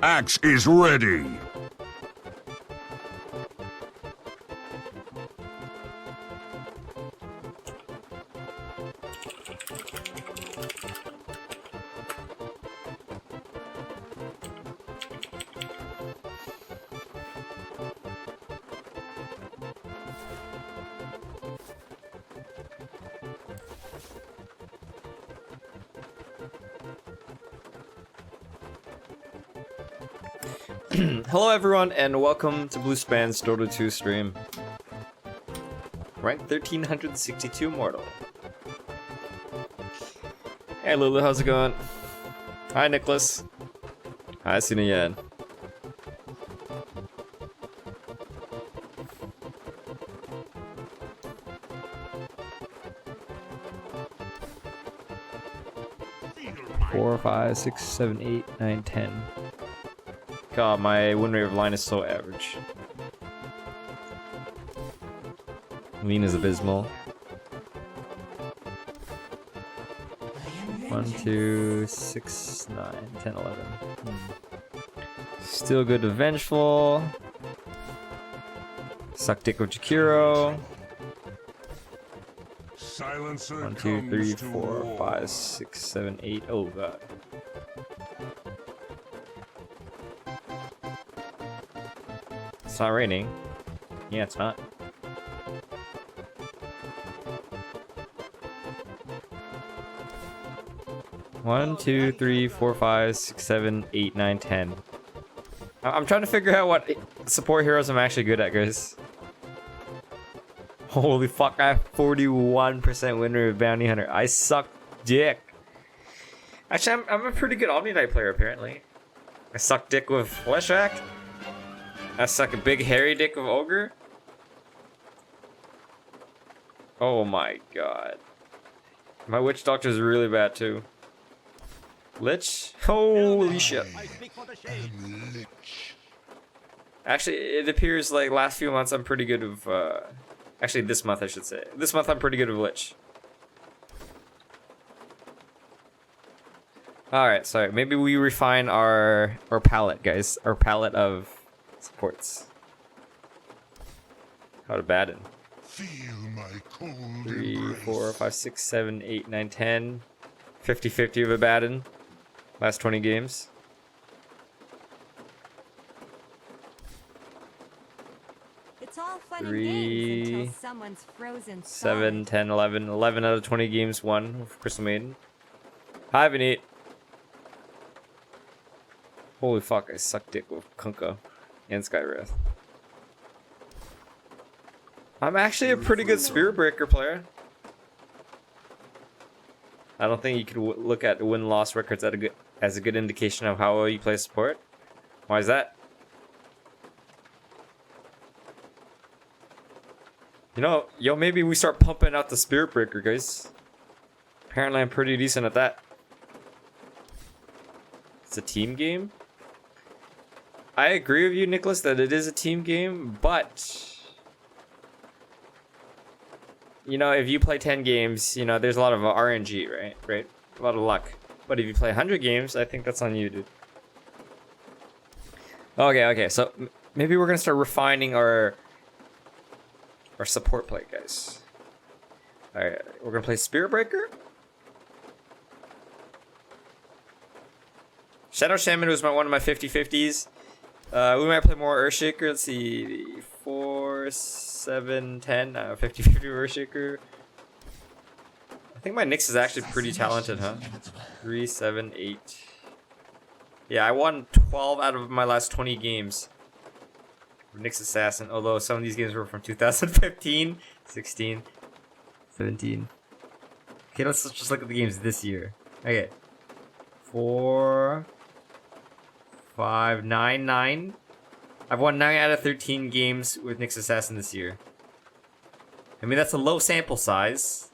Axe is ready. Hello everyone and welcome to Bluespan's Dota 2 stream. Rank 1362 Mortal. Hey Lulu, how's it going? Hi Nicholas. Hi Sinayan. Four, 5, 6, 7, 8, 9, 10. God, my win rate of line is so average. Lean is abysmal. 1, 2, 6, 9, 10, 11. Still good to Vengeful. Suck dick with Jakiro. 1, 2, 3, 4, 5, 6, 7, 8. Oh god. It's not raining. Yeah, it's not. One, 2, 3, 4, 5, 6, 7, 8, 9, 10. I'm trying to figure out what support heroes I'm actually good at, guys. Holy fuck, I have 41% win rate with Bounty Hunter. I suck dick. Actually, I'm a pretty good Omni Knight player, apparently. I suck dick with Leshrac. I suck a big hairy dick of Ogre. Oh my god. My Witch Doctor is really bad too. Lich? Holy shit. Actually, it appears like last few months I'm pretty good with, actually this month I should say. This month I'm pretty good with Lich. Alright, sorry. Maybe we refine our palette, guys. Our palette of supports. How to Baden. 3, 4, 5, 6, 7, 8, 9, 10. 50-50 of a Baden. Last 20 games. It's all fun 3, and games until someone's frozen 7, 10, 11. 11 out of 20 games won with Crystal Maiden. Hi, Vinit. Holy fuck, I suck dick with Kunkka and Skywrath. I'm actually a pretty good Spirit Breaker player. I don't think you could look at win-loss records as a good indication of how well you play support. Why is that? You know, yo, maybe we start pumping out the Spirit Breaker, guys. Apparently I'm pretty decent at that. It's a team game? I agree with you, Nicholas, that it is a team game, but you know, if you play 10 games, you know, there's a lot of RNG, right? A lot of luck. But if you play 100 games, I think that's on you, dude. Okay, so maybe we're gonna start refining our support play, guys. Alright, we're gonna play Spirit Breaker. Shadow Shaman was one of my 50-50s. We might play more Earthshaker. Let's see. 4, 7, 10. 50-50 Earthshaker. I think my Nyx is actually pretty talented, huh? 3, 7, 8. Yeah, I won 12 out of my last 20 games. Nyx Assassin. Although some of these games were from 2015, 16, 17. Okay, let's just look at the games this year. Okay. 4, 5, 9, 9. I've won 9 out of 13 games with Nyx Assassin this year. I mean, that's a low sample size.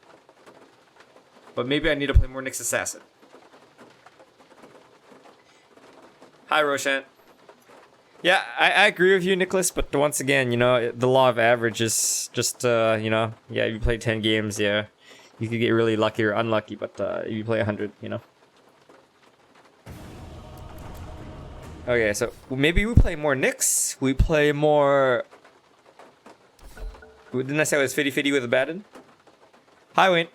But maybe I need to play more Nyx Assassin. Hi, Roshan. Yeah, I agree with you, Nicholas, but once again, you know, the law of average is just, you know, yeah, if you play 10 games, yeah, you could get really lucky or unlucky, but if you play 100, you know. Okay, so maybe we play more Nyx. We play more. Didn't I say it was 50-50 with Abaddon? Hi, Wayne.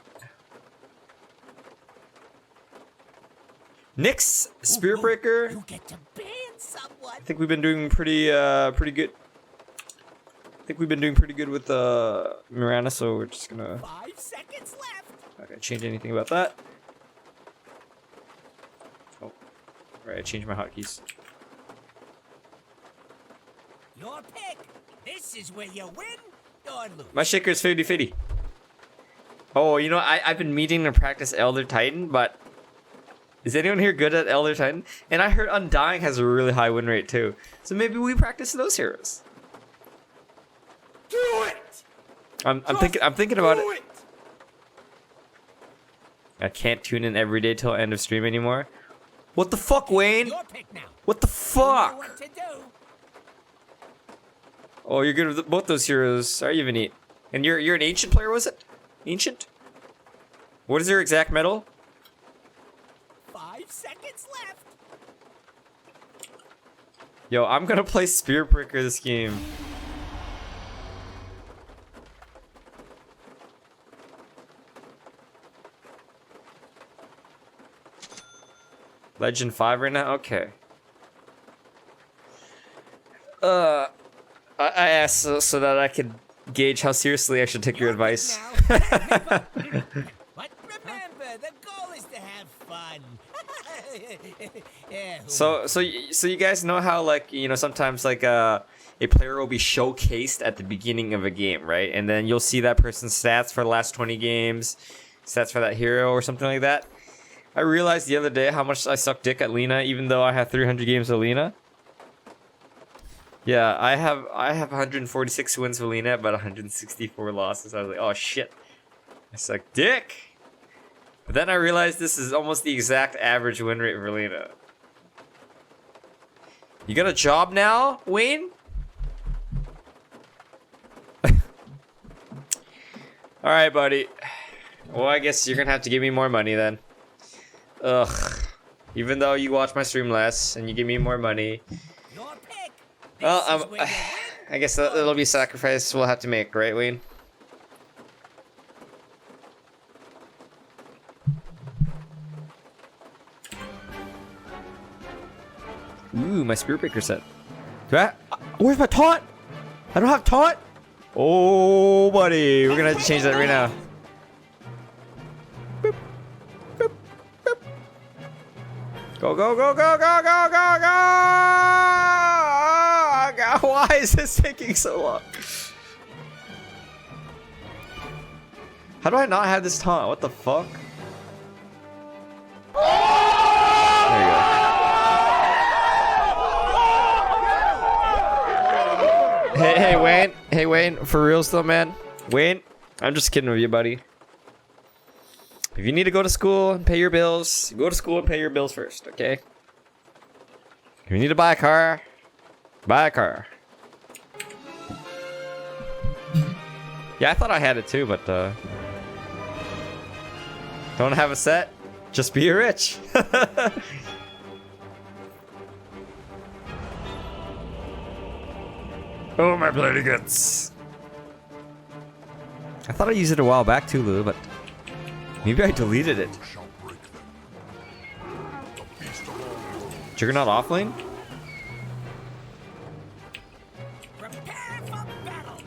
Nyx, Spirit Breaker. You get to ban someone. I think we've been doing pretty good. I think we've been doing pretty good with Miranda, so we're just gonna. 5 seconds left. Not gonna change anything about that. Oh, right, I changed my hotkeys. Your pick. This is where you win or lose. My shaker is 50-50. Oh, you know, I've been meaning to practice Elder Titan, but is anyone here good at Elder Titan? And I heard Undying has a really high win rate too. So maybe we practice those heroes. Do it. I'm thinking about it. I can't tune in every day till end of stream anymore. What the fuck, Wayne? Your pick now. What the You know fuck? what to do. Oh, you're good with both those heroes. Sorry, even eat. And you're an ancient player, was it? Ancient? What is your exact medal? 5 seconds left. Yo, I'm gonna play Spirit Breaker this game. Legend 5 right now? Okay. I asked so that I could gauge how seriously I should take your advice. But remember, the goal is to have fun. Yeah, So you guys know how, like, you know, sometimes like a player will be showcased at the beginning of a game, right? And then you'll see that person's stats for the last 20 games, stats for that hero or something like that. I realized the other day how much I suck dick at Lina, even though I have 300 games of Lina. Yeah, I have 146 wins for Lina, but 164 losses. I was like, oh shit, I suck dick. But then I realized this is almost the exact average win rate for Lina. You got a job now, Wayne? Alright, buddy. Well, I guess you're gonna have to give me more money then. Ugh. Even though you watch my stream less and you give me more money. Your pick. Well, This is where you win. I guess that'll be a sacrifice we'll have to make, right, Wayne? Ooh, my Spirit Breaker set. Where's my taunt? I don't have taunt? Oh, buddy. We're gonna have to change that right now. Boop, boop, boop. Go, go, go, go, go, go, go, go! Oh, God, why is this taking so long? How do I not have this taunt? What the fuck? There you go. Hey, Wayne. Hey, Wayne. For real still, man. Wayne, I'm just kidding with you, buddy. If you need to go to school and pay your bills, go to school and pay your bills first, okay? If you need to buy a car, buy a car. Yeah, I thought I had it too, but don't have a set, just be rich. Oh, my bloody guts. I thought I used it a while back too, Lou, but maybe I deleted it. Juggernaut off lane? Prepare for battle.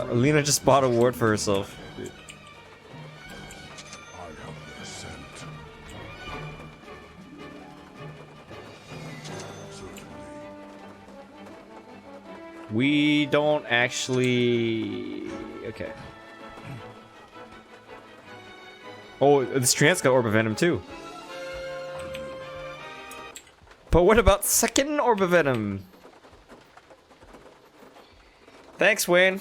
Alina just bought a ward for herself. We don't actually... Okay. Oh, this Trance got Orb of Venom too. But what about second Orb of Venom? Thanks, Wayne.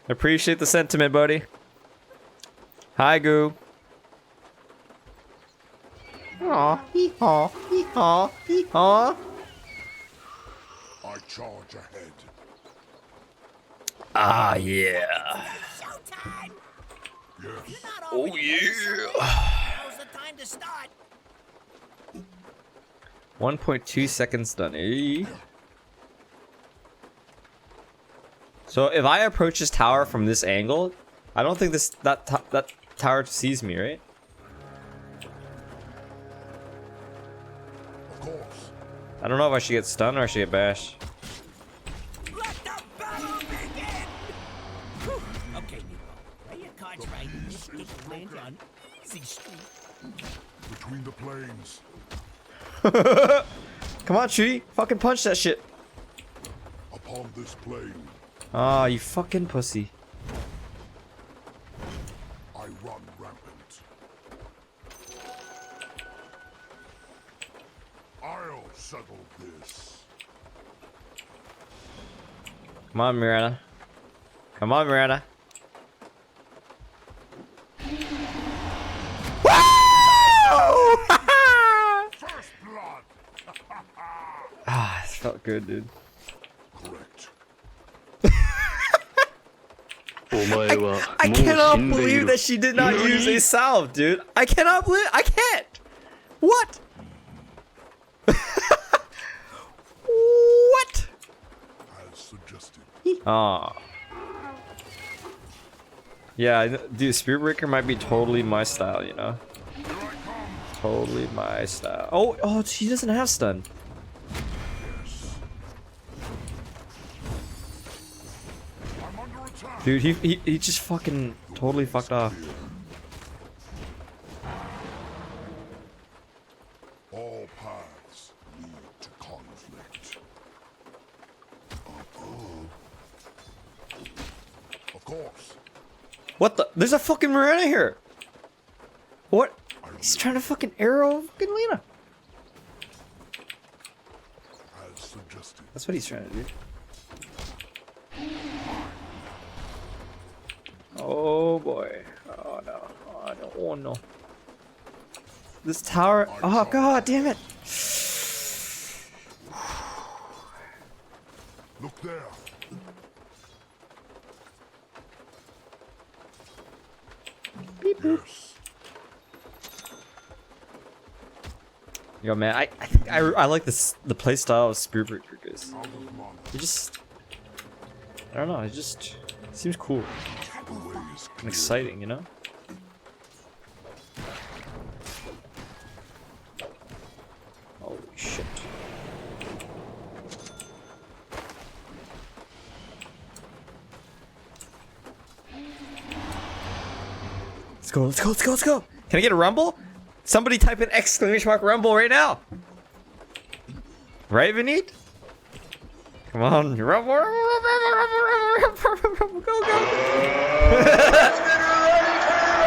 Appreciate the sentiment, buddy. Hi, Goo. Aw, hee-haw, hee-haw, hee-haw. I charge ahead. Ah, yeah. Showtime. Yes. You're not Oh, already ready, yeah. son. Now's the time to start. 1.2 seconds done. Eh? So if I approach this tower from this angle, I don't think that tower sees me, right? Of course. I don't know if I should get stunned or I should get bashed. Let the battle begin! Whew. Okay, Nico. Play your cards right. This thing will land on easy street. Between the plains. Come on, Tree. Fucking punch that shit. Upon this plain, Ah, you fucking pussy. I run rampant. I'll settle this. Come on, Miranda. Come on, Miranda. First blood! Ah, this felt good, dude. Correct. I cannot believe that she did not use a salve, dude. I cannot believe. I can't. What? What? As suggested. Ah. Yeah, dude, Spirit Breaker might be totally my style, you know? Here I come. Totally my style. Oh, she doesn't have stun. Yes. I'm under attack. Dude, he just fucking totally fucked off. All paths lead to conflict. Of course. What the? There's a fucking Miranda here. What? He's trying to fucking arrow fucking Lena. As suggested. That's what he's trying to do. Oh boy. Oh no. Oh no. Oh no. This tower. Oh god damn it. Look there. Yes. Yo man, I think I like the play style of Spirit Breaker because Out of mana. it just I don't know, it just seems cool The way is and clear. exciting, you know? Holy shit. Let's go, let's go, let's go, let's go! Can I get a rumble? Somebody type in !rumble right now! Right, Vineet? Come on, rumble, rumble, go, go!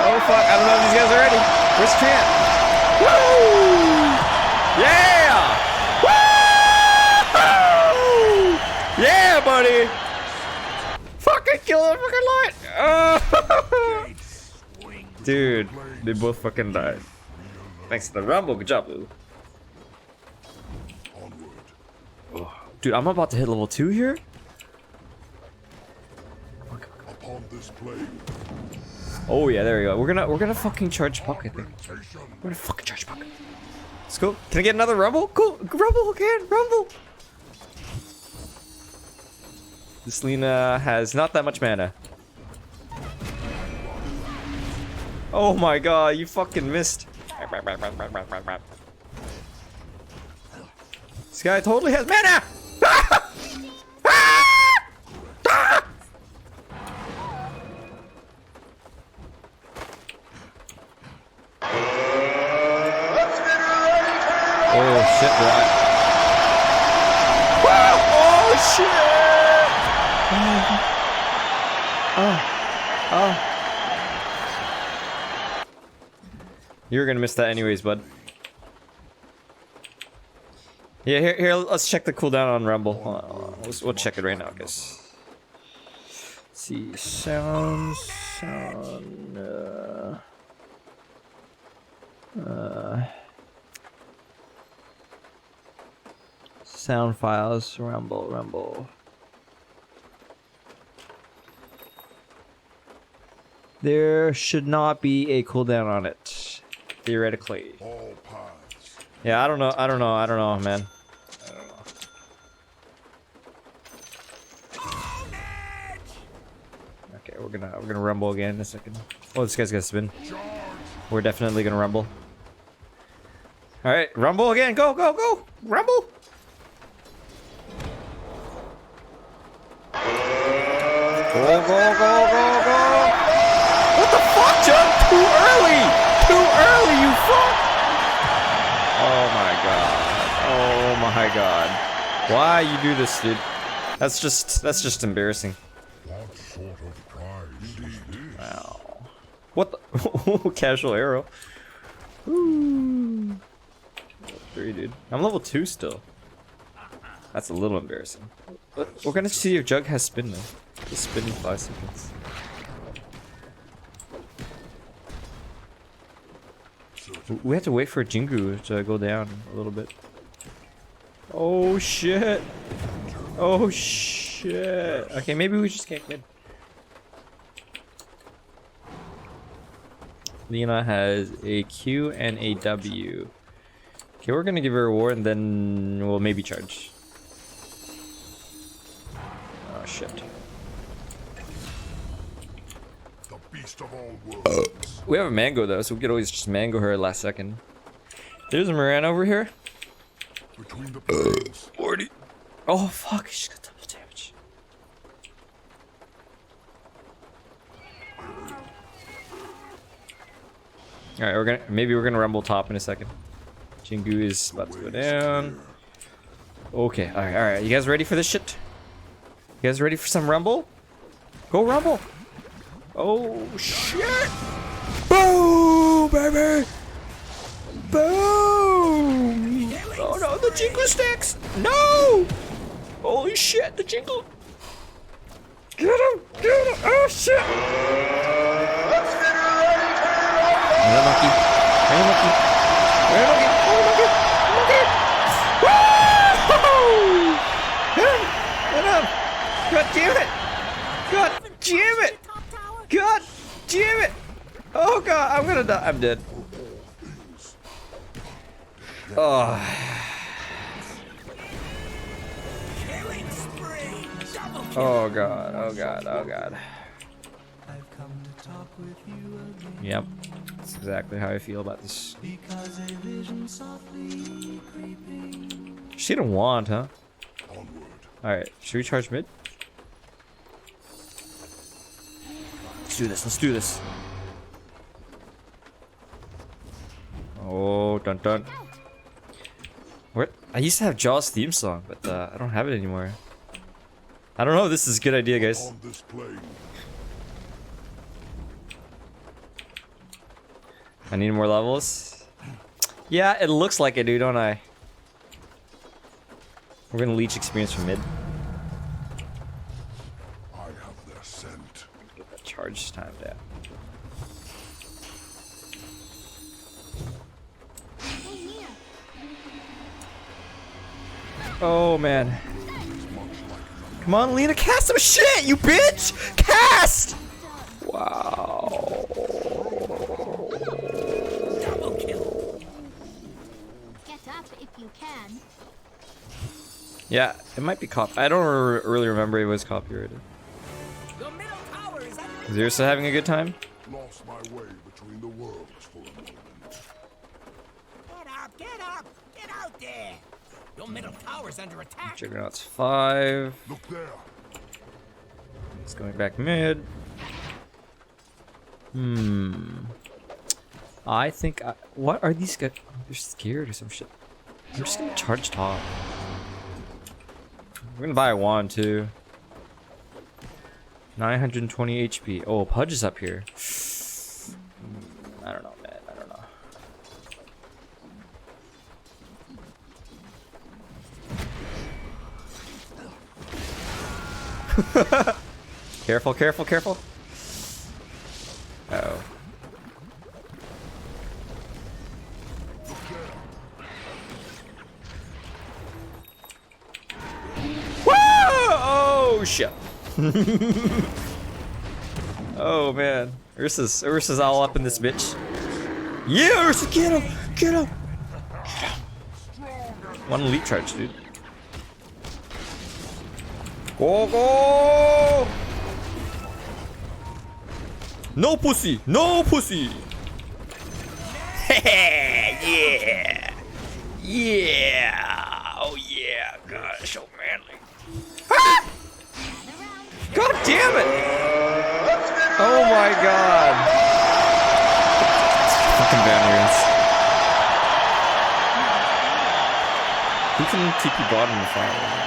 Oh fuck, I don't know if these guys are ready. Where's Trant? Woo! Yeah! Woo! Yeah, buddy! Fucking kill that fucking light! Oh. Dude, they both fucking died. Thanks to the rumble, good job, Lou. Onward. Dude, I'm about to hit level 2 here. Upon this plain. Oh yeah, there we go. We're gonna fucking charge Puck, I think. Augmentation. We're gonna fucking charge Puck. Let's go. Can I get another rumble? Cool. Rumble again. Rumble. This Lena has not that much mana. Oh my god, you fucking missed. This guy totally has mana! Oh shit, right. Oh shit! Oh. You're gonna miss that anyways, bud. Yeah, here, let's check the cooldown on Rumble. We'll check it right now, guys. Let's see, sound. Sound files, Rumble. There should not be a cooldown on it, theoretically. All paths Yeah, I don't know, man. I don't know. Okay, we're gonna rumble again in a second. Oh, this guy's gonna spin. We're definitely gonna rumble. Alright, rumble again, go, go, go! Rumble! Go, go, go, go, go! What the fuck, Jump? Too early! Too early, you fuck! Oh my god. Oh my god. Why you do this, dude? That's just embarrassing. What sort of prize is this? Wow. What the? Casual arrow. Ooh. 3, dude. I'm level 2 still. That's a little embarrassing. We're gonna see if Jug has spin though. Just spin in 5 seconds. We have to wait for Jingu to go down a little bit. Oh shit! Oh shit! Okay, maybe we just can't win. Lena has a Q and a W. Okay, we're gonna give her a reward and then we'll maybe charge. Oh shit. The beast of all worlds. We have a mango though, so we could always just mango her last second. There's a Moran over here. Between the planes. 40. Oh fuck, she's got double damage. Alright, maybe we're gonna rumble top in a second. Jingu is about to go down. Okay, alright, you guys ready for this shit? You guys ready for some rumble? Go rumble! Oh shit! Boom, baby! Boom! Oh no, the jingle sticks! No! Holy shit, the jingle! Get him! Get him! Oh shit! Are you lucky? Are you lucky? Are you lucky? Oh, lucky! Lucky! Woo! Get him! Get him! God damn it! God damn it! God damn it! Oh god, I'm gonna die. I'm dead. Oh. Killing spree. Double kill. Oh god, oh god, oh god. I've come to talk with you again Yep. That's exactly how I feel about this. because a vision softly creeping. She didn't want, huh? Onward. Alright, should we charge mid? Let's do this, let's do this. Oh, dun dun. What? I used to have Jaws theme song, but I don't have it anymore. I don't know if this is a good idea, guys. On this plane. I need more levels. Yeah, it looks like I do, don't I? We're gonna leech experience from mid. I have their scent. Get that charge time down. Oh man. Come on, Lena, cast some shit, you bitch! Cast! Wow. Double kill. Get up if you can. Yeah, it might be cop. I don't really remember it was copyrighted. Your middle tower is under Is Ursa having a good time? Lost my way between the worlds for a moment. Get up, get up, get out there. Your middle tower's under attack. Juggernaut's 5. Look there. It's going back mid. I think what are these guys? They're scared or some shit. I'm just gonna charge top. We're gonna buy a wand too. 920 HP. Oh, Pudge is up here. I don't know, man. I don't know. Careful, careful, careful. Uh-oh. Whoa! Oh shit. Oh man. Ursa's all up in this bitch. Yeah, Ursa, get him! Get him! One leap charge, dude. Go, go! No pussy! No pussy! Yeah! Yeah! Oh yeah! Gosh, so manly. Ah! God damn it! Oh my god! Fucking Vanierans. Who can TP bottom the fire?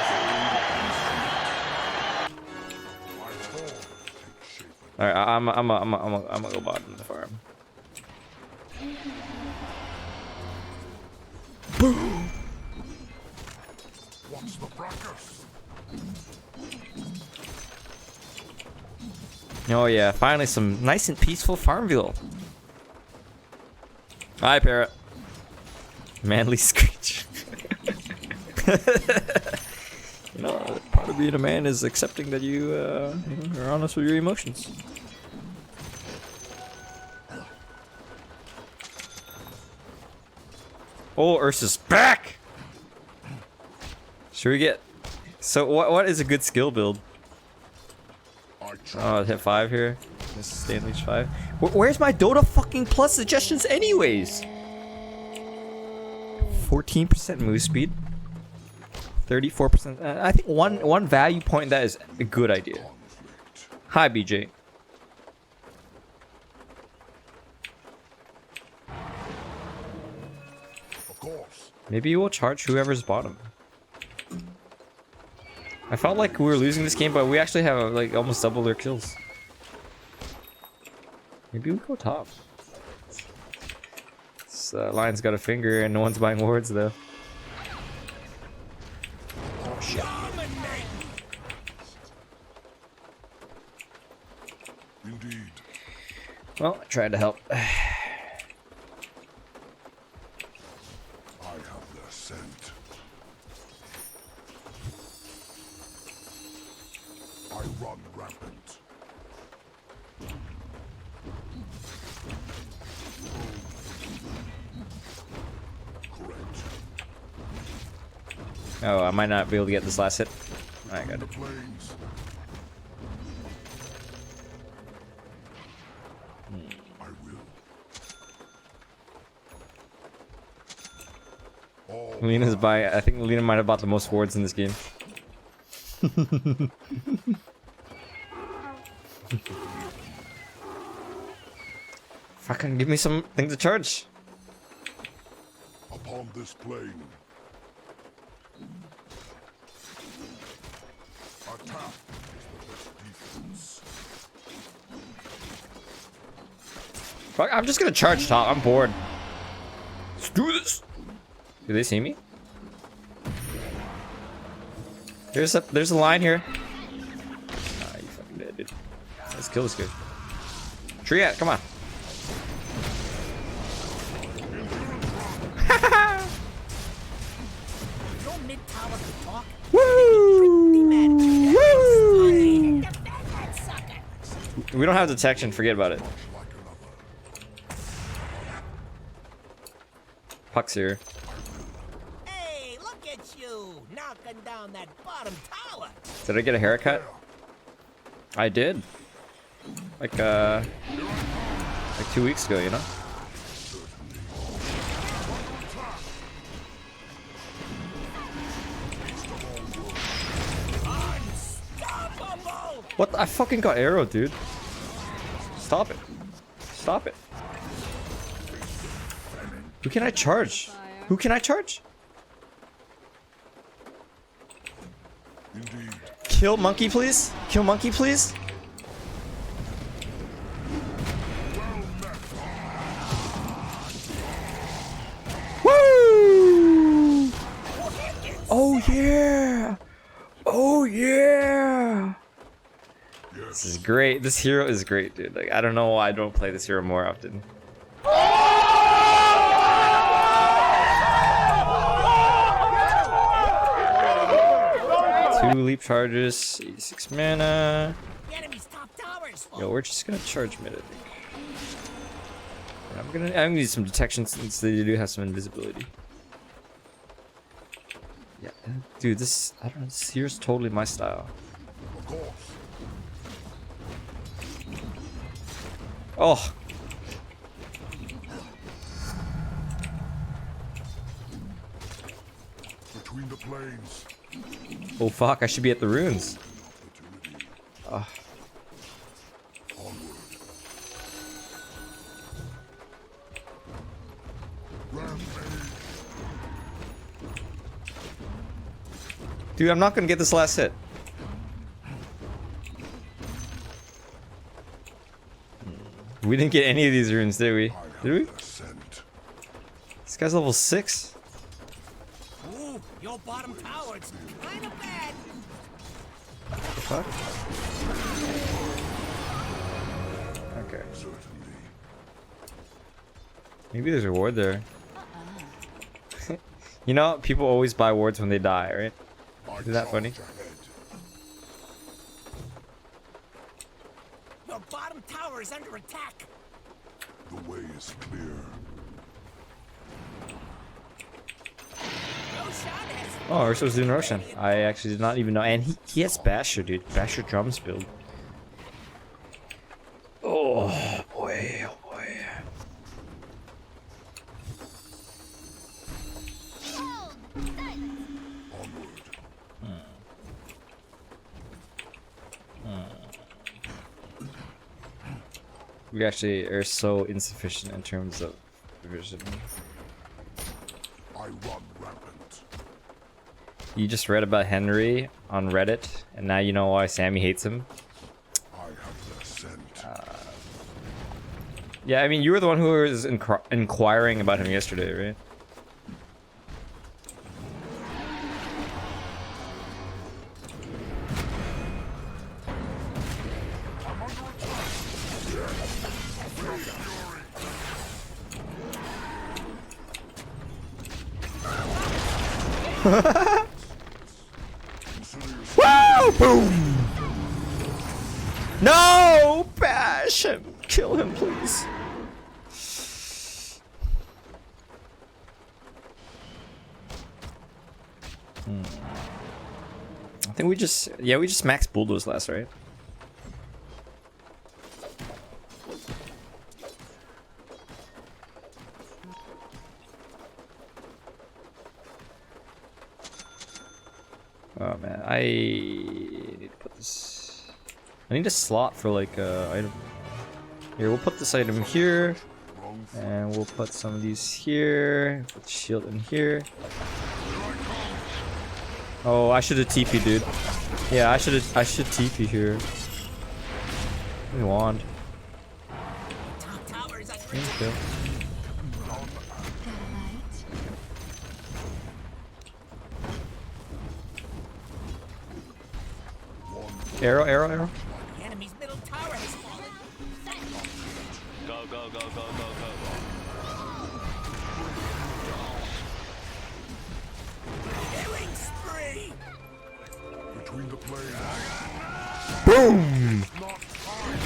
Alright, I'm gonna go bottom the farm. Boom! What's the fracas? Oh yeah, finally some nice and peaceful Farmville. Hi, parrot. Manly screech. You know, part of being a man is accepting that you are honest with your emotions. Oh, Ursa's back! Should we get... So what is a good skill build? Oh, hit 5 here. Just stay in leech 5. Where's my Dota fucking plus suggestions anyways? 14% move speed. 34%. I think one value point that is a good idea. Hi, BJ. Of course. Maybe we'll charge whoever's bottom. I felt like we were losing this game, but we actually have like almost double their kills. Maybe we go top. This lion's got a finger and no one's buying wards though. Oh shit. Indeed. Well, I tried to help. I have their scent. I run rampant. Correct. Oh, I might not be able to get this last hit. I got The it. plains. I will. All Lena's buy. I think Lena might have bought the most wards in this game. Fucking give me something to charge. upon this plane. Attack is the best defense. Fuck, I'm just gonna charge top. I'm bored. Let's do this. Do they see me? There's a line here. Ah, you fucking dead, dude. Let's kill this guy. Triad, come on. Your mid tower can talk. Woo! Woo! Defend that sucker. We don't have detection. Forget about it. Like another. Puck's here. Hey, look at you knocking down that bottom tower. Did I get a haircut? I did. Like 2 weeks ago, you know? Unstoppable! What? I fucking got arrowed, dude. Stop it. Stop it. Who can I charge? Who can I charge? Indeed. Kill monkey, please. Kill monkey, please. Woo! Oh yeah! Oh yeah! This is great. This hero is great, dude. Like, I don't know why I don't play this hero more often. Two leap charges, 86 mana. The enemy's top tower is full. Yo, we're just gonna charge mid, I think. I'm gonna need some detection since they do have some invisibility. Yeah, dude, this I don't know. This here's totally my style. Of course. Oh, Between the plains. oh fuck! I should be at the runes. Opportunity. Ah. Onward. Rampage. Dude, I'm not gonna get this last hit. We didn't get any of these runes, did we? I have Did we? the scent. This guy's level 6. Ooh, your bottom tower, it's kind of bad. What the fuck? Okay. Certainly. Maybe there's a ward there. You know, people always buy wards when they die, right? I Isn't that funny? charge ahead. Your bottom tower is under attack. The way is clear. Roshan has Oh, Urso's doing Roshan. I actually did not even know. And he has Basher, dude. Basher drums build. Oh, boy. Oh, boy. Hold! Silence! Onward. We actually are so insufficient in terms of vision. I run rampant. You just read about Henry on Reddit, and now you know why Sammy hates him. I have the scent. Yeah, I mean, you were the one who was inquiring about him yesterday, right? Wow! Boom! No! Bash him! Kill him, please. I think we just maxed bulldoze last, right? Oh man, I need to put this. I need a slot for like item. Here, we'll put this item here, Wrong foot. and we'll put some of these here. Put the shield in here. Oh, I should have TP, dude. Yeah, I should TP here. Give me wand. top tower is under Thank you. Got a light? Arrow, arrow, arrow. the enemy's middle tower has fallen. Go, go, go, go, go, Killing spree. Between the plains. Boom! Not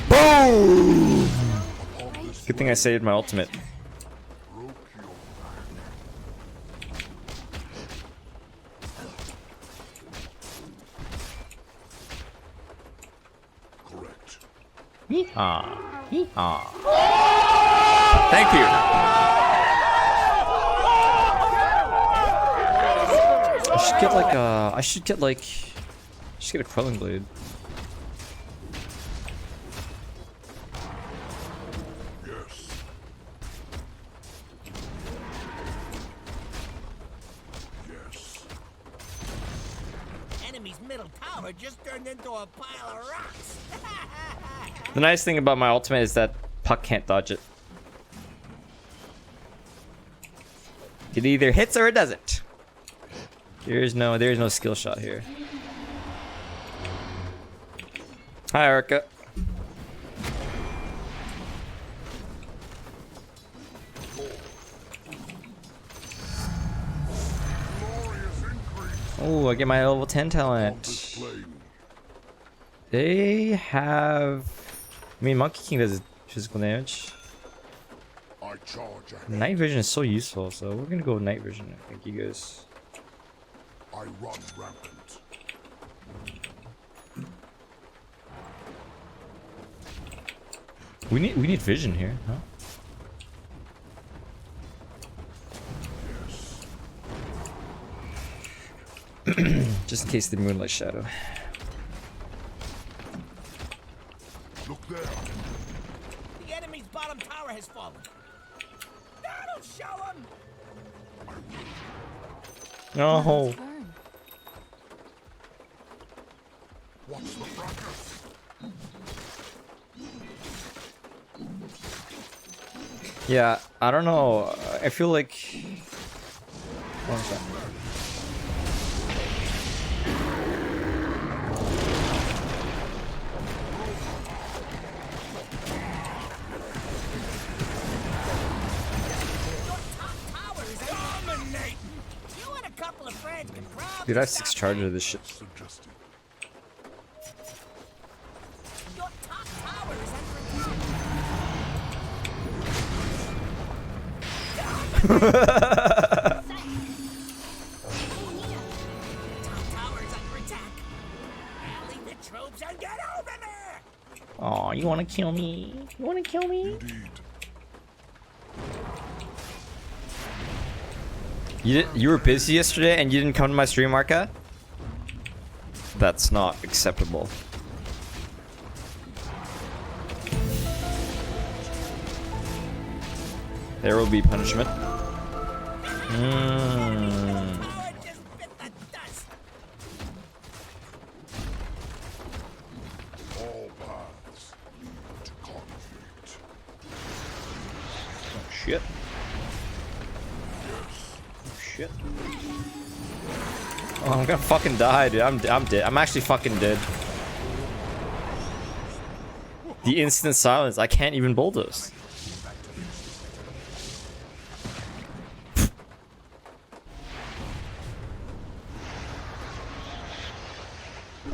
Boom! upon this Good thing I saved my ultimate. broke your back. Correct. Yeehaw. Yeehaw. Thank you. I should get like a. I should get like. I should get a quelling blade. Yes. Yes. Enemy's middle tower just turned into a pile of rocks. The nice thing about my ultimate is that Puck can't dodge it. It either hits or it doesn't. There's no skill shot here. Hi, Erica. Glorious increase Oh, I get my level 10 on this talent. plain. They have. I mean, Monkey King does physical damage. I charge ahead. Night vision is so useful, so we're gonna go with night vision. I think you guys. I run rampant. We need vision here, huh? Just in case the moonlight shadow. Look there. The enemy's bottom tower has fallen. That'll show him. No. Let's burn. What's the fracas? Yeah, I don't know. I feel like. One second. Tower is dominating. You and a couple of friends can probably. Dude, I have 6 charges of this shit. Suggested. Your top tower is under attack. Top tower is under attack. Rally the troops and get over there. Oh, you wanna kill me? You wanna kill me? Indeed. You were busy yesterday and you didn't come to my stream, Arca? That's not acceptable. There will be punishment. Tower just bit the dust. All paths lead to conflict. Oh, shit. Oh, shit. Oh, I'm gonna fucking die, dude. I'm dead. I'm actually fucking dead. The instant silence. I can't even bulldoze.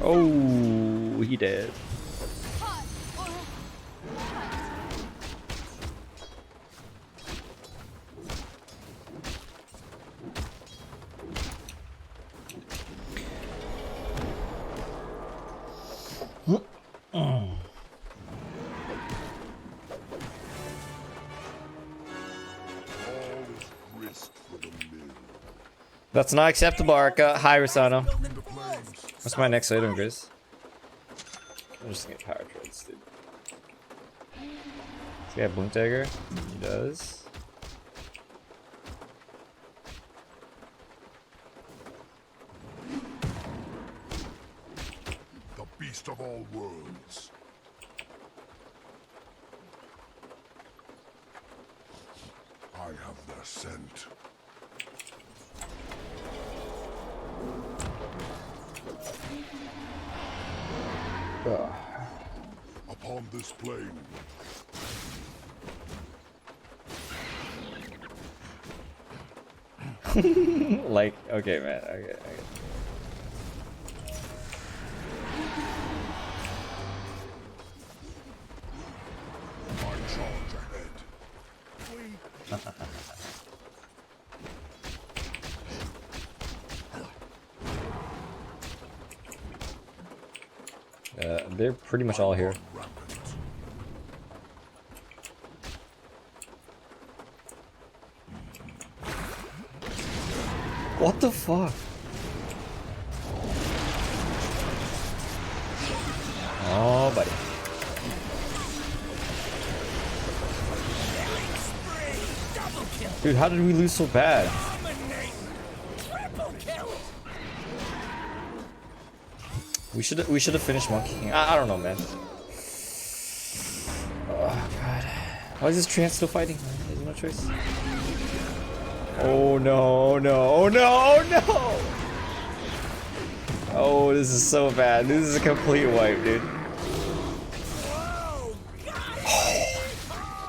Oh, he dead. All is grist for the mill. That's not acceptable, Arca. Hi, Rosano. Building walls. What's my next item, Grizz? I'm just gonna get power trades, dude. Does he have Bloom Dagger? He does. The beast of all worlds. I have their scent. Upon this plane, Like, okay, man. Okay. I charge ahead. They're pretty much all here. Rampant. What the fuck? Oh, buddy. Double kill. Dude, how did we lose so bad? Dominating. Triple kill. We should have finished Monkey King. I don't know, man. Oh god. Why is this Trance still fighting? There's no choice. Oh no, oh no, oh no, oh no! Oh, this is so bad. This is a complete wipe, dude. Whoa. Got it.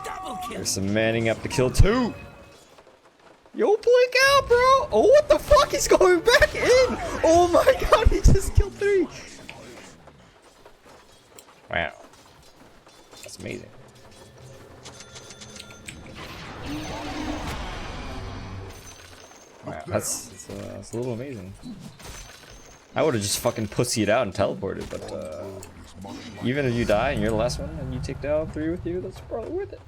Double kill. There's some manning up to kill 2. Yo, blink out, bro! Oh, what the fuck? He's going back in! Oh my god, he just killed 3! Wow. That's amazing. Wow, that's It's a little amazing. I would have just fucking pussied out and teleported, but even if you die and you're the last one and you take down 3 with you, that's probably worth it.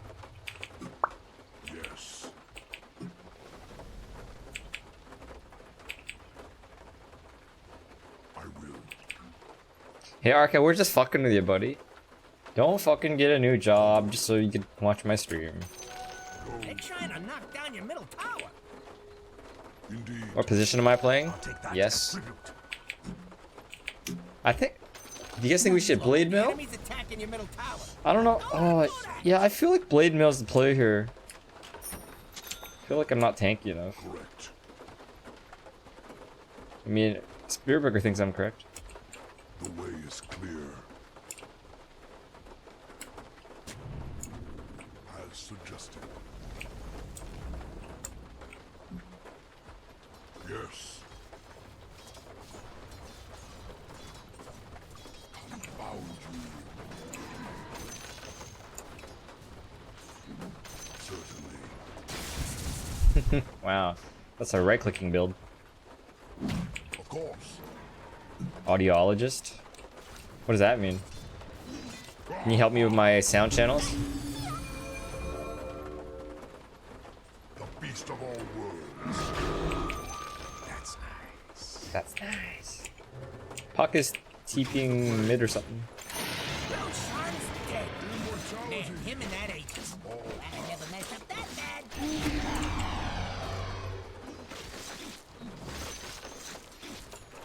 Yes. I will. Hey Arca, we're just fucking with you, buddy. Don't fucking get a new job just so you can watch my stream. They're trying to knock down your middle tower. Indeed. What position am I playing? Take that. Yes. I think. Do you guys think we should Blade Mill? Enemies attacking your middle tower. I don't know. Oh, yeah, I feel like Blade Mill's the play here. I feel like I'm not tanky enough. Correct. I mean, Spearbreaker thinks I'm correct. The way is clear. As suggested. Yes. Confound you. Certainly. Wow, that's a right-clicking build. Of course. Audiologist? What does that mean? Can you help me with my sound channels? The beast of all worlds. That's nice. That's nice. Puck is TPing mid or something. Roshan's dead. Man, him and that Aegis. I never messed up that bad.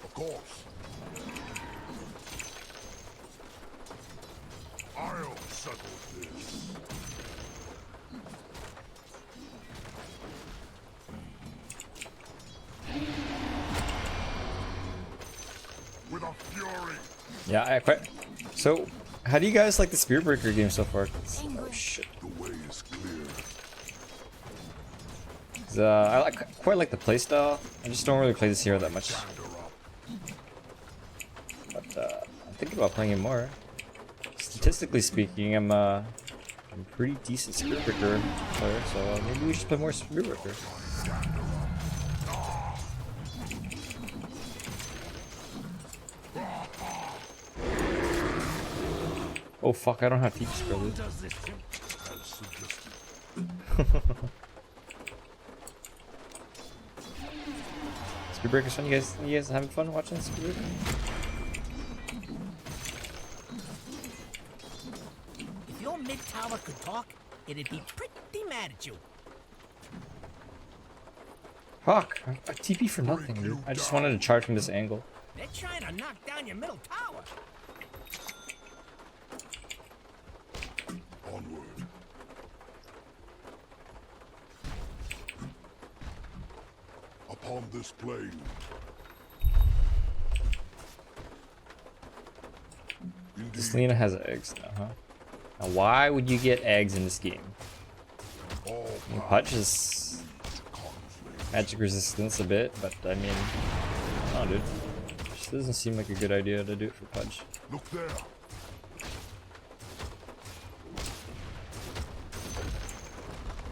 Of course. I'll settle this. With a fury. Yeah, I quite. So, how do you guys like the Spearbreaker game so far? Oh shit. The way is clear. 'Cause, I quite like the playstyle. I just don't really play this hero that much. But I'm thinking about playing it more. Statistically speaking, I'm a pretty decent Spearbreaker player, so maybe we should play more Spearbreaker. Oh fuck, I don't have teach scroll. As suggested. Spearbreaker's fun. You guys having fun watching Spearbreaker? If your mid tower could talk, it'd be pretty mad at you. Fuck, I TP for nothing, dude. I just wanted to charge from this angle. They're trying to knock down your middle tower. Onward. Upon this plane. This Indeed, Lena has eggs now, huh? Now, why would you get eggs in this game? all I mean, power Pudge is conflict. magic resistance a bit, but I mean, oh, dude, this doesn't seem like a good idea to do it for Pudge. Look there.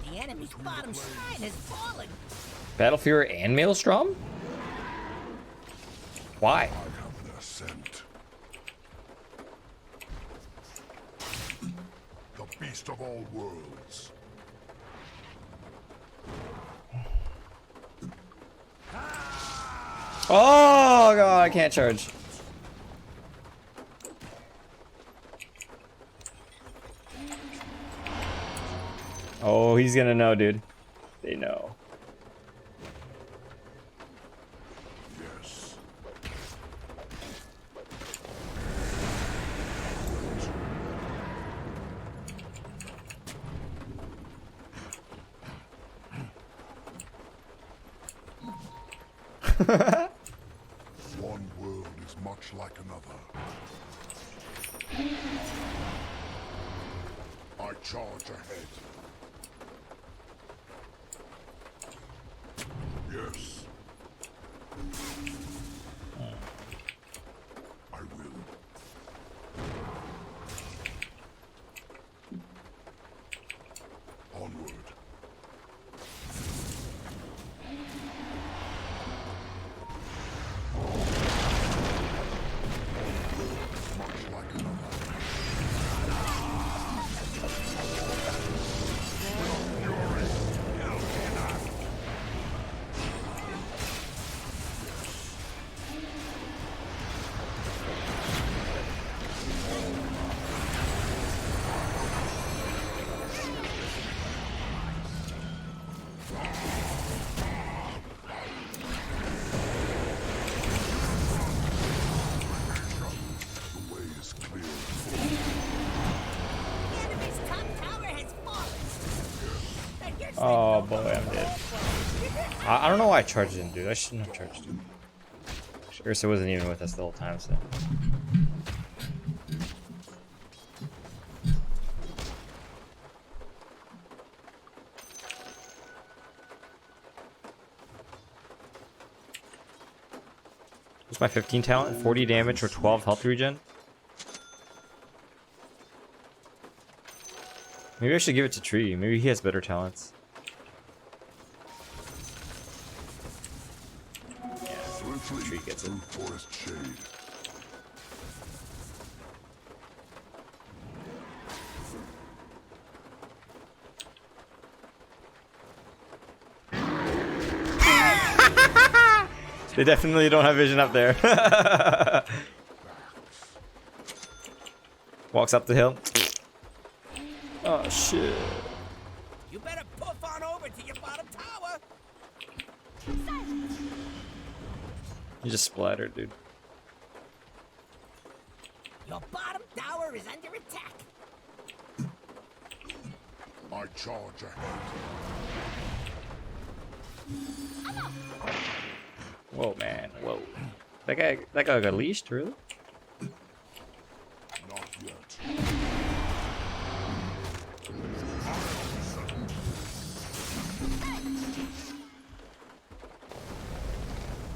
The enemy's bottom shrine has fallen. Battlefield and Maelstrom? Why? I have their scent. The beast of all worlds. Oh god, I can't charge. Oh, he's gonna know, dude. They know. Yes. One world is much like another. I charge ahead. Yes. I will. Onward. Oh boy, I'm dead. I don't know why I charged him, dude. I shouldn't have charged him. Ursa wasn't even with us the whole time, so. What's my 15 talent? 40 damage or 12 health regen? Maybe I should give it to Tree. Maybe he has better talents. Swiftly Tree gets it. through forest shade. They definitely don't have vision up there. Walks up the hill. Oh shit. You better puff on over to your bottom tower. You just splattered, dude. Your bottom tower is under attack. I charge ahead. Whoa, man. Whoa. That guy got leashed, really? Not yet.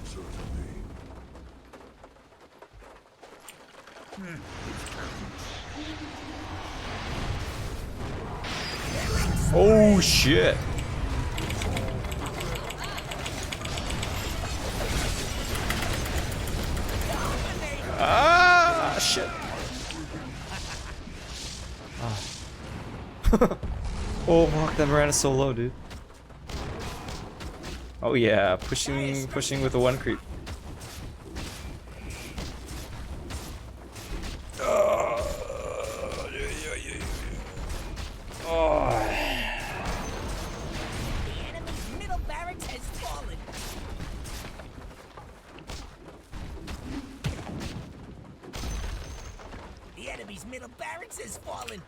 Certainly. Oh shit. Ah shit. Oh, fuck, that Mirana's so low, dude. Oh yeah, pushing with the one creep. Oh. The enemy's middle barracks has fallen. The enemy's middle barracks has fallen.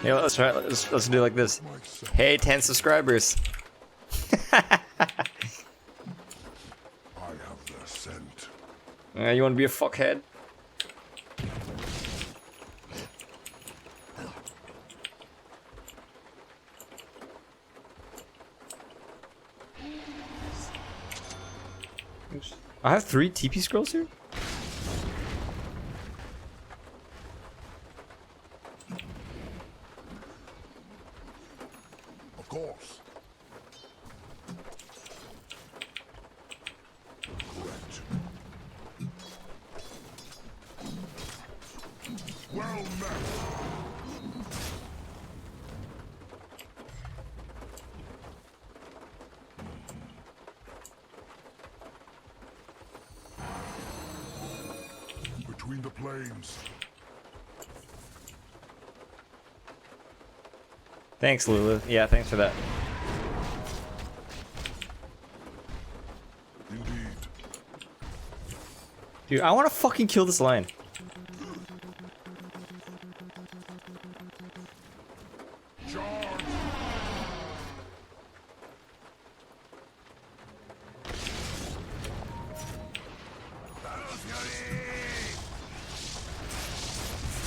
Yeah, let's try. Let's do it like this. Hey, 10 subscribers. I have the scent. You want to be a fuckhead? I have 3 TP scrolls here. Of course. Correct. Well met. Between the plains. Thanks, Lulu. Yeah, thanks for that. Indeed. Dude, I want to fucking kill this line. Charge.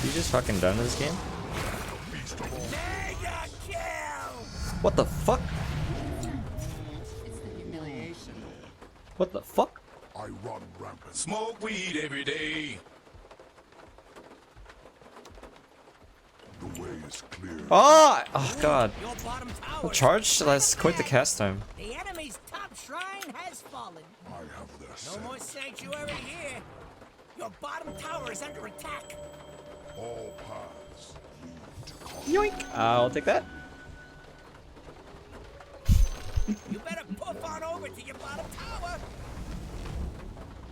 You just fucking done with this game? Beast of all. Mega kill! What the fuck? It's the humiliation. What the fuck? I run rampant. Smoke weed every day. The way is clear. Oh, oh god. Your bottom tower. Charge? That's quite the cast time. The enemy's top shrine has fallen. I have their No scent. more sanctuary here. Your bottom tower is under attack. All paths lead to conflict. Yoink. I'll take that. You better puff on over to your bottom tower.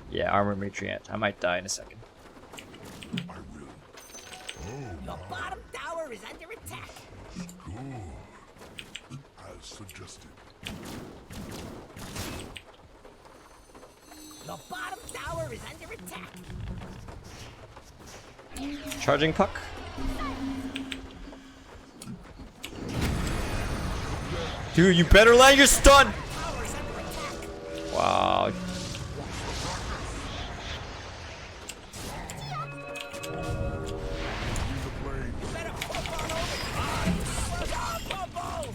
Yeah, armor matriarch. I might die in a second. I will. Your bottom tower is under attack. Good. As suggested. The bottom tower is under attack. Charging puck. Dude, you better land your stun. Wow. Better pump on over. Stop, Bubble!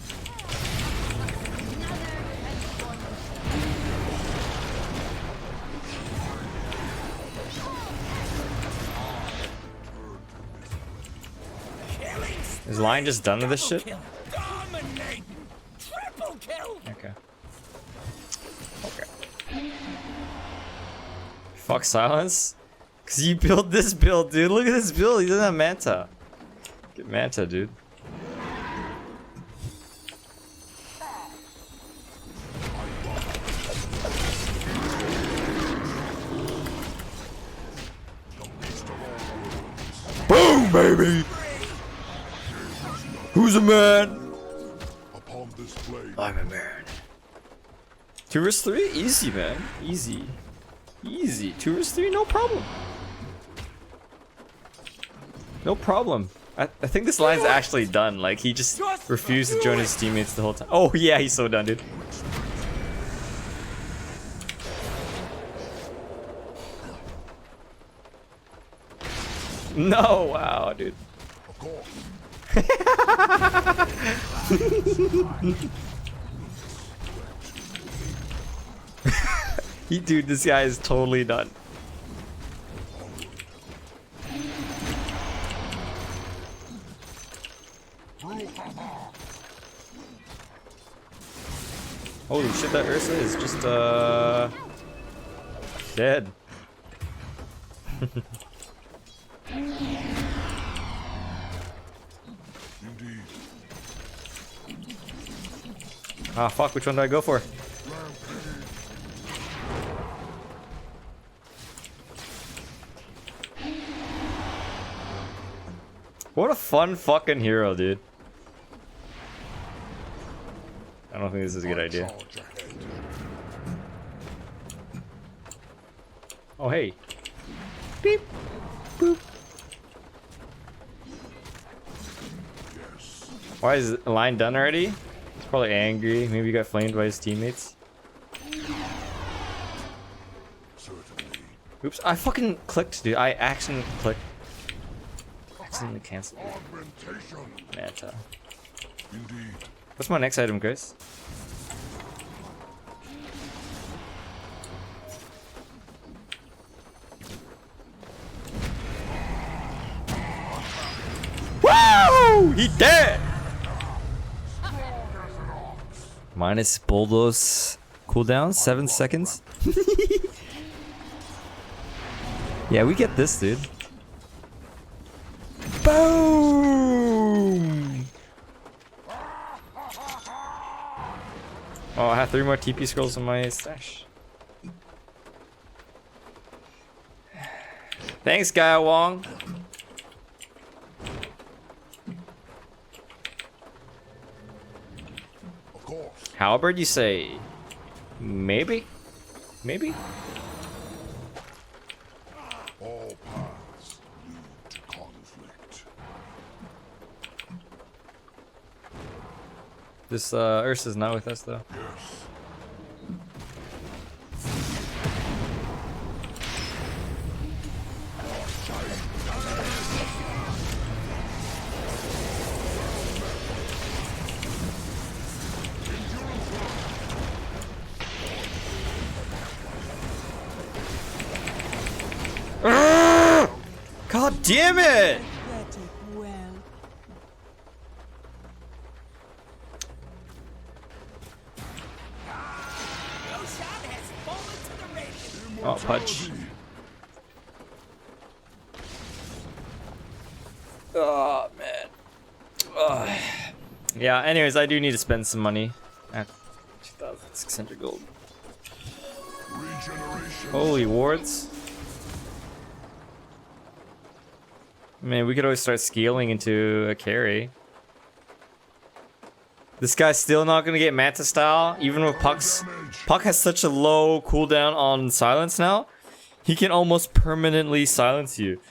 Killing Is Lion just done with this shit? kill. Dominating. Triple kill. Okay. Okay. Fuck silence? Cause you built this build, dude. Look at this build. He doesn't have Manta. Get Manta, dude. Boom, baby! Who's a man? Upon this blade, I'm a man. 2 vs 3? Easy, man. Easy. Easy. 2 vs 3, no problem. No problem. I think this line's actually done. Like, he just refused to join his teammates the whole time. Oh, yeah, he's so done, dude. No, wow, dude. of course. Dude, this guy is totally done. Holy shit, that Ursa is just, dead. Indeed. Ah, fuck, which one do I go for? What a fun fucking hero, dude. I don't think this is a good idea. Charge ahead. Oh, hey. Beep. Boop. Yes. Why is the line done already? He's probably angry. Maybe he got flamed by his teammates. Certainly. Oops, I fucking clicked, dude. I accidentally clicked. Accidentally canceled Augmentation. Manta. Indeed. What's my next item, Chris? Woo! He dead! Minus Bulldoze cooldown, 7 seconds. Yeah, we get this, dude. Boom! Oh, I have 3 more TP scrolls in my stash. Thanks, Gaia Wong. Of course. Halberd, you say? Maybe? Maybe? All paths lead to conflict. This Ursa's not with us though. Yes. God damn it! Roshan has fallen to the radiant. Oh, punch. Oh, man. Ugh. Yeah, anyways, I do need to spend some money. At 2,600 gold. Regeneration. Holy wards. Man, we could always start scaling into a carry. This guy's still not gonna get Manta style, even with Puck's. Puck has such a low cooldown on silence now. He can almost permanently silence you.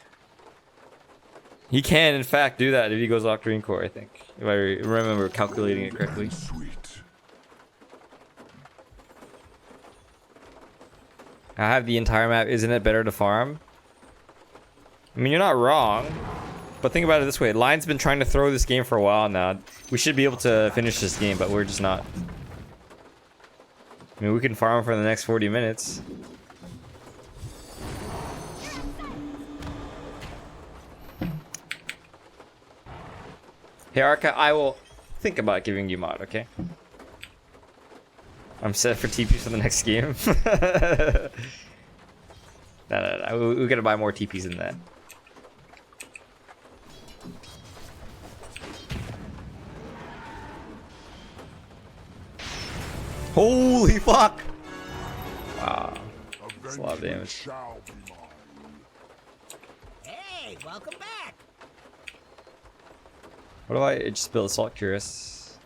He can, in fact, do that if he goes off Green Core, I think. If I remember calculating it correctly. Sweet. I have the entire map. Isn't it better to farm? I mean, you're not wrong. But think about it this way. Lion's been trying to throw this game for a while now. We should be able to finish this game, but we're just not. I mean, we can farm for the next 40 minutes. Hey, Arca, I will think about giving you mod, okay? I'm set for TPs for the next game. No. We gotta buy more TPs than that. Holy fuck! Wow. That's a lot of damage. Shall be mine. Hey, welcome back. What do I just build? Assault Cuirass.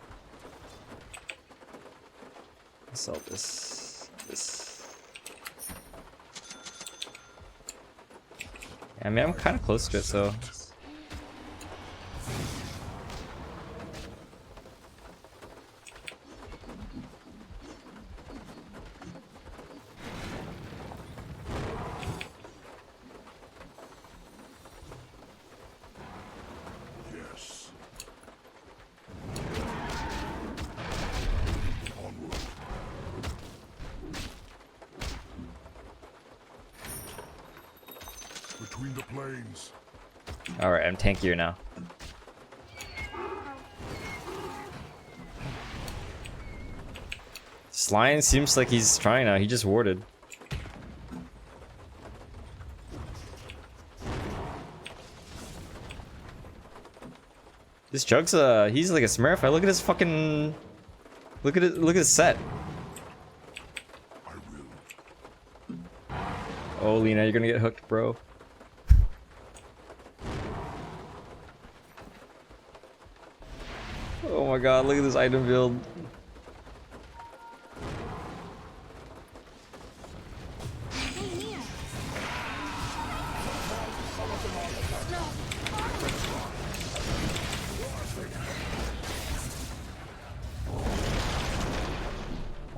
Sell this. Yeah, I mean, I'm kind of close to it, so. Yes. Onward. Between the plains. Alright, I'm tankier now. This lion seems like he's trying now. He just warded. This Jug's he's like a smurf. Look at his fucking look at his set. I will. Oh, Lena, you're gonna get hooked, bro. Oh my god, look at this item build.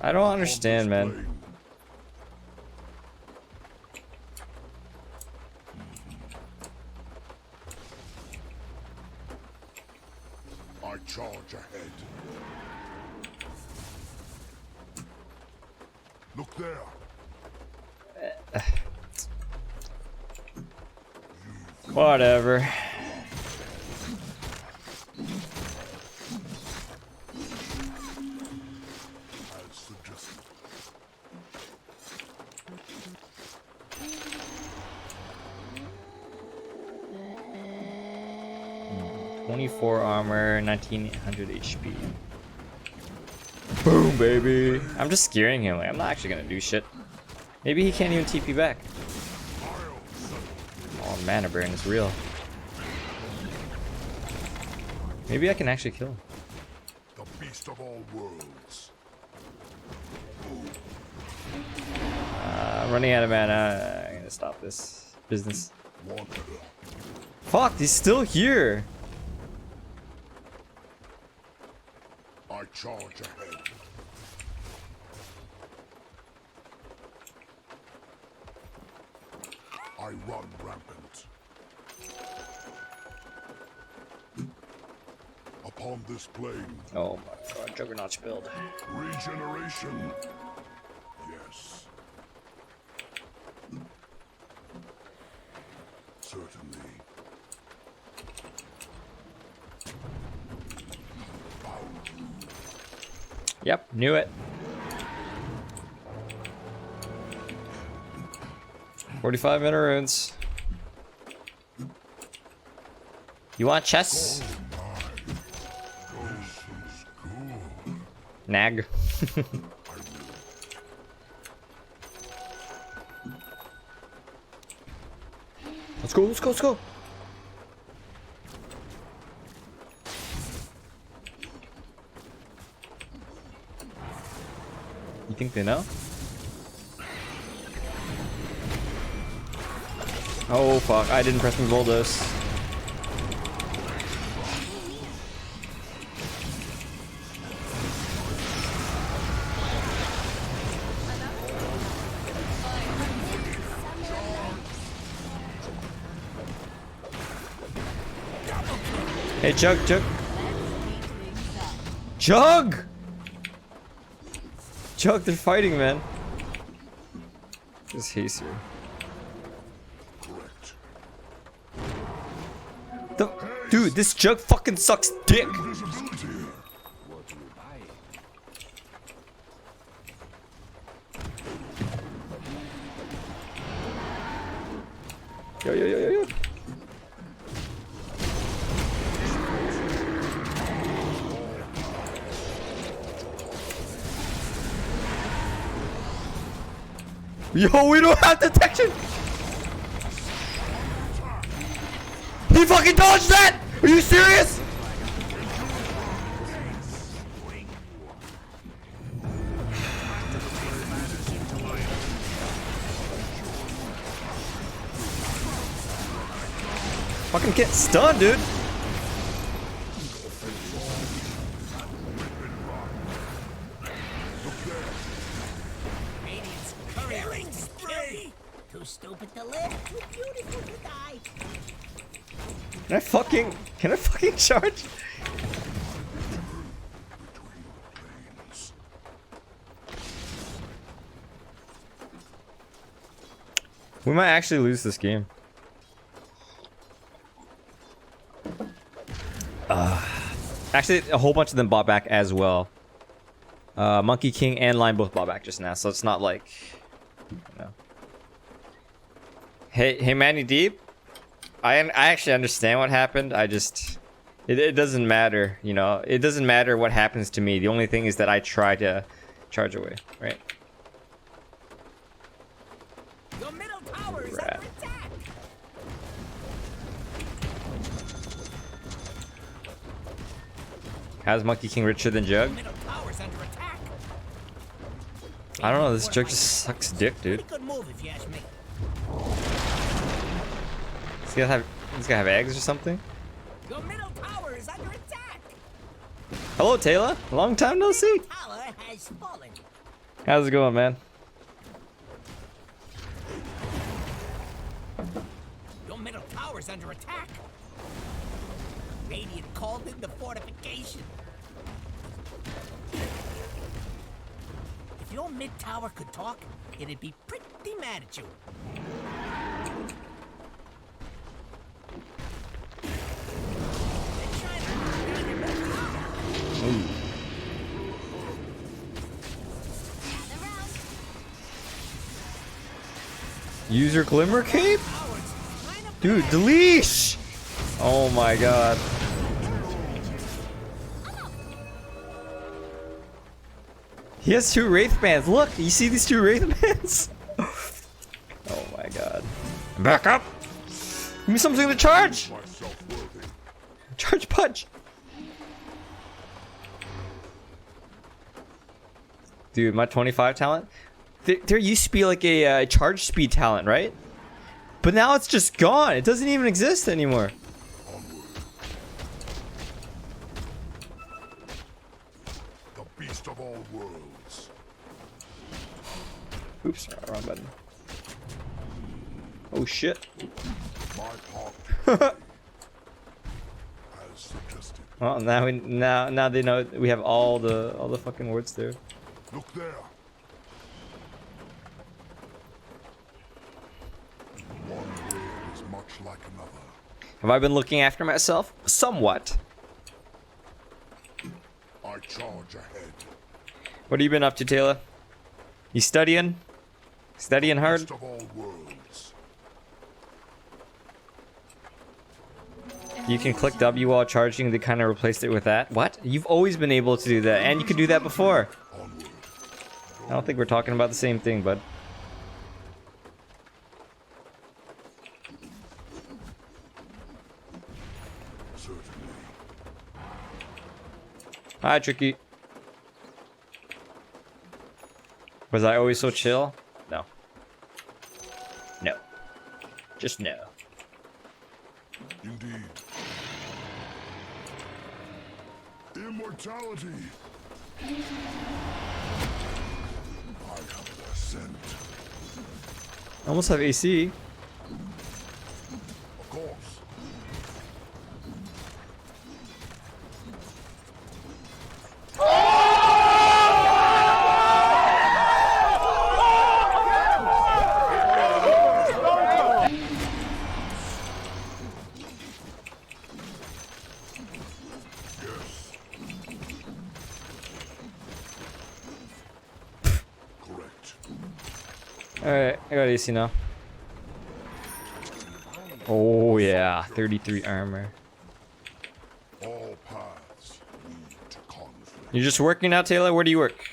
I don't understand, man. I charge ahead. Look there. Whatever. As suggested. 24 armor, 1900 HP. Boom, baby. I'm just scaring him. Like, I'm not actually gonna do shit. Maybe he can't even TP back. Oh, mana burn is real. Maybe I can actually kill him. The beast of all worlds. I'm running out of mana. I'm gonna stop this business. Water. Fuck, he's still here. I charge ahead. I run rampant. Upon this plane, Oh my god, Juggernaut's build. regeneration. Yes. Certainly. Yep, knew it. 45 minute runes. You want chess? Nag. Let's go, let's go, let's go. You think they know? Oh fuck, I didn't press my bulldoze. Hey, Jug, Jug. Jug! Jug, they're fighting, man. Just haste here. Dude, this Jug fucking sucks dick. Yo, yo, yo, yo, yo. Yo, we don't have detection! He fucking dodged that! Are you serious? Fucking get stunned, dude. Radiant's killing spree. Too stupid to live, too beautiful to die. Can I fucking charge? We might actually lose this game. Actually, a whole bunch of them bought back as well. Monkey King and Lion both bought back just now, so it's not like, you know. Hey, Manny Deep. I actually understand what happened. I just, it doesn't matter, you know. It doesn't matter what happens to me. The only thing is that I try to charge away, right? Your middle tower is Rat. under attack. How's Monkey King richer than Jug? Middle tower's under attack. I don't know. This Jug just sucks dick, dude. Pretty good move if you ask me. He's gonna have eggs or something. Your middle tower is under attack. Hello, Taylor. Long time no see. Tower has fallen. How's it going, man? Your middle tower's under attack. Radiant called in the fortification. If your mid tower could talk, it'd be pretty mad at you. They're trying to knock down your middle tower. Gather round. User Glimmer Cape? Tower's kind of Dude, the leash! Oh my god. He has 2 Wraith Bands. Look, you see these 2 Wraith Bands? Oh my god. Back up! Give me something to charge! Myself worthy. Charge punch! Dude, my 25 talent? There used to be like a charge speed talent, right? But now it's just gone. It doesn't even exist anymore. The beast of all worlds. Oops, wrong button. Oh shit. My path as suggested. Well, now they know we have all the fucking words there. Look there. One way is much like another. Have I been looking after myself? Somewhat. I charge ahead. What have you been up to, Taylor? You studying? Studying hard? Beast of all worlds. You can click W while charging to kind of replace it with that. What? You've always been able to do that, and you could do that before. Onward. I don't think we're talking about the same thing, bud. Certainly. Hi, Tricky. Was I always so chill? No. No. Just no. Indeed. Immortality. I have ascent. I almost have AC. Of course. Correct. Alright, I got AC now. Oh yeah, 33 armor. All paths lead to conflict. You're just working out, Taylor? Where do you work?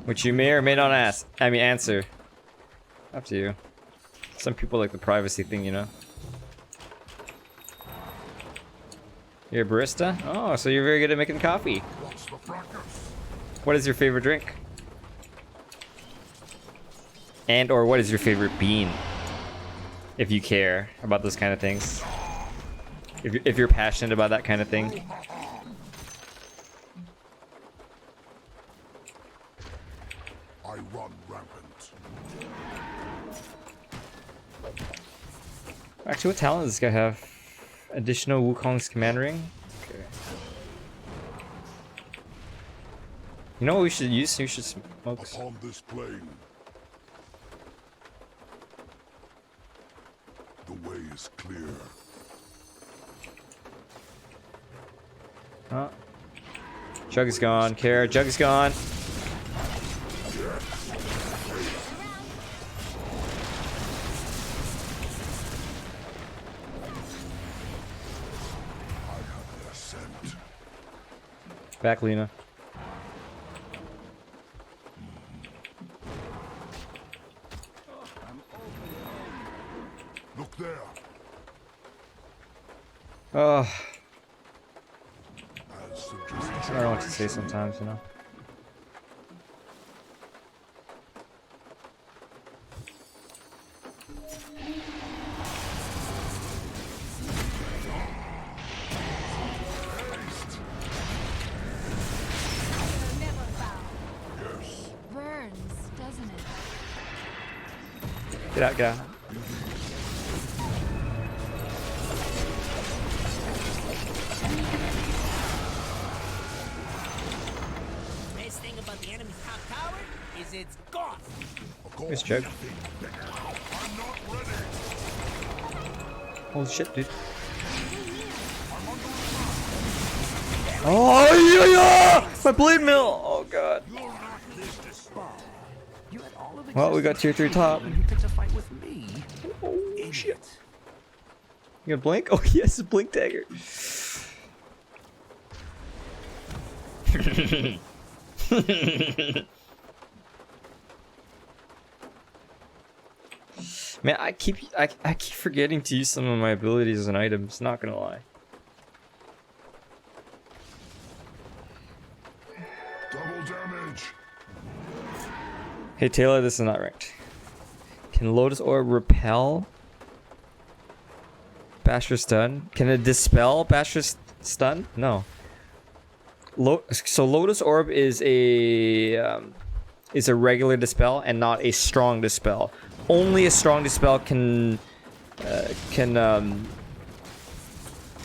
Which you may or may not answer. Up to you. Some people like the privacy thing, you know? You're a barista? Oh, so you're very good at making coffee. What's the fracas? What is your favorite drink? And or what is your favorite bean? If you care about those kind of things. If you're passionate about that kind of thing. I run rampant. Actually, what talent does this guy have? Additional Wukong's command ring? Okay. You know what we should use? We should smoke. Upon this plane, the way is clear. Oh. Jug is gone. Kara, Jug is gone. I have the ascent. Back, Lena. Look there. Oh, As suggested. I don't know what to say sometimes, you know. Never bow. Yes. Burns, doesn't it? Get out, get out. Best thing about the enemy's top tower is it's gone. Of course. Nice Jug. I'm not ready. Holy shit, dude. Oh, yeah! My blade mill! Oh, God. You had all of Well, we got tier 3 top. and you picked a fight with me. Oh, shit. You got blink? Oh, yes, a blink dagger. Man, I keep forgetting to use some of my abilities and items, not gonna lie. Double damage. Hey Taylor, this is not ranked. Can Lotus Orb repel Basher's stun? Can it dispel Basher's stun? No. So Lotus Orb is a regular dispel and not a strong dispel. Only a strong dispel can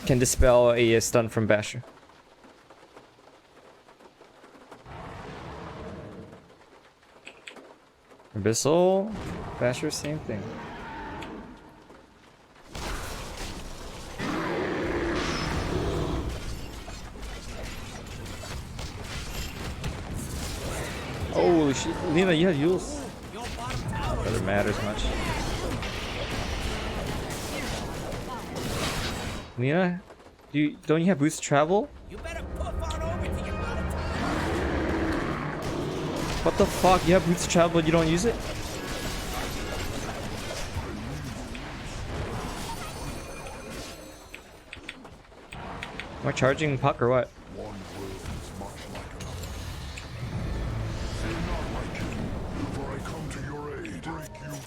dispel a stun from Basher. Abyssal, Basher, same thing. Holy shit, Lena, you have Yules. Your bottom tower Doesn't matter as much. Lena, don't you have boost travel? You better puff on over to your bottom tower. What the fuck? You have boots to travel, but you don't use it? Am I charging puck or what? One world is much like another.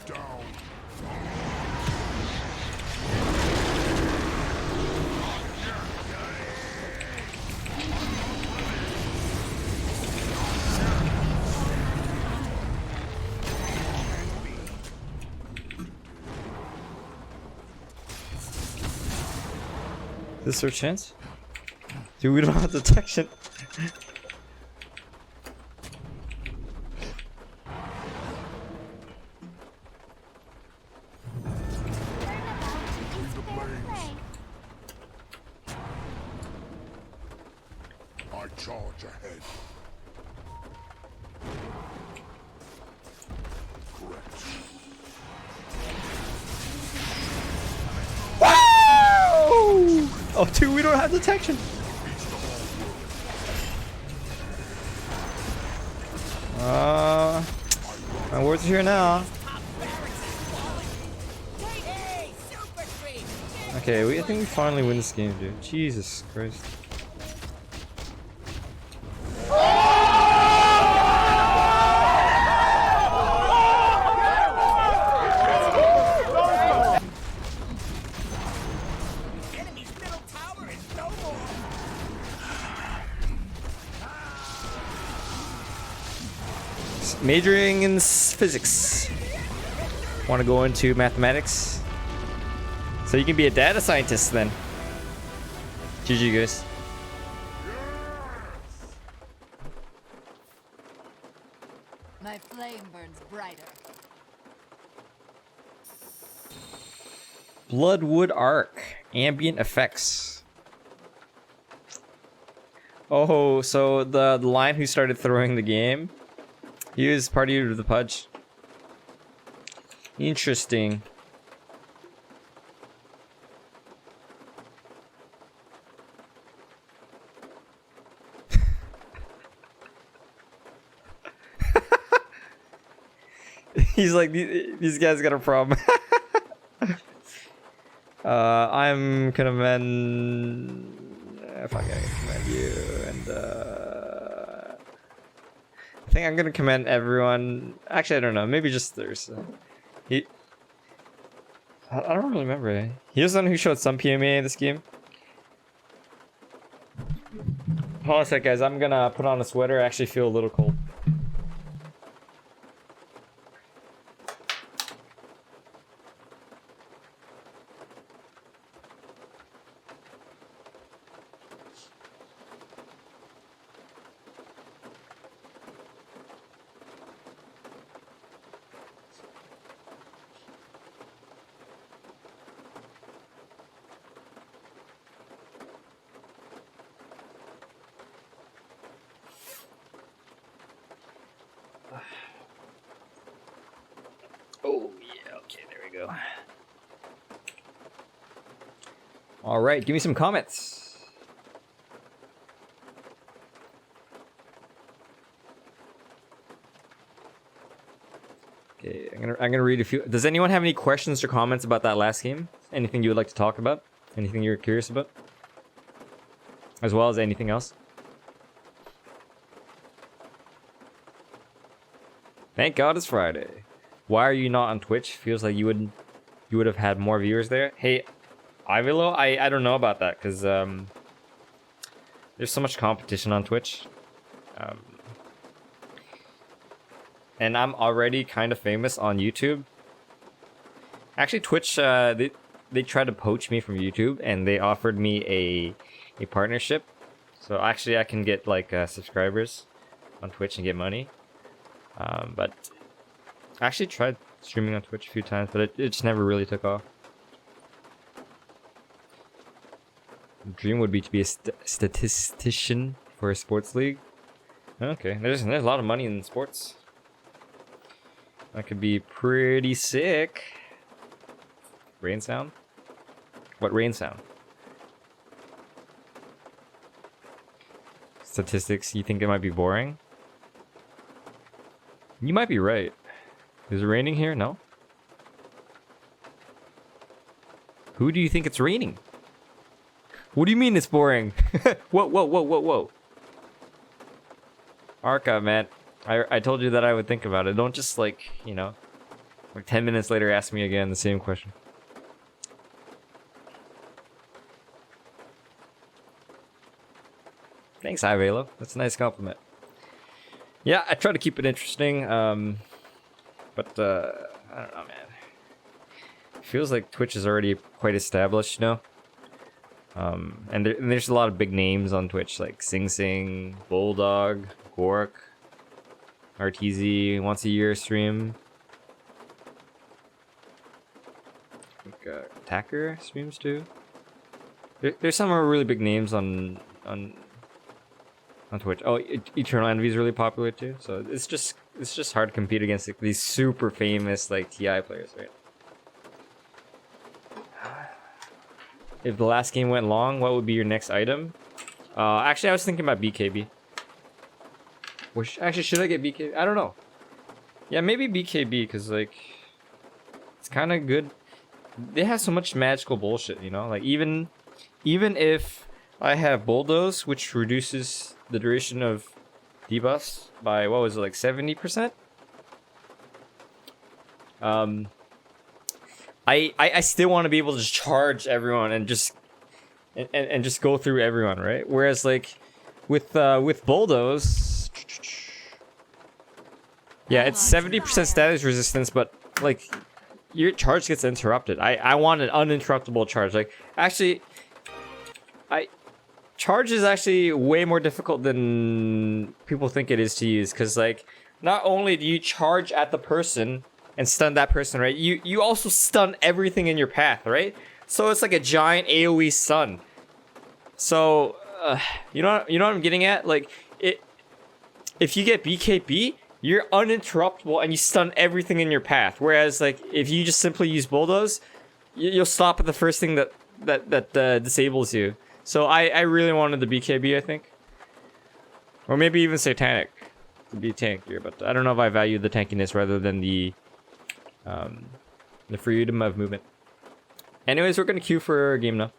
down. Is this our chance? Dude, we don't have detection. I charge ahead. Correct. Wow! Oh, dude, we don't have detection. My words are here now. Hey, super creep. Okay, I think we finally win this game, dude. Jesus Christ. Enemy's middle tower is no more. Majoring in physics. Want to go into mathematics? So you can be a data scientist then. GG, guys. My flame burns brighter. Bloodwood Arc. Ambient effects. Oh, so the line who started throwing the game, he was party to the Pudge. Interesting. He's like, these guys got a problem. I'm gonna commend. If I'm gonna commend you, and I think I'm gonna commend everyone. Actually, I don't know. Maybe just Thursday. I don't really remember. He was the one who showed some PMA in this game. Hold on a sec, guys. I'm gonna put on a sweater. I actually feel a little cold. Oh, yeah, okay, there we go. All right, give me some comments. Okay, I'm gonna read a few. Does anyone have any questions or comments about that last game? Anything you would like to talk about? Anything you're curious about? As well as anything else? Thank God it's Friday. Why are you not on Twitch? Feels like you would have had more viewers there. Hey, Ivilo, I don't know about that because there's so much competition on Twitch, and I'm already kind of famous on YouTube. Actually, Twitch they tried to poach me from YouTube, and they offered me a partnership. So actually, I can get like subscribers on Twitch and get money. But I actually tried streaming on Twitch a few times, but it just never really took off. Dream would be to be a statistician for a sports league. Okay, there's a lot of money in sports. That could be pretty sick. Rain sound? What rain sound? Statistics, you think it might be boring? You might be right. Is it raining here? No? Who do you think it's raining? What do you mean it's boring? Whoa. Arca, man. I told you that I would think about it. Don't just like, you know, Like 10 minutes later, ask me again the same question. Thanks, Ivalo. That's a nice compliment. Yeah, I try to keep it interesting, but I don't know, man. It feels like Twitch is already quite established, you know? And there's a lot of big names on Twitch, like Sing Sing, Bulldog, Gork, RTZ, once a year stream. I think Tacker streams too. There's some really big names on Twitch. Oh, Eternal Envy is really popular too. So it's just hard to compete against like, these super famous like TI players, right? If the last game went long, what would be your next item? Actually, I was thinking about BKB. Actually, should I get BKB? I don't know. Yeah, maybe BKB, because, like, it's kind of good. They have so much magical bullshit, you know? Like, even if I have Bulldoze, which reduces the duration of debuffs by, what was it, like 70%? I still want to be able to just charge everyone and just go through everyone, right? Whereas like with Bulldoze, yeah, it's 70% status resistance, but like your charge gets interrupted. I want an uninterruptible charge. Like actually, charge is actually way more difficult than people think it is to use, because like not only do you charge at the person and stun that person, right? You also stun everything in your path, right? So it's like a giant AoE stun. So you know what I'm getting at? Like if you get BKB, you're uninterruptible and you stun everything in your path. Whereas like if you just simply use Bulldoze, you'll stop at the first thing that disables you. So I really wanted the BKB, I think, or maybe even Satanic to be tankier. But I don't know if I value the tankiness rather than the freedom of movement. Anyways, we're gonna queue for a game now.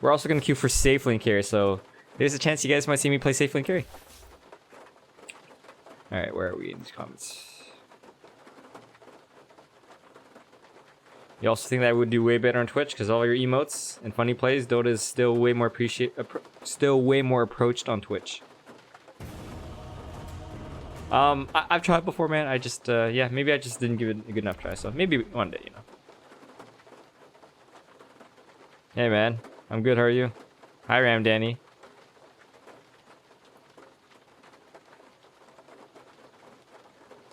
We're also gonna queue for safe lane carry, so there's a chance you guys might see me play safe lane carry. All right, where are we in these comments? You also think that I would do way better on Twitch because all your emotes and funny plays, Dota is still way more approached on Twitch. I've tried before, man. I just yeah, maybe I just didn't give it a good enough try. So maybe one day, you know. Hey, man, I'm good. How are you? Hi, Ram Danny.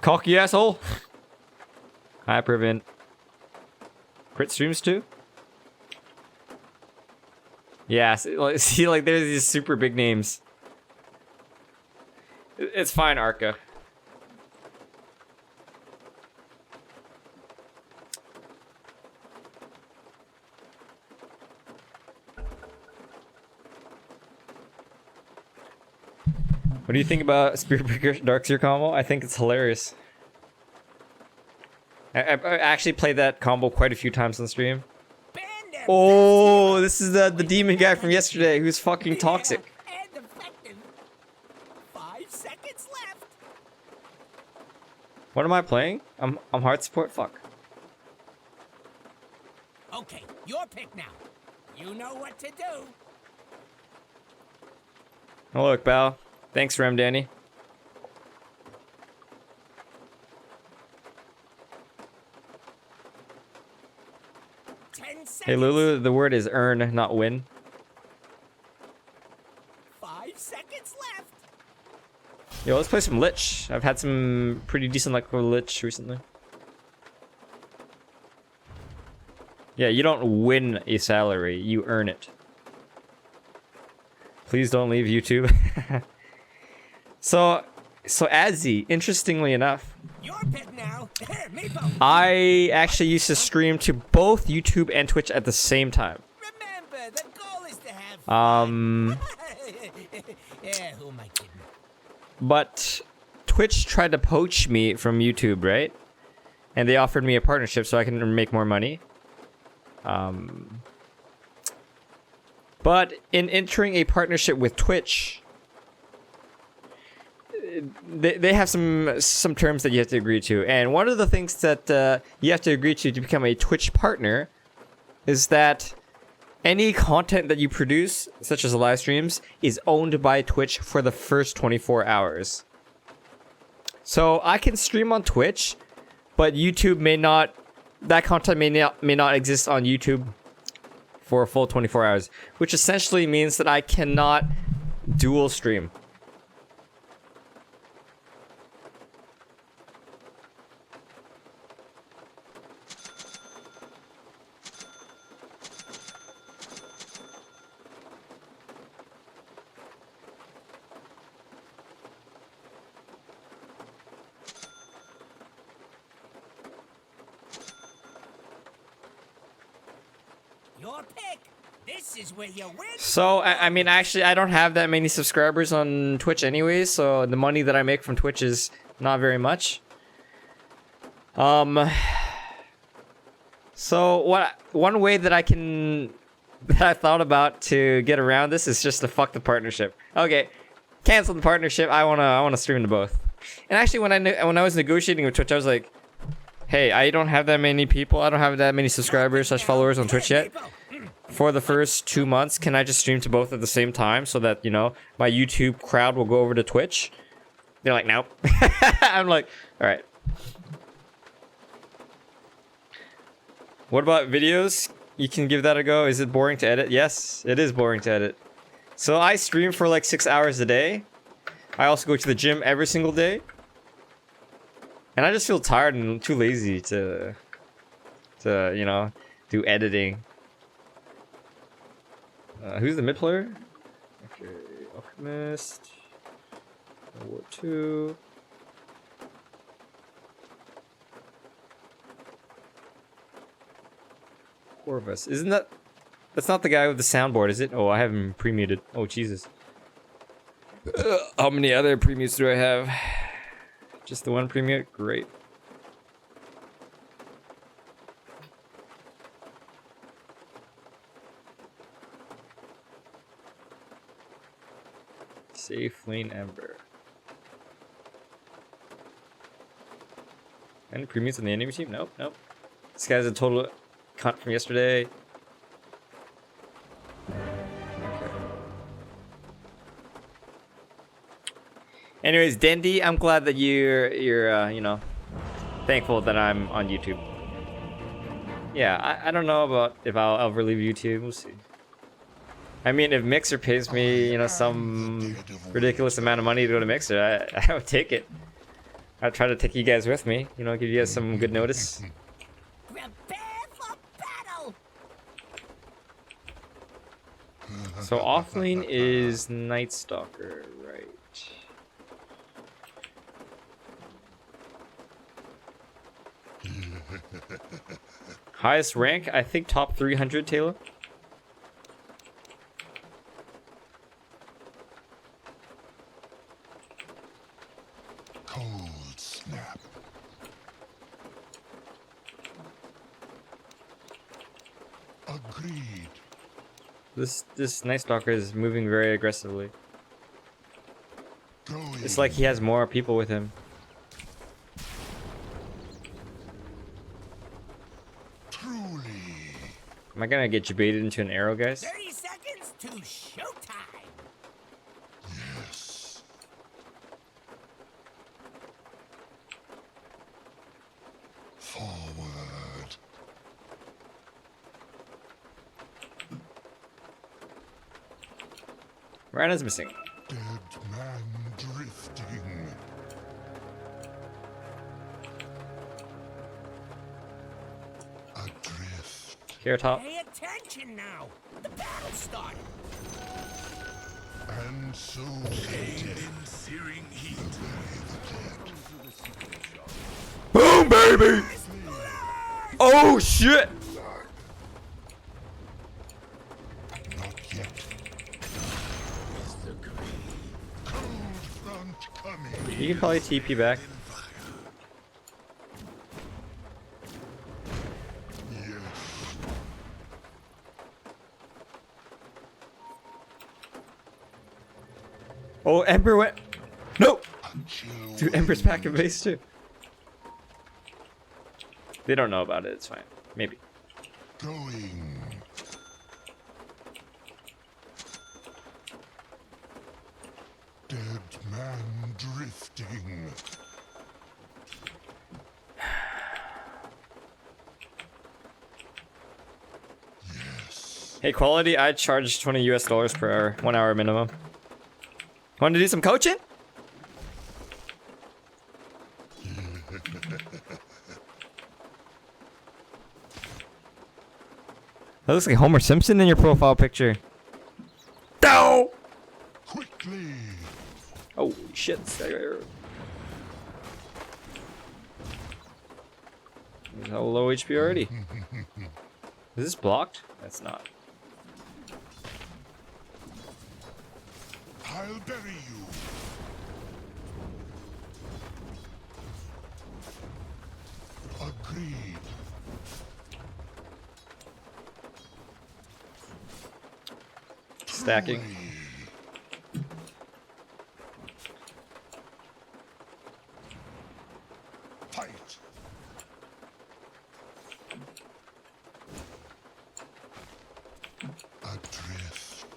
Cocky asshole. Hi, Prevent. Crit streams too? Yeah, see, like, there's these super big names. It's fine, Arca. What do you think about Spirit Breaker Darkseer combo? I think it's hilarious. I actually played that combo quite a few times on stream. Oh, this is the demon guy from yesterday who's fucking toxic. And effective. 5 seconds left. What am I playing? I'm hard support. Fuck. Okay, your pick now. You know what to do. Oh look, pal. Thanks, Rem Danny. 10 seconds. Hey Lulu, the word is earn, not win. 5 seconds left. Yo, let's play some Lich. I've had some pretty decent luck with Lich recently. Yeah, you don't win a salary, you earn it. Please don't leave YouTube. So Adzi, interestingly enough, Your pick now. Meepo. I actually used to stream to both YouTube and Twitch at the same time. Remember, the goal is to have fun. Yeah, who am I kidding? But Twitch tried to poach me from YouTube, right? And they offered me a partnership so I can make more money. But in entering a partnership with Twitch, they have some terms that you have to agree to, and one of the things that you have to agree to become a Twitch partner is that any content that you produce, such as live streams, is owned by Twitch for the first 24 hours. So I can stream on Twitch, but YouTube may not. That content may not exist on YouTube for a full 24 hours, which essentially means that I cannot dual stream. Your pick. This is where you win. So, I mean, actually, I don't have that many subscribers on Twitch anyways, so the money that I make from Twitch is not very much. So, one way that I thought about to get around this is just to fuck the partnership. Okay, cancel the partnership. I wanna stream to both. And actually, when I was negotiating with Twitch, I was like, hey, I don't have that many people. I don't have that many subscribers / followers on Twitch yet. For the first 2 months, can I just stream to both at the same time so that, you know, my YouTube crowd will go over to Twitch? They're like, nope. I'm like, all right. What about videos? You can give that a go. Is it boring to edit? Yes, it is boring to edit. So I stream for like 6 hours a day. I also go to the gym every single day. And I just feel tired and too lazy to you know, do editing. Who's the mid player? Okay, Alchemist. War 2. Corvus. Isn't that... That's not the guy with the soundboard, is it? Oh, I have him pre-muted. Oh, Jesus. How many other pre-mutes do I have? Just the one pre-mute? Great. Safe lane Ember. Any premiums on the enemy team? Nope, nope. This guy's a total cunt from yesterday. Okay. Anyways, Dendy, I'm glad that you're you know, thankful that I'm on YouTube. Yeah, I don't know about if I'll ever leave YouTube. We'll see. I mean, if Mixer pays me, you know, some ridiculous amount of money to go to Mixer, I would take it. I'd try to take you guys with me, you know, give you guys some good notice. Prepare for battle. So offlane is Night Stalker, right? Highest rank, I think top 300, Taylor. Cold snap. Agreed. This Night Stalker is moving very aggressively. Going. It's like he has more people with him. Truly. Am I gonna get baited into an arrow, guys? 30 seconds to showtime. Yes. Forward. Rana's missing. Dead man drifting. Adrift. Here, top. Pay attention now. The battle started. And so In searing heat. Boom, baby! Oh shit! not yet. Cold front coming. You can probably TP back. Yes. Oh, Ember went. No! A chill Dude, Ember's wind. back in base too. They don't know about it, it's fine. Maybe. Going. Dead man drifting. Yes. Hey, quality, I charge $20 US per hour, 1 hour minimum. Want to do some coaching? That looks like Homer Simpson in your profile picture. No! Quickly. Oh shit! He's how low HP already. Is this blocked? That's not. I'll bury you. Agreed. Stacking. Truly. Fight. Adrift.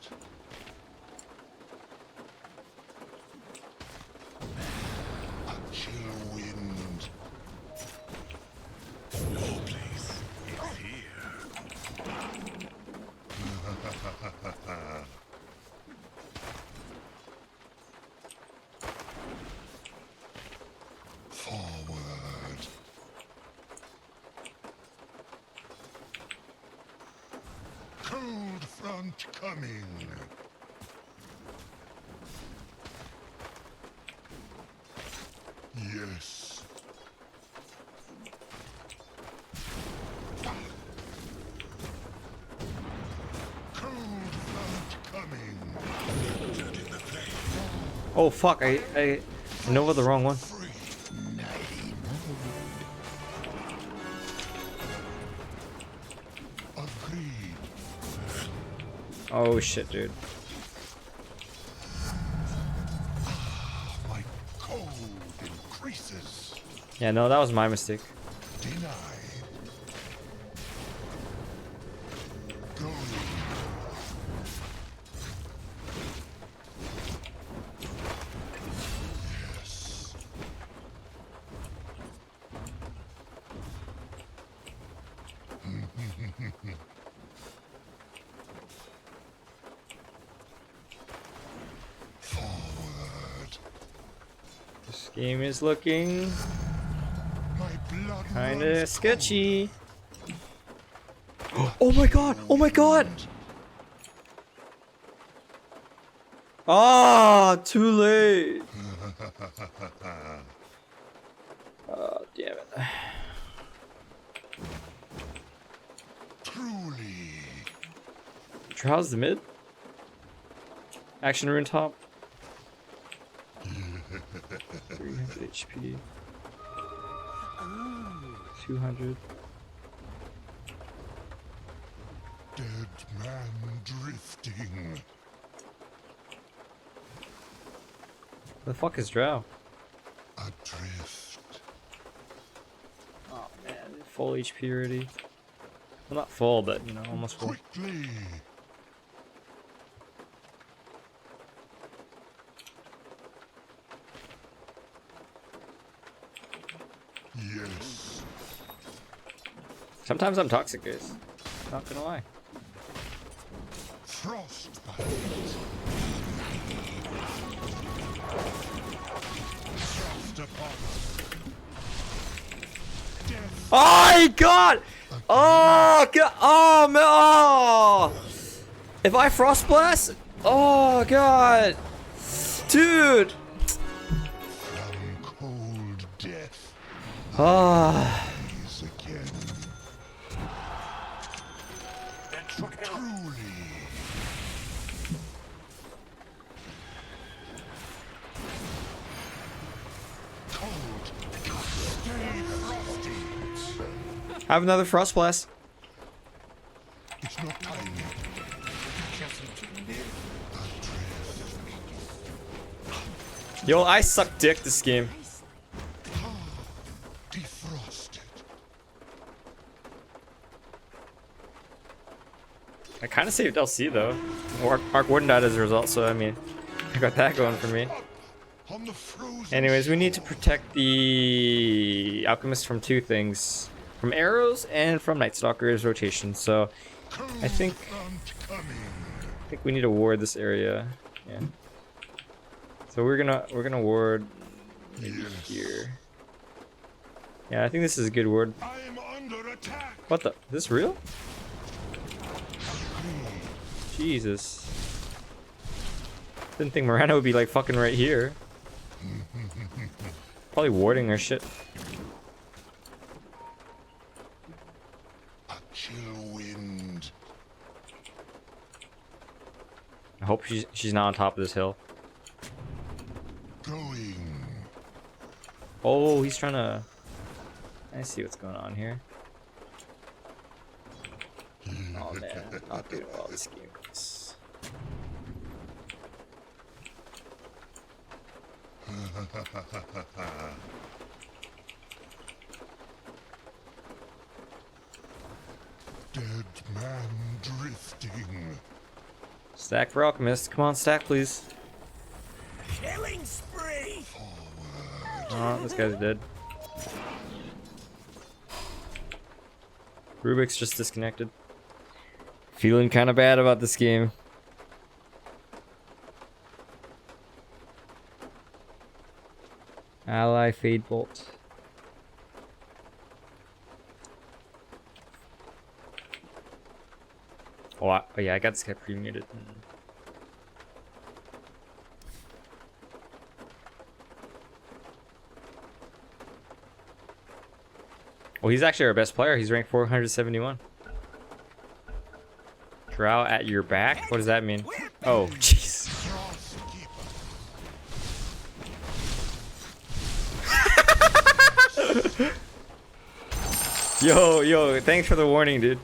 A chill wind. No place is here. Forward. Cold front coming. Yes. Cold front coming. Oh fuck! I know the wrong one. Free. Agreed. Oh shit, dude. My cold increases. Yeah, no, that was my mistake. Denied. Going. Yes. Forward. This game is looking My blood kinda runs sketchy. Oh my god! Oh my god! Ah, too late. Oh, damn it. Truly. How's the mid? Action rune top. 300 HP. 200. Dead man drifting. The fuck is Drow? Adrift. Oh man, full HP already. Well, not full, but you know, almost full. Quickly. Yes. Sometimes I'm toxic, guys. Not gonna lie. Frostbite. Frost upon us. Death. Oh god! Oh god! Oh man! Oh! If I frost blast, oh god, dude! From cold death. Ah. Rise again. Truly. Cold. Stay frosty. Have another frost blast. It's not time yet. Adrift. Yo, I suck dick this game. Defrosted. I kind of saved LC though. Mark Warden died as a result, so I mean, I got that going for me. On the frozen Anyways, we need to protect the Alchemist from two things. From arrows and from Night Stalker's rotation. So I think we need to ward this area. Yeah. So we're gonna ward maybe here. Yeah, I think this is a good ward. I am under attack. What the? Is this real? Jesus. Didn't think Miranda would be like fucking right here. Probably warding our shit. A chill wind. I hope she's not on top of this hill. Going. Oh, he's trying to. I see what's going on here. Oh man, not doing well this game. Dead man drifting. Stack for Alchemist. Come on, stack, please. Killing spree. Oh, this guy's dead. Rubik's just disconnected. Feeling kind of bad about this game. Ally Fade Bolt. Oh yeah, I got this guy pre-muted. Well, he's actually our best player. He's ranked 471. Drow at your back? What does that mean? Oh, jeez. Yo, thanks for the warning, dude.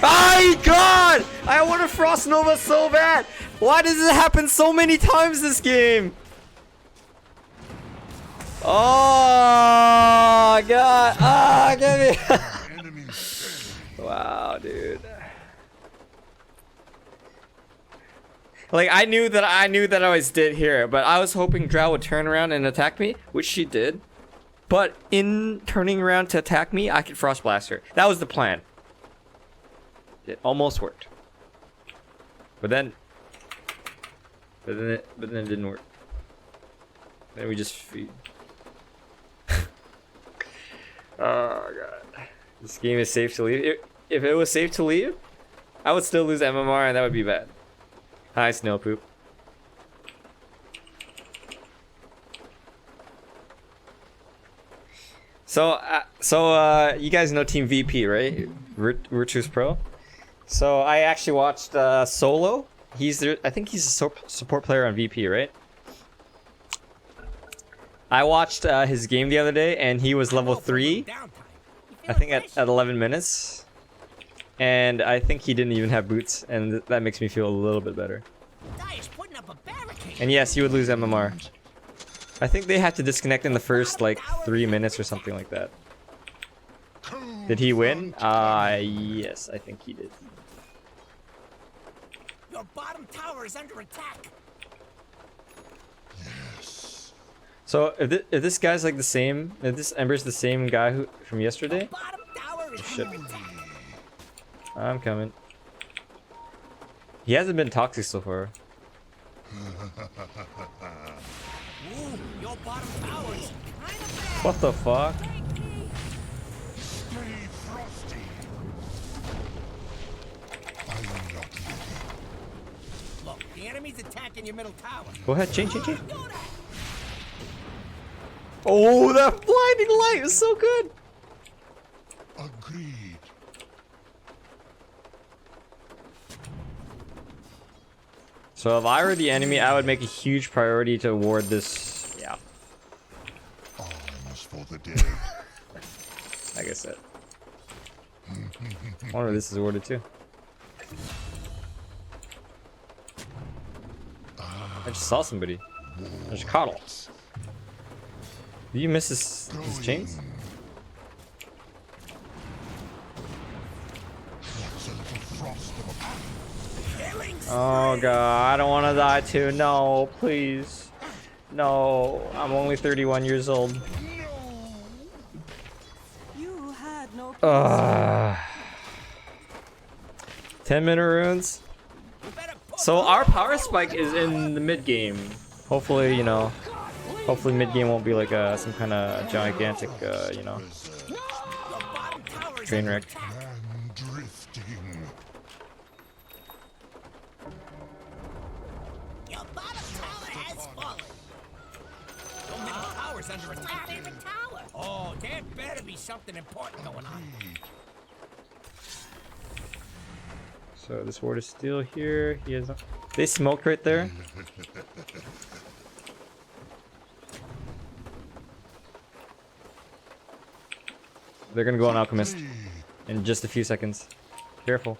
My God! I want a Frost Nova so bad! Why does it happen so many times this game? Oh God! Ah, get me! Wow, dude. Like I knew that I was dead here, but I was hoping Drow would turn around and attack me, which she did. But in turning around to attack me, I could Frost Blast her. That was the plan. It almost worked. But then it didn't work. Then we just feed. Oh God. This game is safe to leave. If it was safe to leave, I would still lose MMR and that would be bad. Hi, Snail Poop. So you guys know Team VP, right? Virtus Pro. So I actually watched Solo. He's there. I think he's a support player on VP, right? I watched his game the other day, and he was level 3. I think at 11 minutes. And I think he didn't even have boots, and that makes me feel a little bit better. And yes, he would lose MMR. I think they had to disconnect in the first like 3 minutes or something like that. Did he win? Yes, I think he did. Your bottom tower is under attack. Yes. So if this guy's like the same, if this Ember's the same guy who from yesterday, Bottom tower is shit. under attack. I'm coming. He hasn't been toxic so far. Ooh, your bottom tower is kind of bad. What the fuck? Stay frosty. I'm not ready. Look, the enemy's attacking your middle tower. Go ahead, change. Do that. Oh, that blinding light is so good. Agreed. So if I were the enemy, I would make a huge priority to ward this. Yeah. Arms for the dead. set. I wonder if this is ordered too. I just saw somebody. There's Coddle. Do you miss his chains? Oh god, I don't want to die too. No, please. No, I'm only 31 years old. You had no 10-minute runes. So our power spike is in the mid game. Hopefully, you know, hopefully mid game won't be like some kind of gigantic, you know, train wreck. Man drifting. Your bottom tower has fallen. Your middle tower's under attack. My favorite tower. Oh, there better be something important going on. So this ward is still here. He has. They smoked right there. They're gonna go on Alchemist in just a few seconds. Careful.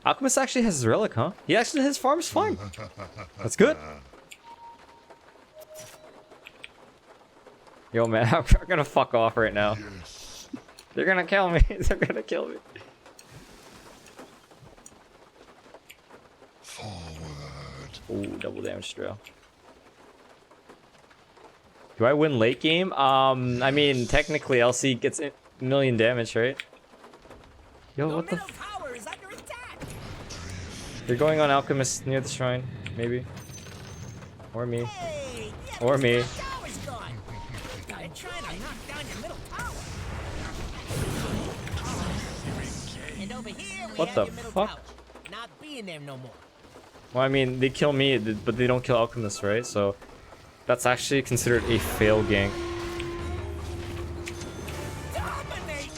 Alchemist actually has his relic, huh? He actually his farm's fine. That's good. Yo, man, I'm gonna fuck off right now. Yes. They're gonna kill me. They're gonna kill me. Forward. Ooh, double damage drill. Do I win late game? I mean, technically LC gets a million damage, right? Yo, Your what the middle tower is under attack. They're going on Alchemist near the shrine, maybe. Or me. Hey, Or me. your tower's gone. They're trying to knock down your middle tower. And over here we What have the your middle fuck? tower. Not being there no more. Well, I mean, they kill me, but they don't kill Alchemist, right? So that's actually considered a fail gank. Dominate.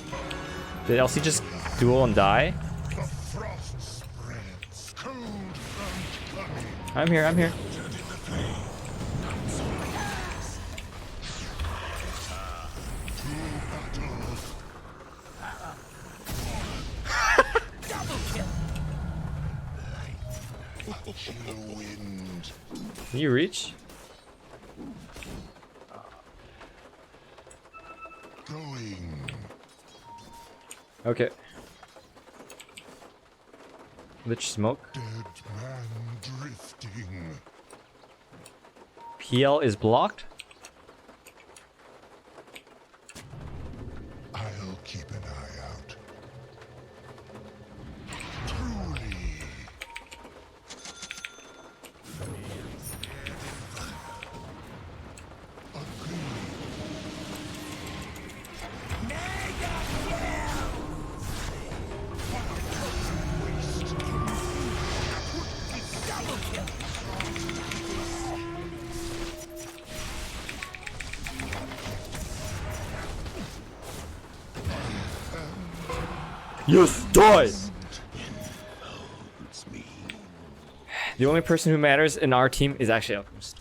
Did LC just duel and die? The frost spreads. Cold front coming. I'm here, I'm here. Double kill. Chill wind. Can you reach? Going. Okay. Lich smoke. Dead man drifting. PL is blocked. I'll keep an eye out. Truly. Yes, die! The only person who matters in our team is actually Alchemist.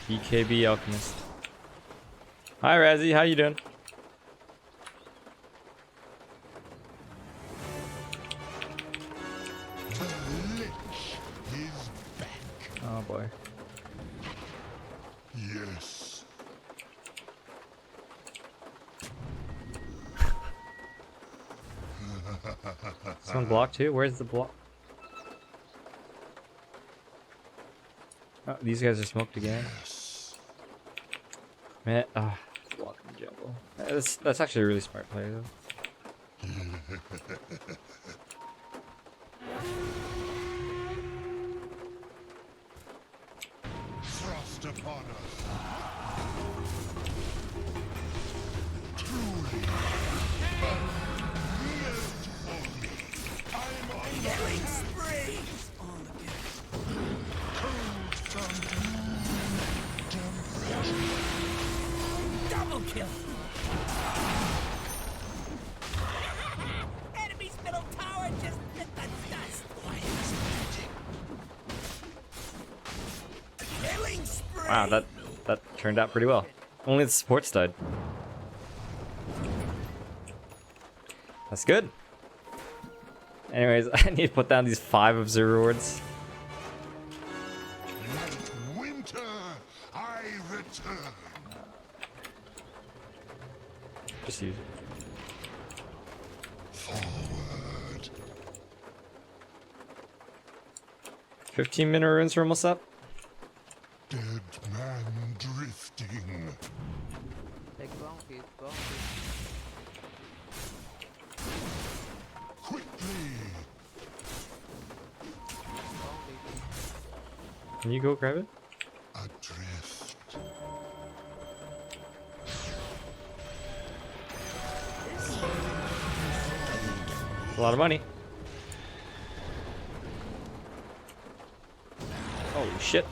BKB Alchemist. Hi Razzie, how you doing? The Lich is back. Oh boy. Yes. Someone blocked too? Where's the block? Oh, these guys are smoked again. Man, block in the jungle. That's actually a really smart play though. Frost upon us. Truly. Melt for me. I'm on Killing spree. cold from temperature. Double kill. Enemy's middle tower just bit the dust. Killing spree. Wow, that turned out pretty well. Only the supports died. That's good. Anyways, I need to put down these 5 observer wards. Like winter, I return. Just use it. Forward. 15-minute runes are almost up. Dead man drifting. Quickly. Can you go grab it? Adrift. A lot of money. Holy shit.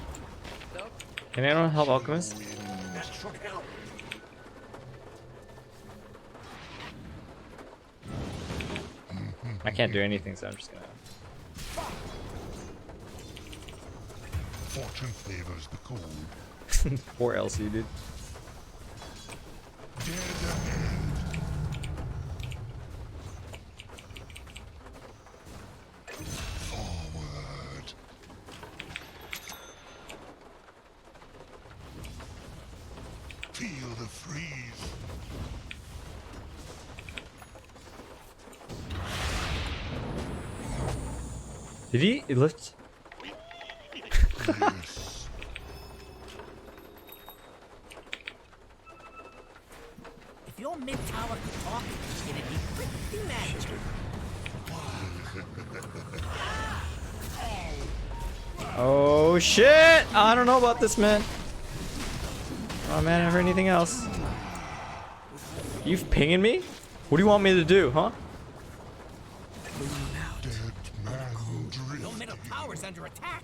Can anyone help Alchemist? I can't do anything, so I'm just gonna... Fortune favors the cold. Poor LC, dude. Dead ahead. Forward. Feel the freeze. Did he lift? Yes. If your mid tower could talk, it'd be pretty magical. Oh shit! I don't know about this, man. Oh man, I haven't heard anything else. You pinging me? What do you want me to do, huh? Dead man Your drifting. middle tower's under attack.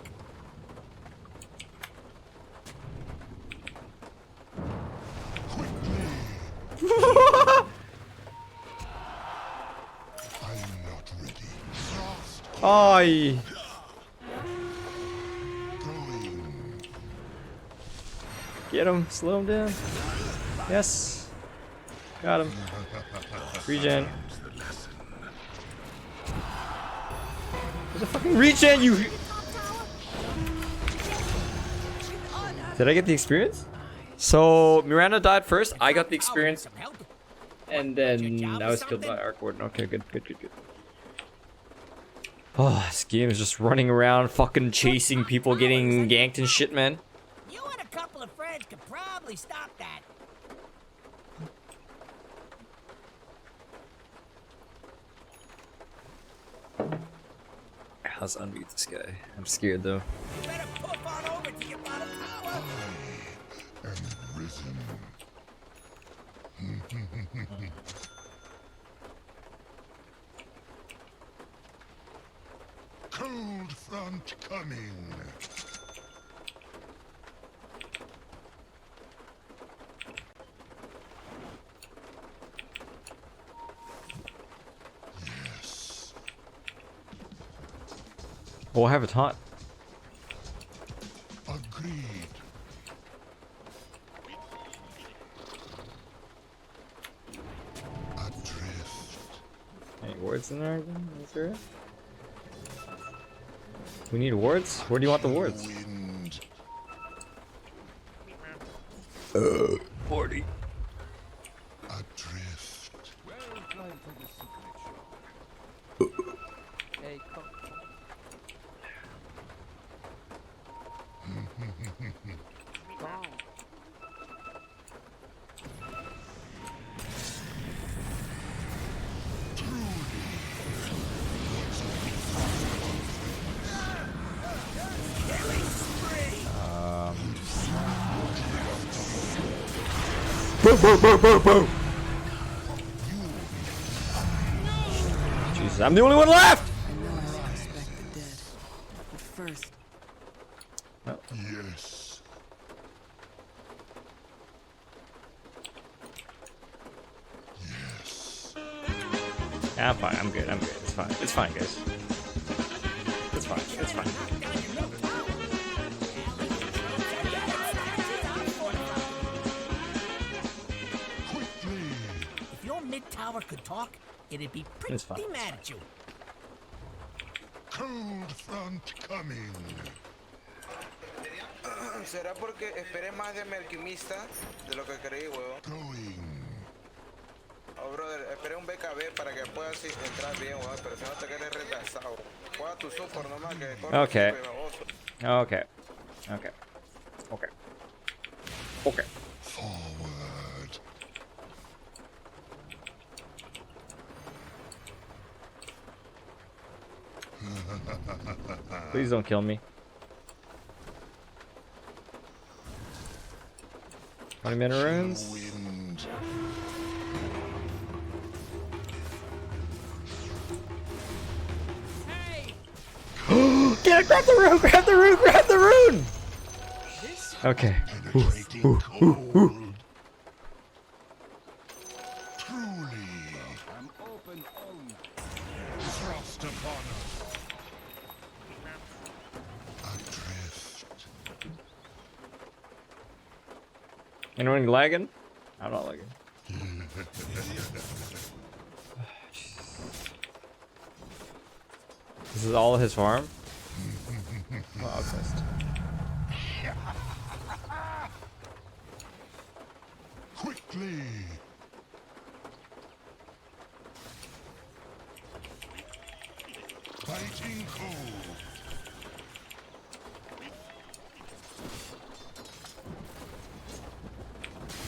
Quickly. I'm not ready. Frost Ay. going. Get him, slow him down. Yes. Got him. Regen. There's a fucking regen, you. Did I get the experience? So Miranda died first. I got the experience, Some help? and then I was killed by Arc Warden. Okay, good. Oh, this game is just running around, fucking chasing people, getting ganked and shit, man. You and a couple of friends could probably stop that. Let's unmute this guy. I'm scared though. You better poof on over to your bottom tower. And risen. Cold front coming. Yes. Oh, I have a taunt. Agreed. Adrift. Any wards in there again? Is there it? We need wards? Where do you want the wards? Wind. 40. Adrift. Jesus, I'm the only one left! I know I respect the dead. But first, Yes. Yes. Yeah, I'm fine. I'm good. It's fine. It's fine, guys. It's fine. Knock down your middle tower. tower could talk, it'd be It's fine, pretty it's mad at you. Cold front coming. ¿Será porque esperé más de mi alquimista de lo que creí, huevón? Going. Oh, brother, esperé un BKB para que puedas entrar bien, huevón, pero si no te quedes retrasado. Juega tu support nomás que corre Okay. siempre, baboso. Okay. Okay. Okay. Okay. Forward. Please don't kill me. 20-minute runes. Wind. Hey! Get it! Grab the rune! Grab the rune! Grab the rune! Okay. Penetrating cold. Truly. I'm open only. Frost upon us. Adrift. Anyone lagging? I'm not lagging. This is all his farm? Oh, Alchemist. Quickly. Biting cold.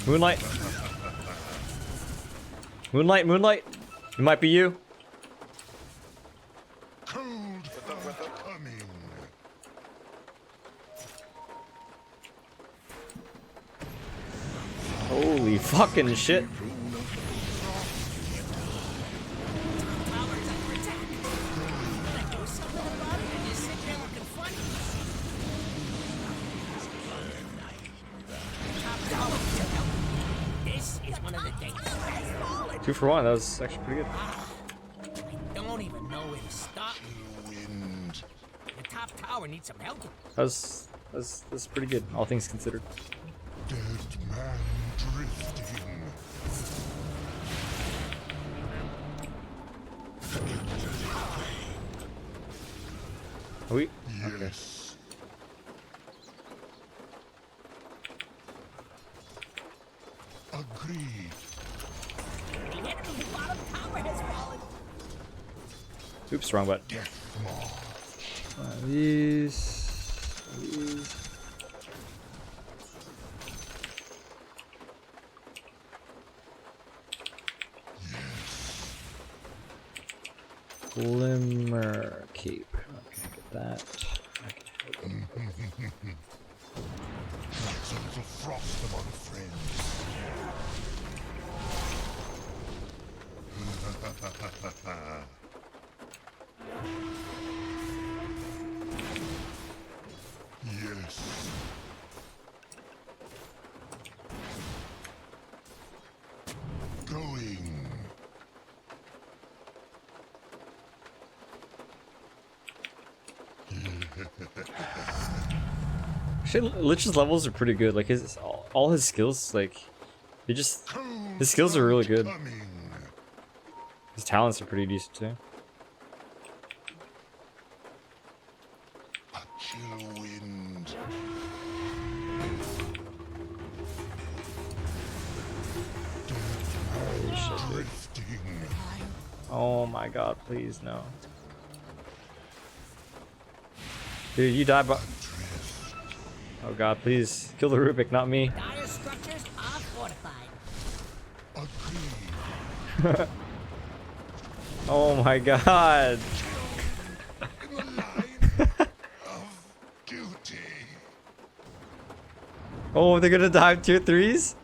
Moonlight. Moonlight, moonlight. It might be you. Cold front coming. Holy fucking shit. Tower's under attack. Wanna do something about it and just sit there looking funny? Top tower to help. This is one of the things. 2 for 1. That was actually pretty good. I don't even know where to stop. Wind. The top tower needs some help. That's pretty good, all things considered. Dead man drifting. Are we? Yes. Agreed. The enemy bottom tower has fallen. Oops, wrong button. Death Maw. These. Glimmer Keep. Okay, get that. Sons of frost among friends. Yes. Going. Actually, Lich's levels are pretty good. Like his all his skills, like they just his skills are really good. Coming. His talents are pretty decent too. A chill wind. Drifting. Oh my god, please no. Dude, you die by. Oh god, please kill the Rubik, not me. Dire structures are fortified. Agreed. Oh my god. In the line of duty. Oh, they're gonna dive tier 3s?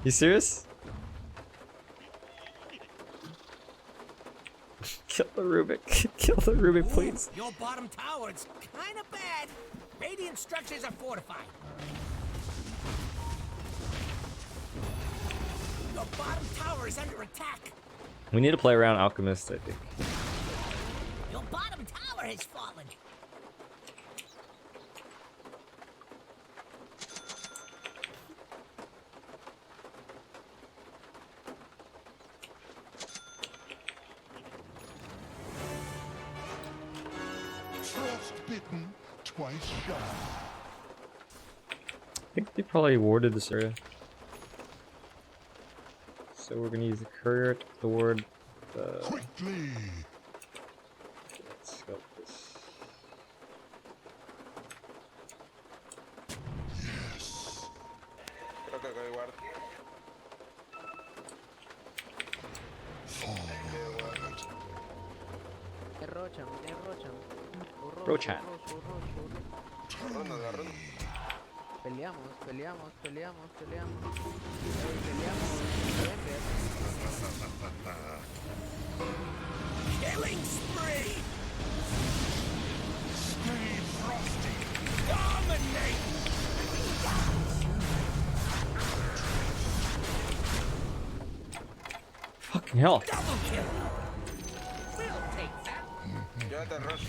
You serious? Kill the Rubik. Kill the Rubik, please. Your bottom tower is kind of bad. Radiant structures are fortified. Your bottom tower is under attack. We need to play around Alchemist, I think. Your bottom tower has fallen. twice shy. I think they probably warded this area. So we're gonna use the courier to ward the... Quickly. Let's scout this. Yes. Creo que acá igual. Forward. Rochan. Rochan. Ronda, la ronda. Peleamos. Killing spree! Stay frosty. Dominate! Fucking hell. Double kill! We'll take that. Llévate el rush.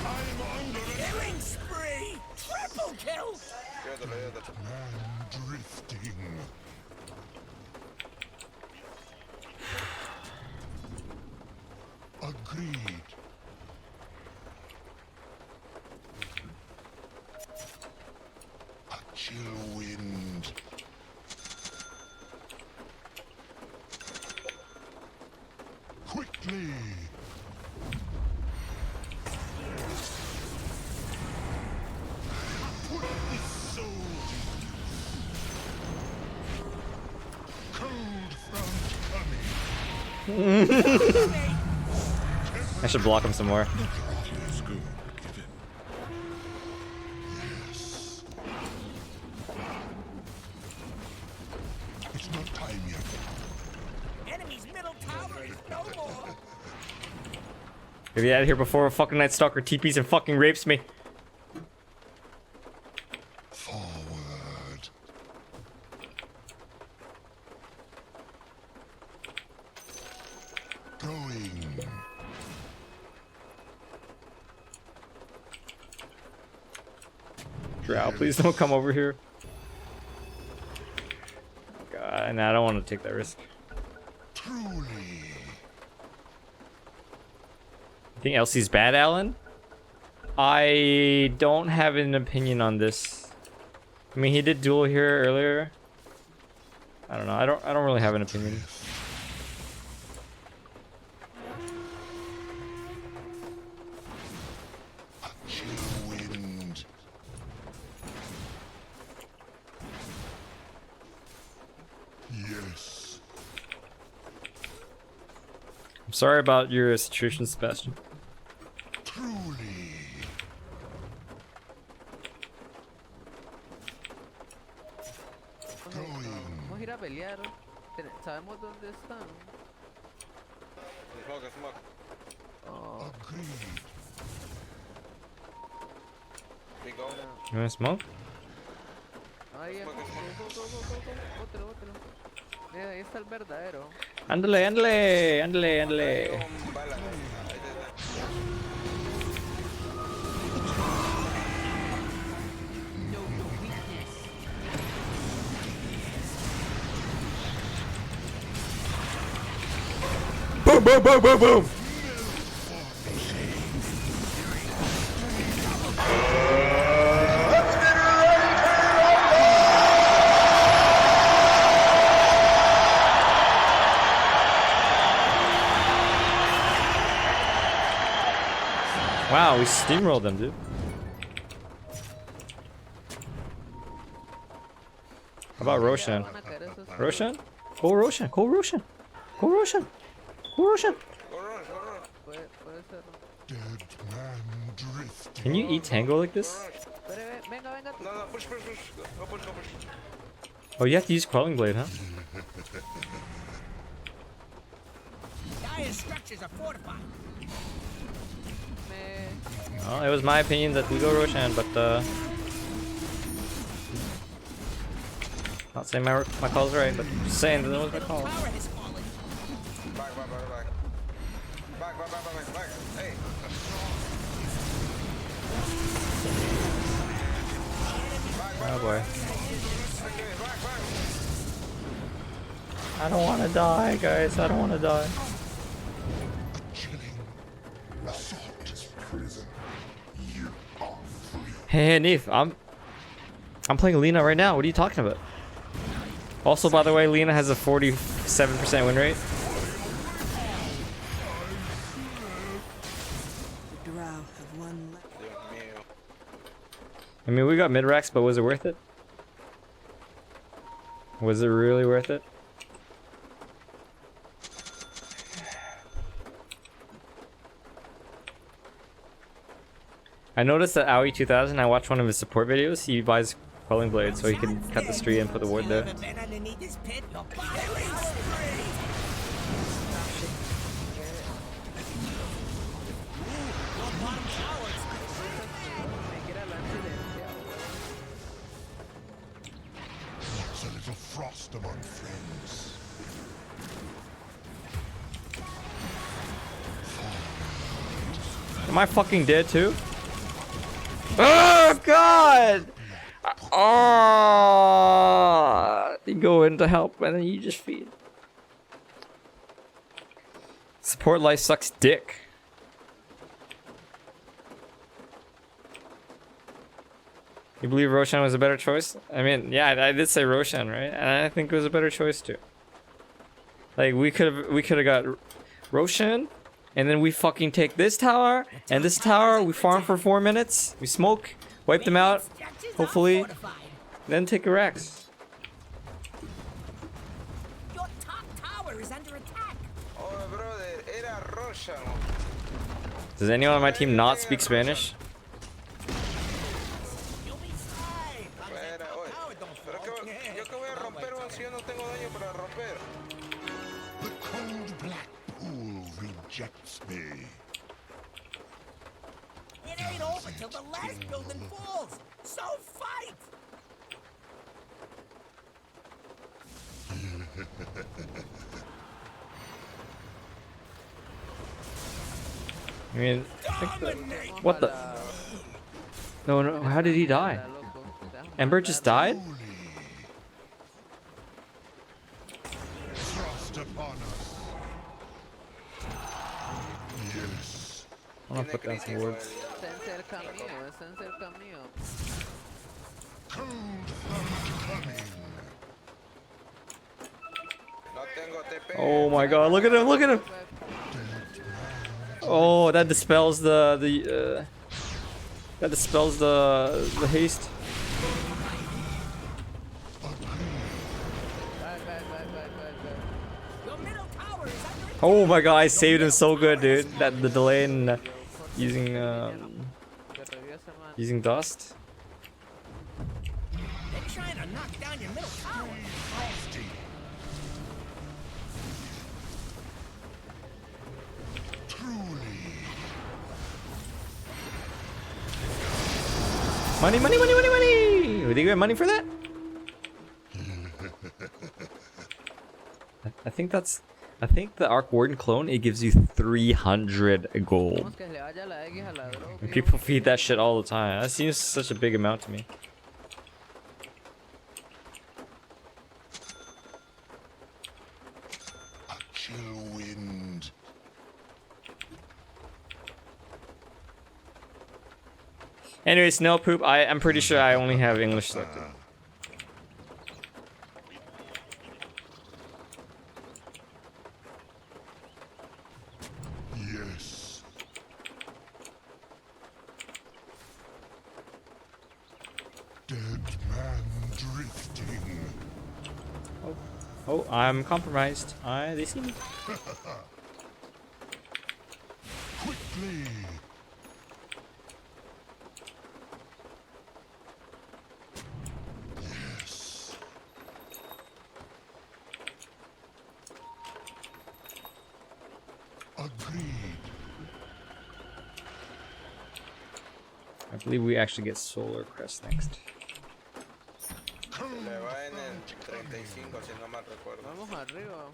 I'm under Killing spree! Triple kill! Llévatelo. man drifting. Agreed. A chill wind. Quickly. Put this soul to cold front coming. I should block him some more. Let's go. Give it. Yes. It's not time yet. Enemy's middle tower is no more! Get out of here before a fucking Night Stalker TPs and fucking rapes me. Forward. Going. Drow, please don't come over here. God, nah, I don't want to take that risk. Truly. You think Elsie's bad, Alan? I don't have an opinion on this. I mean, he did duel here earlier. I don't know. I don't really have an opinion. A chill wind. Yes. I'm sorry about your situation, Sebastian. Truly. Vamos a ir a pelear. Sabemos dónde están. Smoke. Oh, Agreed. We go. You want to smoke? ahí el bótelo. Mira, ahí está el verdadero. Ándale. Un bala. Ahí está. Boom! Wow, we steamrolled them, dude. How about Roshan? Van a caer esos. Roshan? Go Roshan! Go run. Puede ser. Dead man drifting. Can you eat tango like this? Espere, venga. No, push. Go push. Oh, you have to use Quelling Blade, huh? Dire structures are fortified. Well, it was my opinion that we go Roshan, but not saying my call's right, but just saying that was my call. Tower has fallen. Back. Hey. Oh boy. Back. I don't want to die, guys. I don't want to die. Chilling. Assault. Prison. Hey, Neef, I'm playing Lena right now. What are you talking about? Also, by the way, Lena has a 47% win rate. The drow have one left. Dios mío. I mean, we got mid racks, but was it worth it? Was it really worth it? I noticed that Aoi 2000, I watched one of his support videos, he buys Quelling Blade so he can cut the street and put the ward there. Ever been underneath this pit? Your killing spree! Your bottom towers. What's a little frost among friends? Am I fucking dead too? Oh god! Oh, you go in to help and then you just feed. Support life sucks dick. You believe Roshan was a better choice? I mean, yeah, I did say Roshan, right? And I think it was a better choice too. Like we could have got Roshan, and then we fucking take this tower and this tower. We farm for 4 minutes. We smoke, wipe them out, hopefully, then take a Rex. Your top tower is under attack. Oh, brother, era Roshan. Does anyone on my team not speak Spanish? You'll be fine. Fuera, oye. Tower don't Pero fall. yo que voy a romper, weón, si yo no tengo daño para romper. The cold black pool rejects me. It ain't over till the last building falls. So fight. I mean, I think what the? No, no. How did he die? Ember just died? Frost upon us. Yes. I'm gonna put down some words. Está cerca mío, está cerca mío. Cold front coming. No tengo TP. Oh my god! Look at him! Look at him! Oh, that dispels the that dispels the haste. Your middle tower is under attack. Oh my god! I saved him so good, dude. That the delay in using Que revivió ese man. using dust. They're trying to knock down your middle tower. Truly. Money, money, money, money, money! Did you get money for that? I think that's. I think the Arc Warden clone, it gives you 300 gold. Vamos que le vaya la X a la droga. And people feed that shit all the time. That seems such a big amount to me. A chill wind. Anyway, Snail Poop, I'm pretty sure I only have English selected. Yes. Dead man drifting. Oh, I'm compromised. They see me. Quickly. Yes. Agreed. I believe we actually get Solar Crest next. Le va en el 35, si no mal recuerdo. Vamos arriba.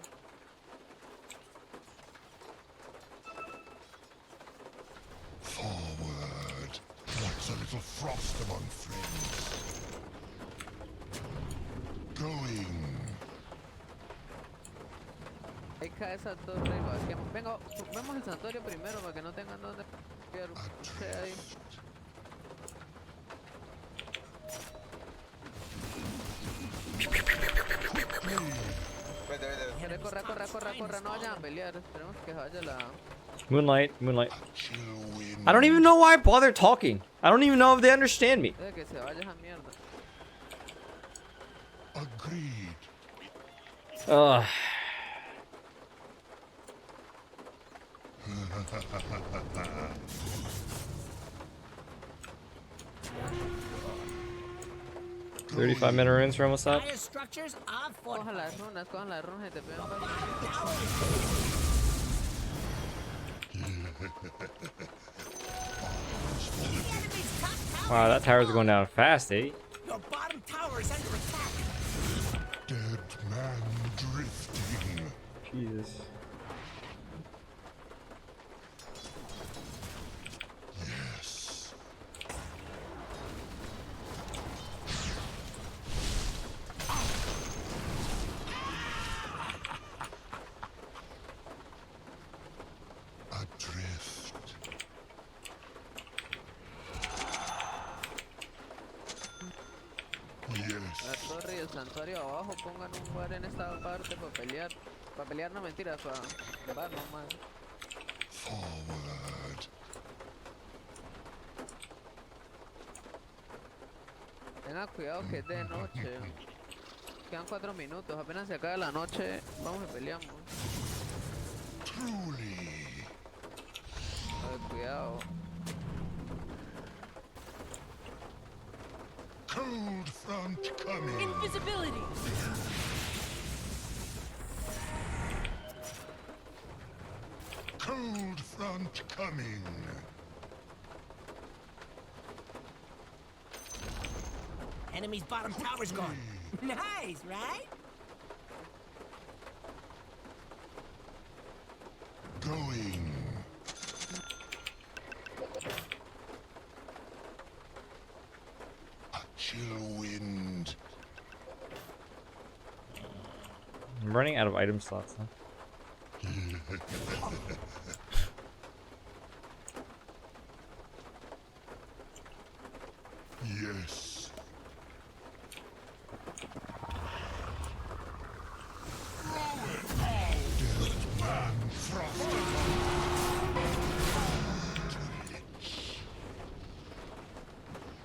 Forward. What's a little frost among friends? Going. Ahí cae esa torre arriba. Que venga, vemos el santuario primero para que no tengan donde. Ahí. corre, corre, corre, corre, corre, no vayan a pelear. Esperemos que vaya la... Moonlight. Chill wind. I don't even know why I bother talking. I don't even know if they understand me. Debe que se vaya esa mierda. Agreed. Ugh. $35-minute runes are almost up. Fire structures are Cojan las runas y te pegan. Wow, that tower's going down fast, eh? Your bottom tower is under attack. Dead man drifting. Jesus. Yes. Adrift. La Yes. torre y el santuario abajo, pongan un bar en esta parte para pelear. Para pelear, no mentiras, para bar nomás. Forward. Tengan cuidado que es de noche. Quedan 4 minutos, apenas se acaba la noche, vamos y peleamos. Truly. Cuidado. Cold front coming. Invisibility. Cold front coming. Enemy's bottom tower's gone. Nice, right? Going. A chill wind. I'm running out of item slots, huh? Yes. Dead man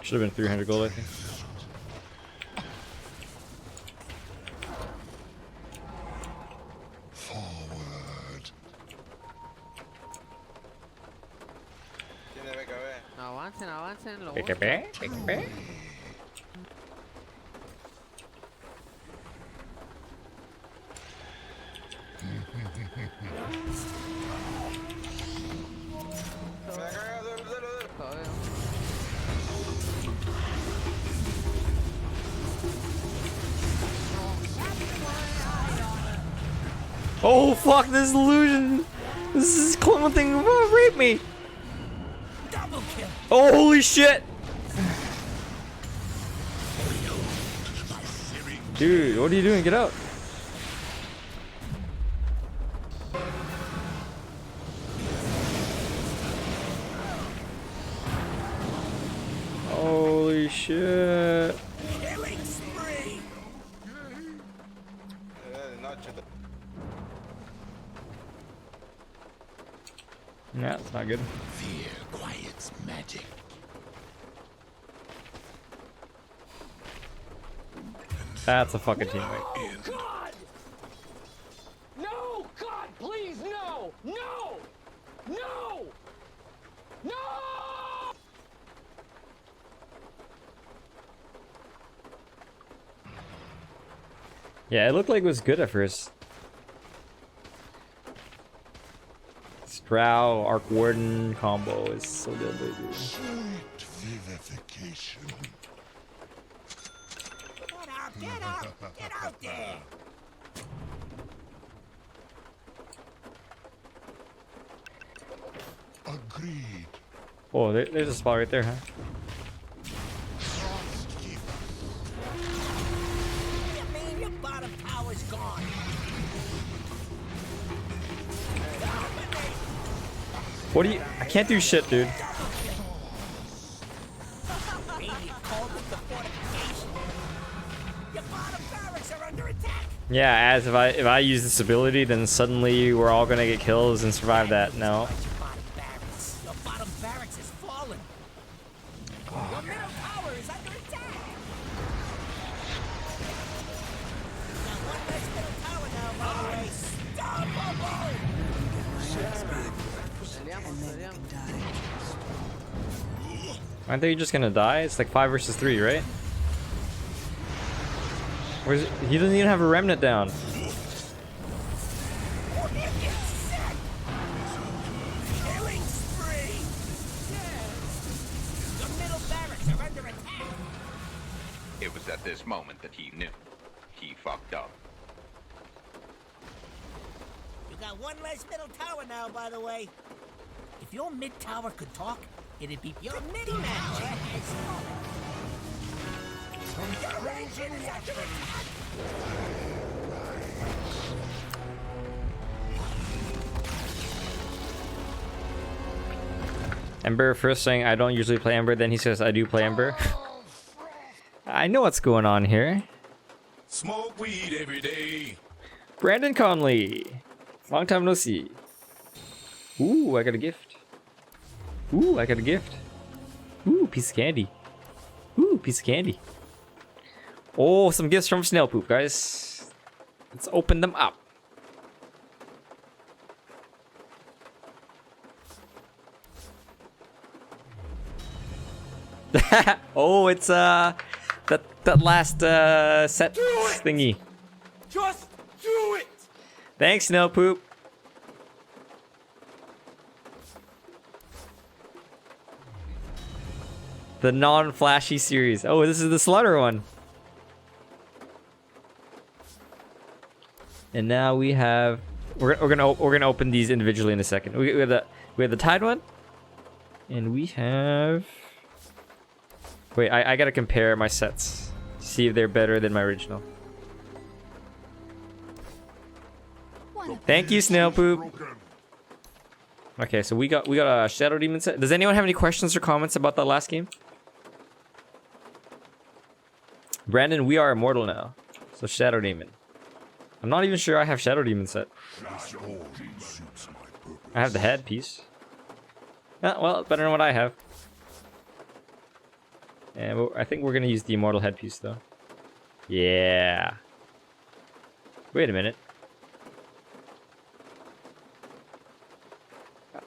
Should have been 300 gold, I think. forward. Tiene BKB. Avancen, avancen, lo BKB. Me ha cagado, dale. Todavía. Oh fuck, this illusion! This is clone thing rape me! Double kill. Oh holy shit! Dude, what are you doing? Get out! Holy shit! Killing spree. De noche. Nah, it's not good. Fear quiets magic. That's a fucking teammate. In. God! No! God, please, no! No! No! No! Yeah, it looked like it was good at first. Sprout, Arc Warden combo is so good, baby. Sweet vivification. Get out! Get out there! Agreed. Oh, there's a spot right there, huh? Frostkeeper. You mean your bottom tower's gone? What do you? I can't do shit, dude. Maybe you called it the fortification. Your bottom barracks are under attack. Yeah, as if I use this ability, then suddenly we're all gonna get kills and survive that. No. Your bottom barracks is fallen. Your middle tower is under attack. Now one less middle tower now, by the way. Unstoppable! Peleamos, peleamos. Aren't they just gonna die? It's like 5 versus 3, right? Where's it? He doesn't even have a remnant down. Killing spree! Your middle barracks are under attack. It was at this moment that he knew. He fucked up. You got one less middle tower now, by the way. If your mid tower could talk, it'd be your mid tower. Your range is under attack. Ember first saying I don't usually play Ember, then he says I do play Ember. I know what's going on here. Smoke weed every day. Brandon Conley. Long time no see. Ooh, I got a gift. Ooh, I got a gift. Ooh, piece of candy. Ooh, piece of candy. Oh, some gifts from Snail Poop, guys. Let's open them up. Oh, it's that last set thingy. Just do it! Thanks, Snail Poop. The non-flashy series. Oh, this is the Slaughter one. And now we have we're gonna open these individually in a second. We have the Tide one, and we have. Wait, I gotta compare my sets, see if they're better than my original. Thank you, Snail Poop. Okay, so we got a Shadow Demon set. Does anyone have any questions or comments about that last game? Brandon, we are immortal now, so Shadow Demon. I'm not even sure I have Shadow Demon set. I have the headpiece. Well, better than what I have. And I think we're gonna use the immortal headpiece though. Yeah. Wait a minute.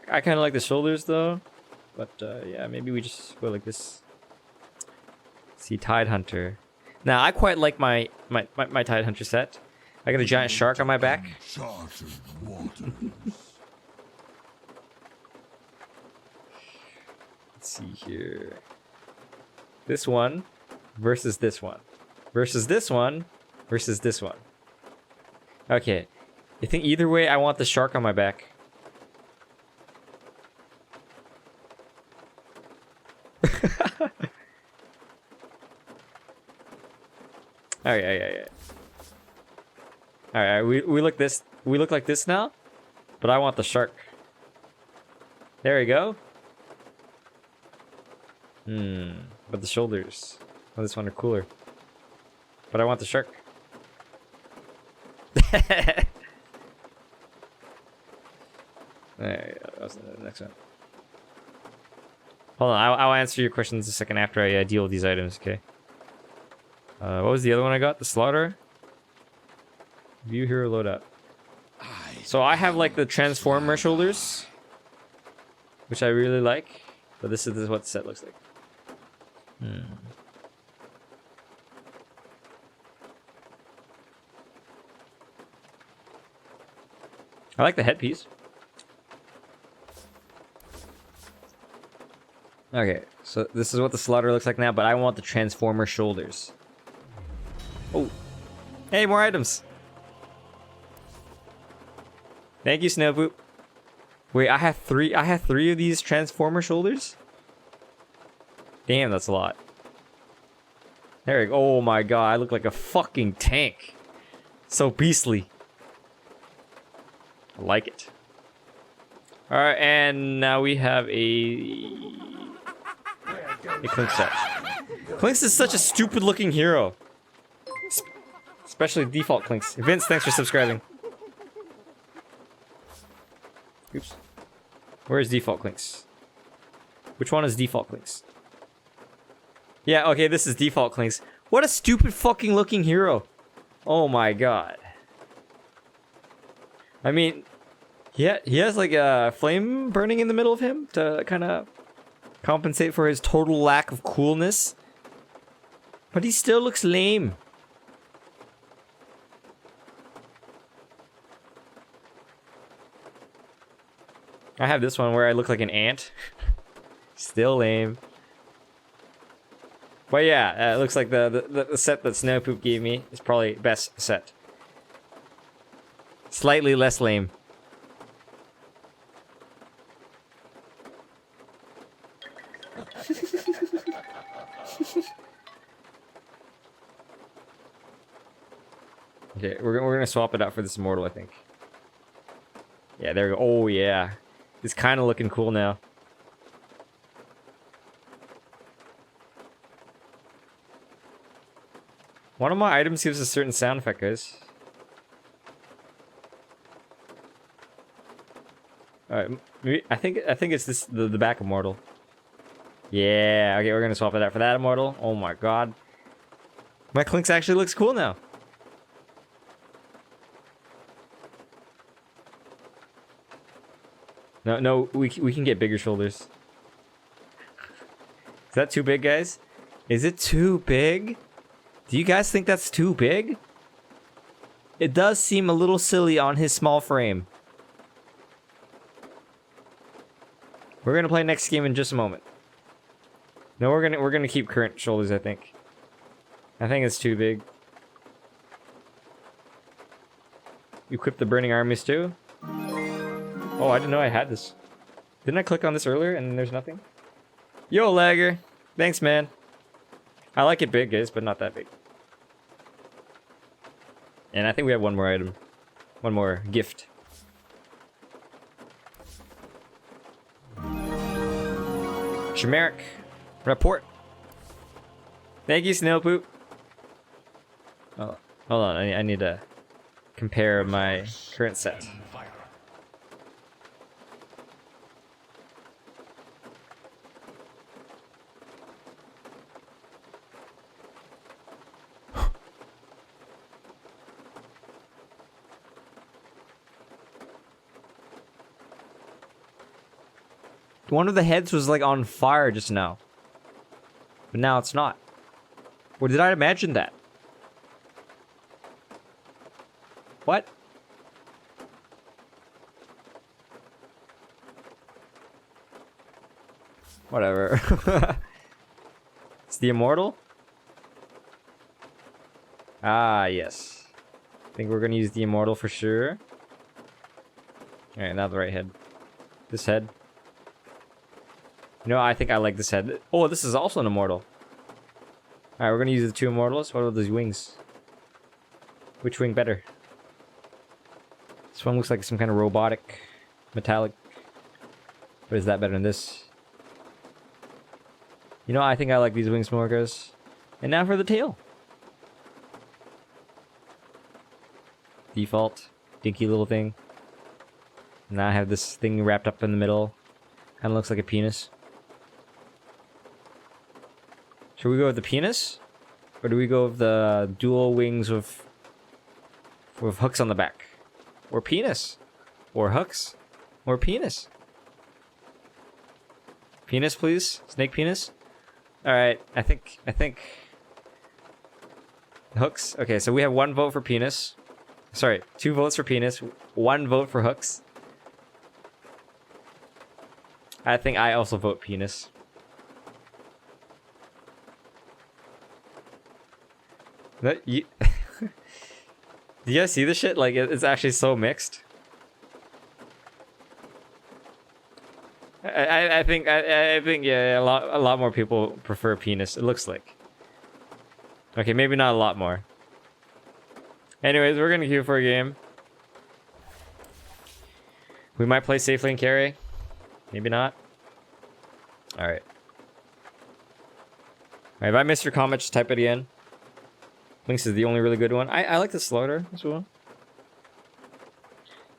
I kind of like the shoulders though, but yeah, maybe we just go like this. See, Tide Hunter. Now I quite like my Tide Hunter set. I got a giant shark on my back. Let's see here. This one versus this one. Versus this one versus this one. Okay. I think either way I want the shark on my back. Okay. Alright, we look like this now, but I want the shark. There we go. But the shoulders on this one are cooler. But I want the shark. Alright, that was the next one. Hold on, I'll answer your questions a second after I deal with these items, okay? What was the other one I got? The Slaughter? View hero loadout. So I have like the Transformer shoulders, which I really like. But this is what the set looks like. I like the headpiece. Okay, so this is what the Slaughter looks like now, but I want the Transformer shoulders. Oh, hey, more items. Thank you, Snowpoop. Wait, I have three of these Transformer shoulders? Damn, that's a lot. There we go. Oh my god, I look like a fucking tank. So beastly. I like it. Alright, and now we have a Clink set. Clink is such a stupid looking hero. Especially default clinks. Vince, thanks for subscribing. Oops. Where is default clinks? Which one is default clinks? Yeah, okay, this is default clinks. What a stupid fucking looking hero. Oh my god. I mean, he has like a flame burning in the middle of him to kind of compensate for his total lack of coolness. But he still looks lame. I have this one where I look like an ant. Still lame. But yeah, it looks like the set that Snowpoop gave me is probably best set. Slightly less lame. Okay, we're gonna swap it out for this immortal, I think. Yeah, there we go. Oh yeah, it's kind of looking cool now. One of my items gives a certain sound effect, guys. Alright, I think it's this the back immortal. Yeah, okay, we're gonna swap it out for that immortal. Oh my god. My Clinks actually looks cool now. No, we can get bigger shoulders. Is that too big, guys? Is it too big? Do you guys think that's too big? It does seem a little silly on his small frame. We're gonna play next game in just a moment. No, we're gonna keep current shoulders, I think. I think it's too big. Equip the burning armies too? Oh, I didn't know I had this. Didn't I click on this earlier and there's nothing? Yo, Lagger. Thanks, man. I like it big, guys, but not that big. And I think we have one more item. One more gift. Chimeric. Report. Thank you, Snowpoop. Oh, hold on, I need to compare my current set. One of the heads was like on fire just now. But now it's not. Or did I imagine that? What? Whatever. It's the immortal? Ah, yes. I think we're gonna use the immortal for sure. Alright, now the right head. This head. No, I think I like this head. Oh, this is also an immortal. Alright, we're gonna use the two immortals. What are those wings? Which wing better? This one looks like some kind of robotic, metallic. But is that better than this? You know, I think I like these wings more, guys. And now for the tail. Default. Dinky little thing. Now I have this thing wrapped up in the middle. Kinda looks like a penis. Should we go with the penis? Or do we go with the dual wings with hooks on the back? Or penis? Or hooks? Or penis? Penis, please? Snake penis? Alright, I think... Hooks? Okay, so we have 1 vote for penis. Sorry, 2 votes for penis, 1 vote for hooks. I think I also vote penis. That you do you guys see this shit? Like, it's actually so mixed. I think yeah, a lot more people prefer penis. It looks like. Okay, maybe not a lot more. Anyways, we're gonna queue for a game. We might play safe lane carry. Maybe not. Alright. Alright, if I missed your comment, just type it again. Lynx is the only really good one. I like the Slaughter as well.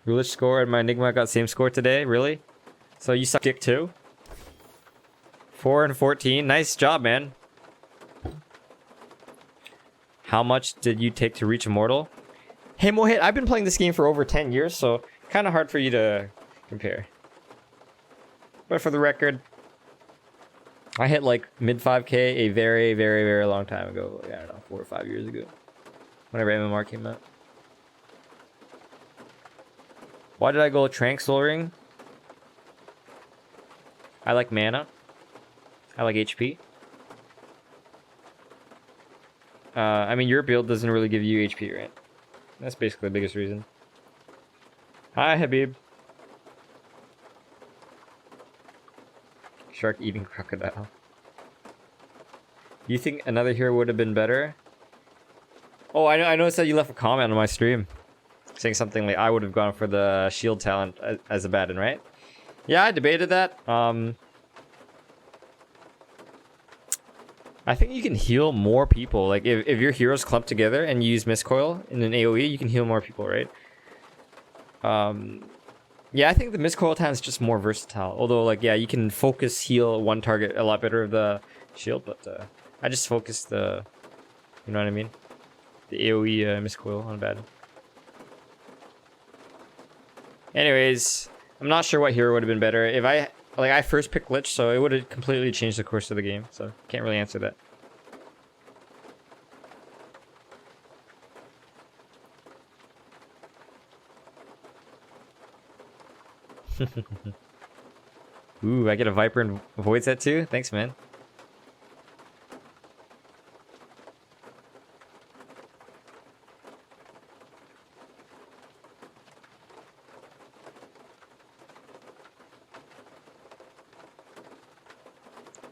Rulish score and my Enigma got same score today. Really? So you suck dick too? 4 and 14. Nice job, man. How much did you take to reach Immortal? Hey, Mohit, I've been playing this game for over 10 years, so kind of hard for you to compare. But for the record, I hit like mid 5k a very, very, very long time ago. Like, I don't know, 4 or 5 years ago. Whenever MMR came out. Why did I go Trank Soul Ring? I like mana. I like HP. I mean, your build doesn't really give you HP, right? That's basically the biggest reason. Hi, Habib. Shark eating crocodile. You think another hero would have been better? Oh, I noticed that you left a comment on my stream. Saying something like, I would have gone for the shield talent as Abaddon, right? Yeah, I debated that. I think you can heal more people. Like, if your heroes clump together and you use Mistcoil in an AoE, you can heal more people, right? Yeah, I think the Mistcoil talent is just more versatile. Although, like, yeah, you can focus heal one target a lot better with the shield, but I just focus the, you know what I mean? The AoE Mistcoil on Abaddon. Anyways, I'm not sure what hero would have been better. If I first picked Lich, so it would have completely changed the course of the game. So can't really answer that. Ooh, I get a Viper and Void set too? Thanks, man.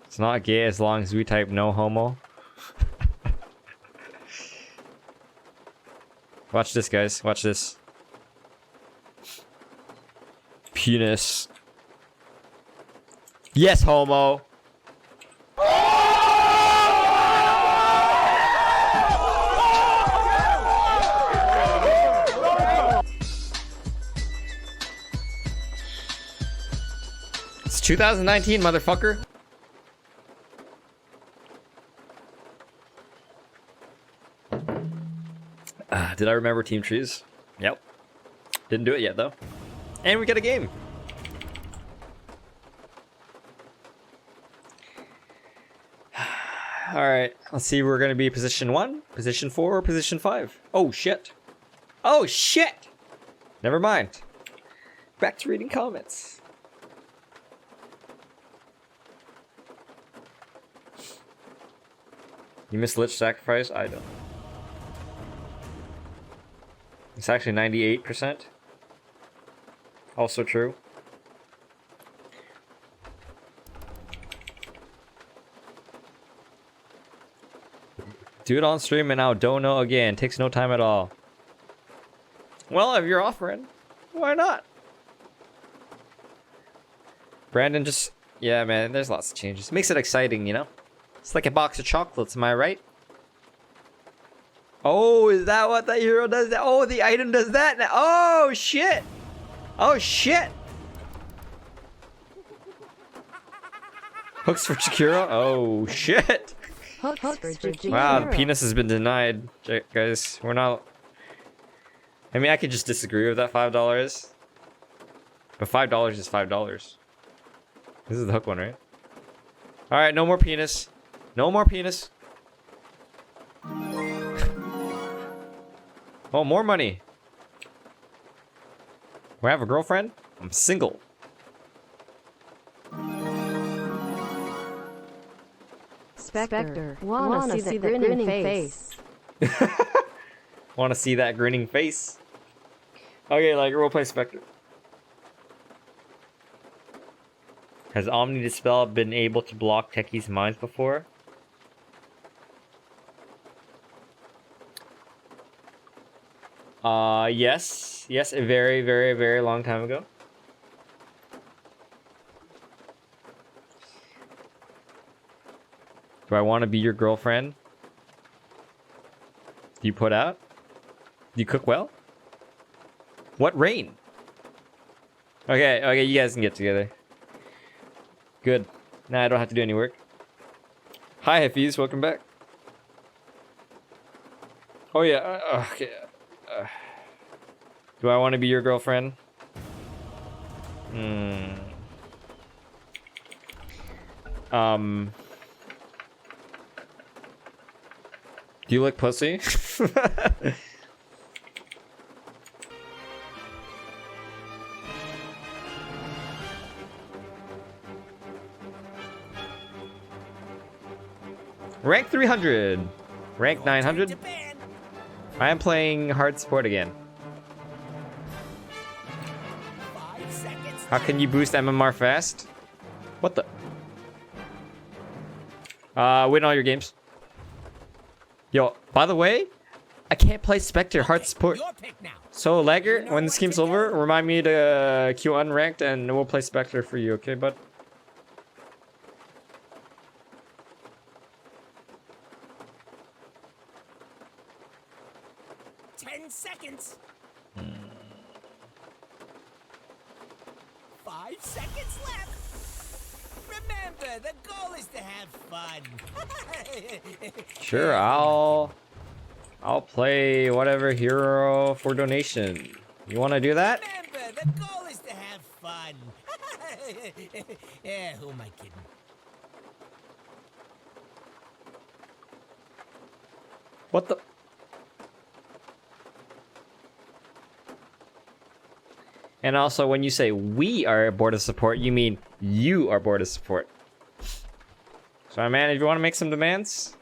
It's not gay as long as we type no homo. Watch this, guys. Watch this. Penis. Yes, homo. It's 2019, motherfucker. Did I remember team trees? Yep. Didn't do it yet, though. And we got a game. Alright, let's see. We're going to be position 1, position 4, or position 5. Oh, shit. Oh, shit! Never mind. Back to reading comments. You missed Lich Sacrifice? I don't. It's actually 98%. Also true. Do it on stream and now don't know again. Takes no time at all. Well, if you're offering, why not? Brandon just... Yeah, man, there's lots of changes. Makes it exciting, you know? It's like a box of chocolates, am I right? Oh, is that what that hero does? Oh, the item does that now. Oh, shit. Oh, shit. Hooks for Chikiro? Oh, shit. Hooks for Chikiro. Wow, the penis has been denied, guys. We're not... I mean, I could just disagree with that $5. But $5 is $5. This is the hook one, right? Alright, no more penis. No more penis. Oh, more money. Do I have a girlfriend? I'm single. Spectre. Wanna see the grinning face. Want to see that grinning face? Okay, like, we'll play Spectre. Has Omni Dispel been able to block Techie's minds before? Yes. Yes, a very, very, very long time ago. Do I want to be your girlfriend? Do you put out? Do you cook well? What rain? Okay, okay, you guys can get together. Good. Now I don't have to do any work. Hi, Hiffies, welcome back. Oh yeah, okay. Do I want to be your girlfriend? Do you like pussy? Rank 300. Rank 900. I am playing hard support again. How can you boost MMR fast? What the? Win all your games. Yo, by the way, I can't play Spectre hard support. So Lagger, when this game's over, remind me to queue unranked and we'll play Spectre for you, okay, bud? Seconds. 5 seconds left. Remember, the goal is to have fun. Sure, I'll play whatever hero for donation. You want to do that? Remember, the goal is to have fun. Yeah, who am I kidding? What the? And also, when you say we are board of support, you mean you are board of support. So, man, if you want to make some demands,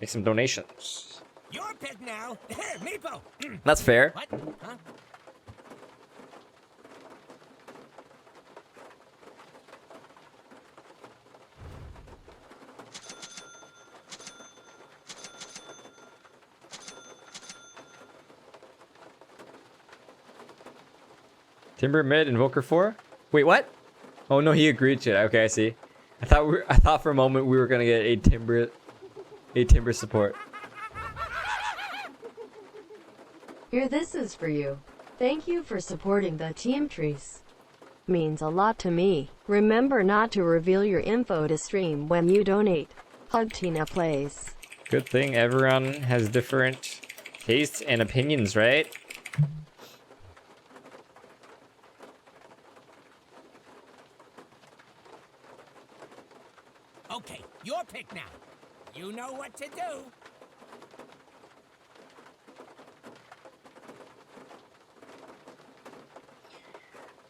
make some donations. Your pick now. Meepo. That's fair. What? Huh? Timber mid, Invoker 4? Wait, what? Oh no, he agreed to it. Okay, I see. I thought for a moment we were gonna get a timber support. Here, this is for you. Thank you for supporting the Team Trees. Means a lot to me. Remember not to reveal your info to stream when you donate. Hug Tina Plays. Good thing everyone has different tastes and opinions, right? Okay, your pick now. You know what to do.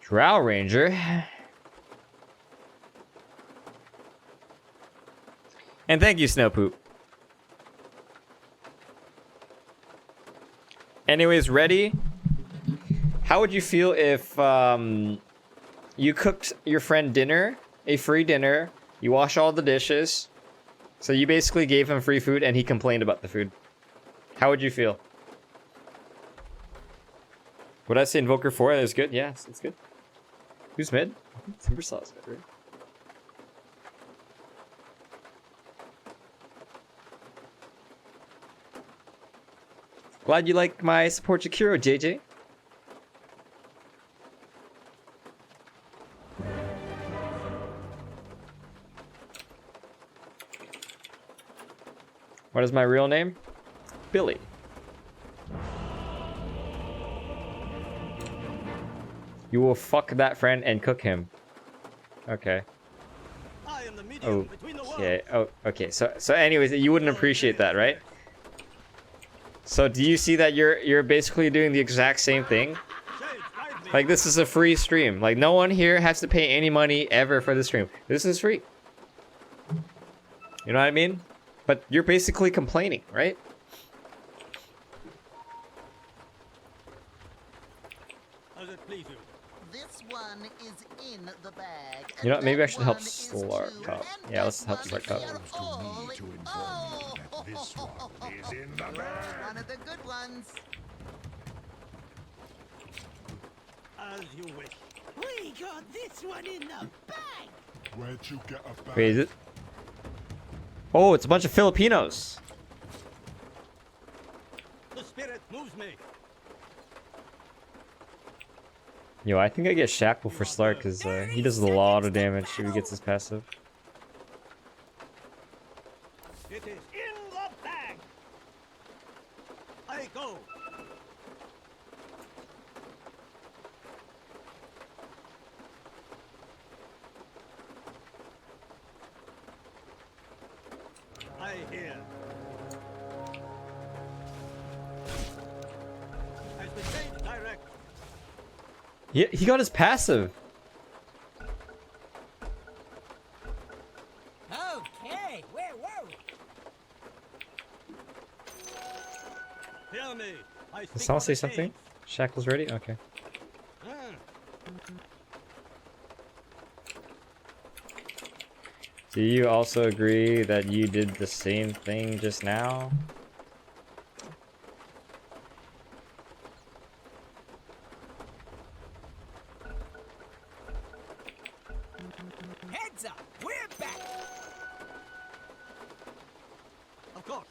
Drow Ranger. And thank you, Snowpoop. Anyways, ready? How would you feel if you cooked your friend dinner, a free dinner, you wash all the dishes, so you basically gave him free food and he complained about the food? How would you feel? Would I say Invoker 4? That is good. Yeah, it's good. Who's mid? Timbersaw's mid, right? Glad you like my support Jakiro, JJ. What is my real name? Billy. You will fuck that friend and cook him. Okay. Okay. Oh, okay. So anyways, you wouldn't appreciate that, right? So do you see that you're basically doing the exact same thing? Like, this is a free stream. Like, no one here has to pay any money ever for the stream. This is free. You know what I mean? But you're basically complaining, right? This one is in the bag. You know what? Maybe I should help Slark up. Yeah, let's help Slark up. This one is in the bag. One of the good ones. As you wish. We got this one in the bag. Where'd you get a bag? Wait, is it? Oh, it's a bunch of Filipinos. spirit moves me. Yo, I think I get Shackle for Slark because he does a lot of damage if he gets his passive. It is in the bag. I go. I hear. As we change direct. Yeah, he got his passive. Okay, where were we? Tell me. I Did speak someone for say the something? Saints. Shackle's ready? Okay. Ah. Do you also agree that you did the same thing just now? Heads up, we're back. Of course.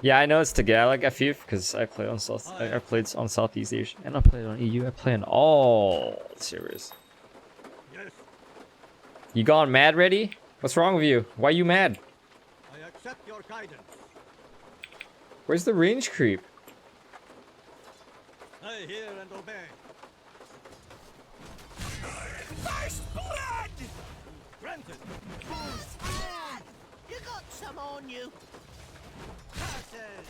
Yeah, I know it's Tagalog, Afif, because I play on South. I played on Southeast Asia, and I played on EU. I play on all servers. Yes, You gone mad, ready? What's wrong with you? Why you mad? I accept your guidance. Where's the range creep? I hear and obey. First blood! Granted. First blood! You got some on you. Curses!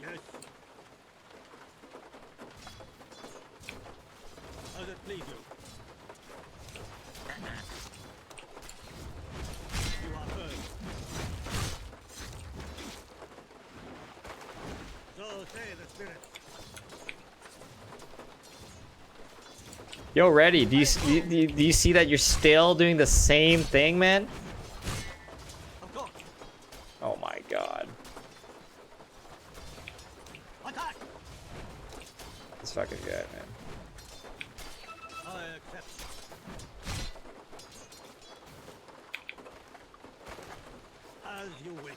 Yes. As it please you. You are heard. So say the spirit. Yo, ready? Do you see that you're still doing the same thing, man? Of course. Oh my god, Attack! this fucking guy, man. I accept. As you wish.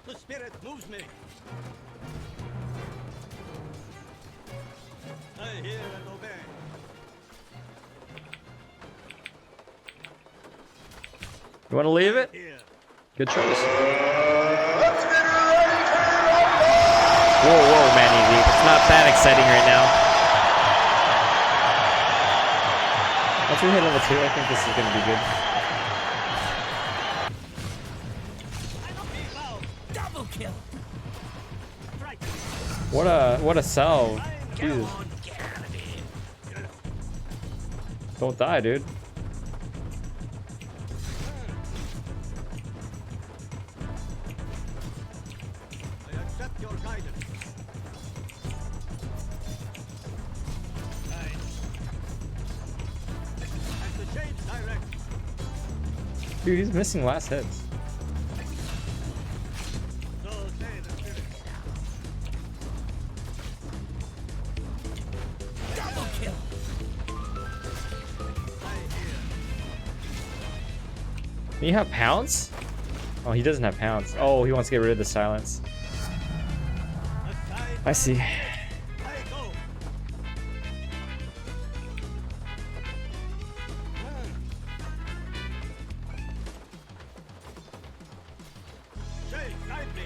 The spirit moves me. I hear and obey. You want to leave it? Here. Good choice. Whoa, whoa, man, easy. It's not that exciting right now. Once we hit level 2, I think this is gonna be good. Double kill. What a salve. Jesus. Don't die, dude. I accept your guidance. As the shades direct. Dude, he's missing last hits. So say the spirit. Double kill. I hear. Can you have pounds? Oh, he doesn't have pounds. Oh, he wants to get rid of the silence. Aside. I see. I go. Shades guide me.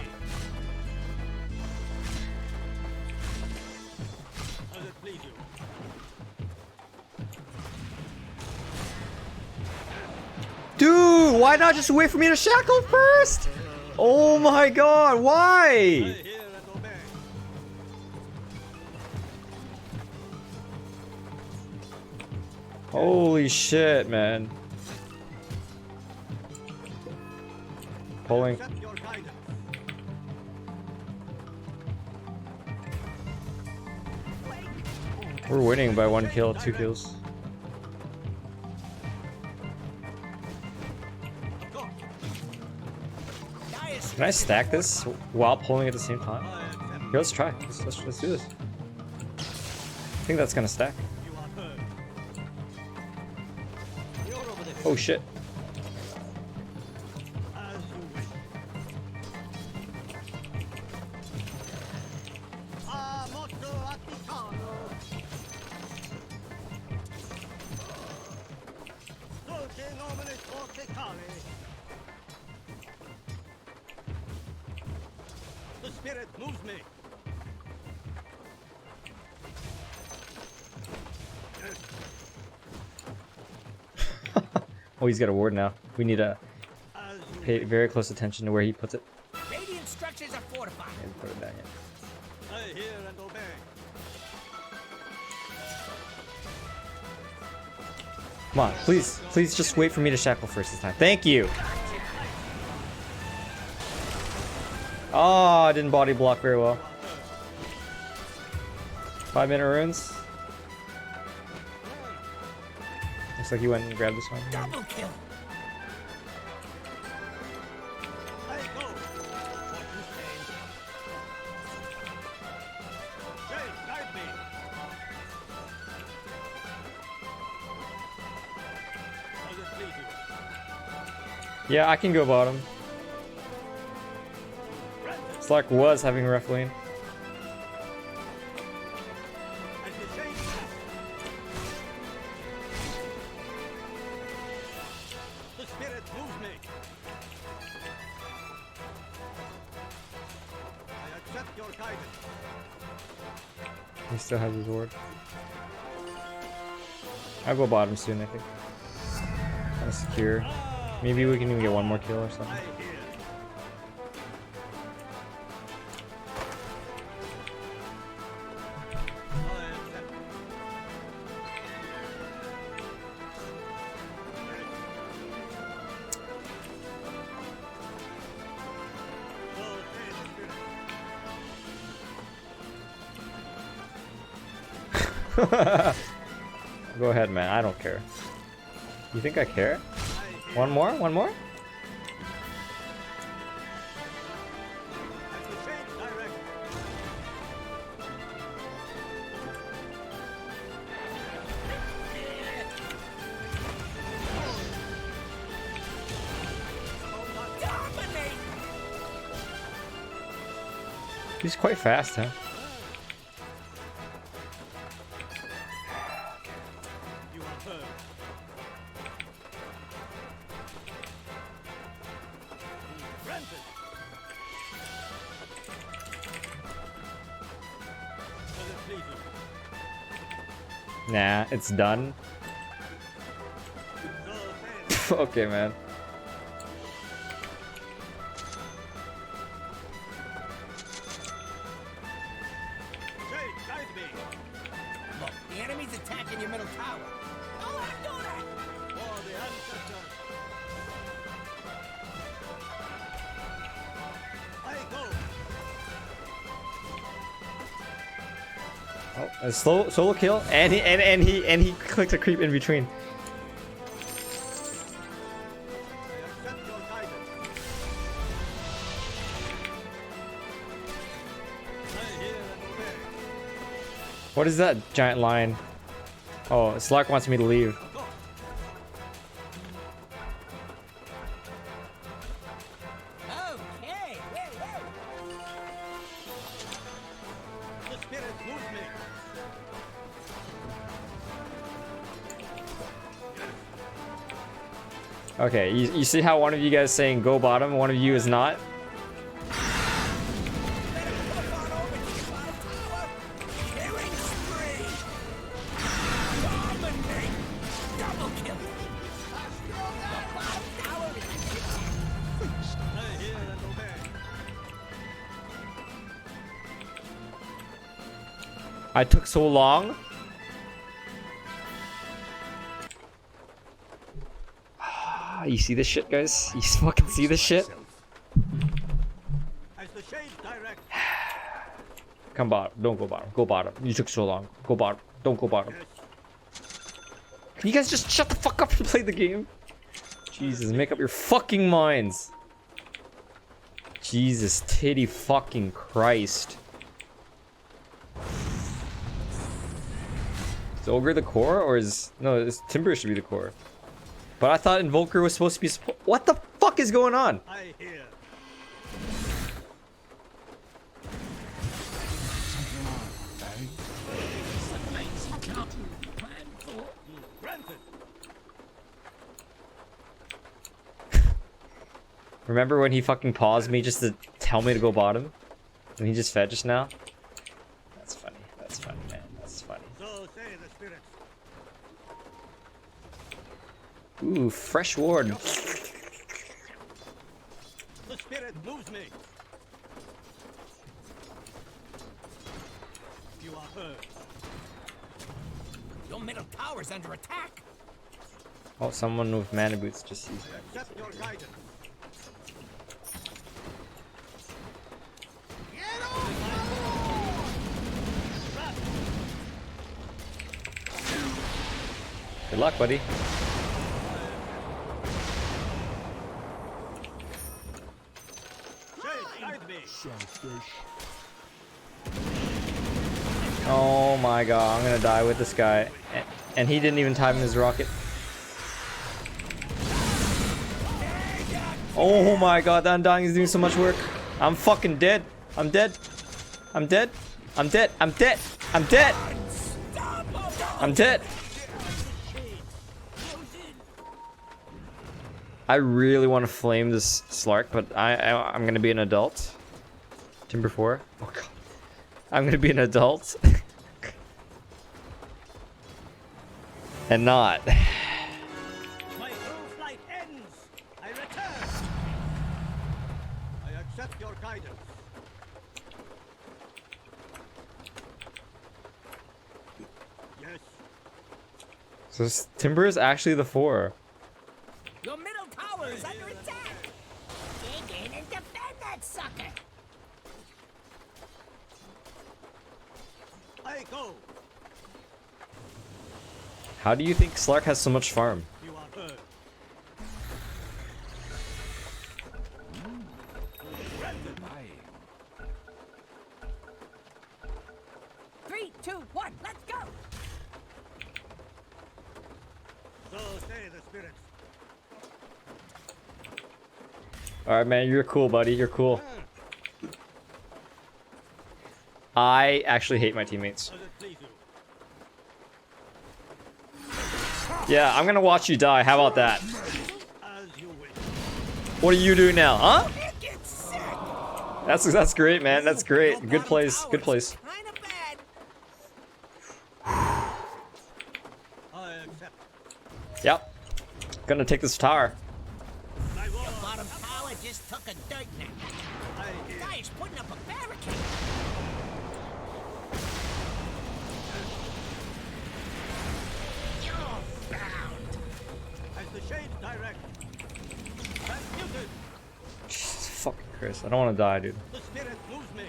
As it please you. Dude, why not just wait for me to shackle first? Oh my god, I why? hear and obey. Holy shit, man. Pulling. Accept your guidance. We're winning by 1 kill, 2 kills. Of course. Can I stack this while pulling at the same time? I accept. Here, let's try. Let's do this. I think that's gonna stack. You are heard. Oh shit. The spirit moves me. Oh, he's got a ward now. We need to pay very close attention to where he puts it. Radiant structures are fortified. And put it down yet. I hear and obey. Come on, please, please just wait for me to shackle first this time. Thank you. Oh, I didn't body block very well. 5-minute runes. Looks like he went and grabbed this one. Double kill. I go. What you say? Jay, guide me. Does it please you? Yeah, I can go bottom. Slack was having a rough lane. As you say, the spirit moves me. I accept your guidance. He still has his ward. I'll go bottom soon, I think. Kind of secure. Maybe we can even get one more kill or something. I hear. Go ahead, man. I don't care. You think I care? One more? One more? He's quite fast, huh? You are heard. Granted. Does it please you? Nah, it's done. So Okay, man. Jay, guide me. Look, the enemy's attacking your middle tower. Don't let him do that. For the ancestors. I go. Oh, a solo kill, and he clicked a creep in between. I accept your guidance. I hear and obey. What is that giant lion? Oh, Slack wants me to leave. Okay, the spirit moves me. Okay, you see how one of you guys is saying go bottom, one of you is not? I took so long. You see this shit, guys? You fucking see this shit? As the shades direct. Come bottom. Don't go bottom. Go bottom. You took so long. Go bottom. Don't go bottom. Can you guys just shut the fuck up and play the game? Jesus, make up your fucking minds. Jesus, titty fucking Christ. Is Ogre the core, or is... No, this Timber should be the core. But I thought Invoker was supposed to be support. What the fuck is going on? I hear. Remember when he fucking paused me just to tell me to go bottom? And he just fed just now? That's funny. That's funny, man. That's funny. So say the spirits. Ooh, fresh ward. The spirit moves me. You are heard. Your middle tower's under attack. Oh, someone with mana boots just used that. Accept your guidance. Good luck, buddy. Oh my god, I'm gonna die with this guy. And he didn't even time his rocket. Oh my god, that Undying is doing so much work. I'm fucking dead. I'm dead. I'm dead. I'm dead. I'm dead. I'm dead. I'm dead. I really want to flame this Slark, but I'm gonna be an adult. Timber 4. Oh god. I'm gonna be an adult. And not. My true flight ends. I return. I accept your guidance. Yes. So Timber is actually the 4. Your middle tower is under attack. Dig in and defend that sucker. I go. How do you think Slark has so much farm? You are heard. 3, 2, 1, let's go. So say the spirits. Alright, man, you're cool, buddy. You're cool. I actually hate my teammates. Yeah, I'm gonna watch you die. How about that? What are you doing now, huh? That's great, man. That's great. Good place. Good place. Yep. Gonna take this tower. Your bottom tower just took a dirt nap. The guy is putting up a barricade. You're bound. As the shades direct. Transmuted. Jesus fucking Christ. I don't want to die, dude. The spirit moves me.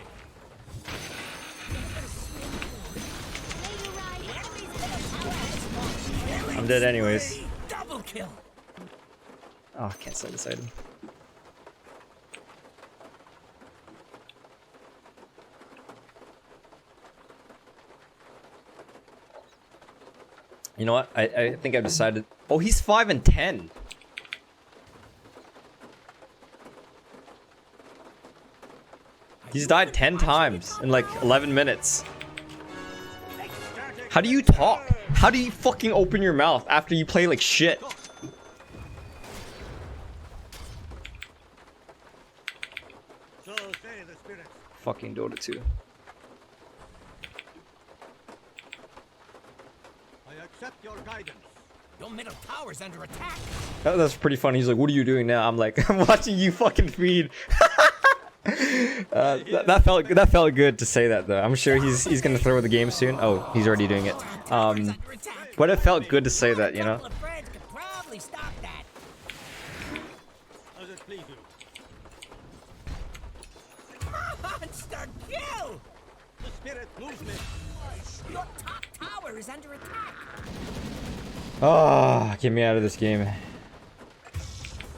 I'm dead anyways. Double kill. Oh, I can't sell this item. You know what? I think I've decided. Oh, he's 5 and 10. He's died 10 times in like 11 minutes. How do you talk? How do you fucking open your mouth after you play like shit? So say the spirits. Fucking Dota 2. I accept your guidance. Your middle tower's under attack. That's pretty funny. He's like, "What are you doing now?" I'm like, "I'm watching you fucking feed." That felt good to say that though. I'm sure he's gonna throw the game soon. Oh, he's already doing it. But it felt good to say that, you know. Friends could probably stop that. Does it please you? Monster kill! The spirit moves me. Your top tower is under attack. Oh, get me out of this game.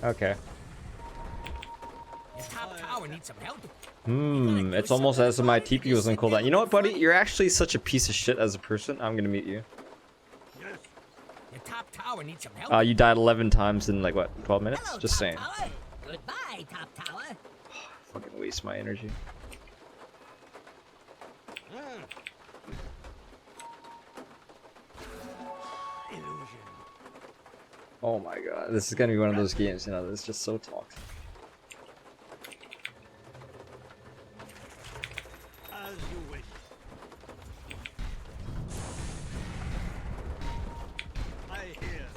Okay. Your top tower needs some help. It's almost as if my TP was on cooldown. You know what, buddy? You're actually such a piece of shit as a person. I'm gonna mute you. Yes. Your top tower needs some help. You died 11 times in like what, 12 minutes? Hello, Just top saying. tower. Goodbye, top tower. Fucking waste my energy. Illusion. Oh my god, this is gonna be one of those games, you know, that's just so toxic. As you wish. I hear.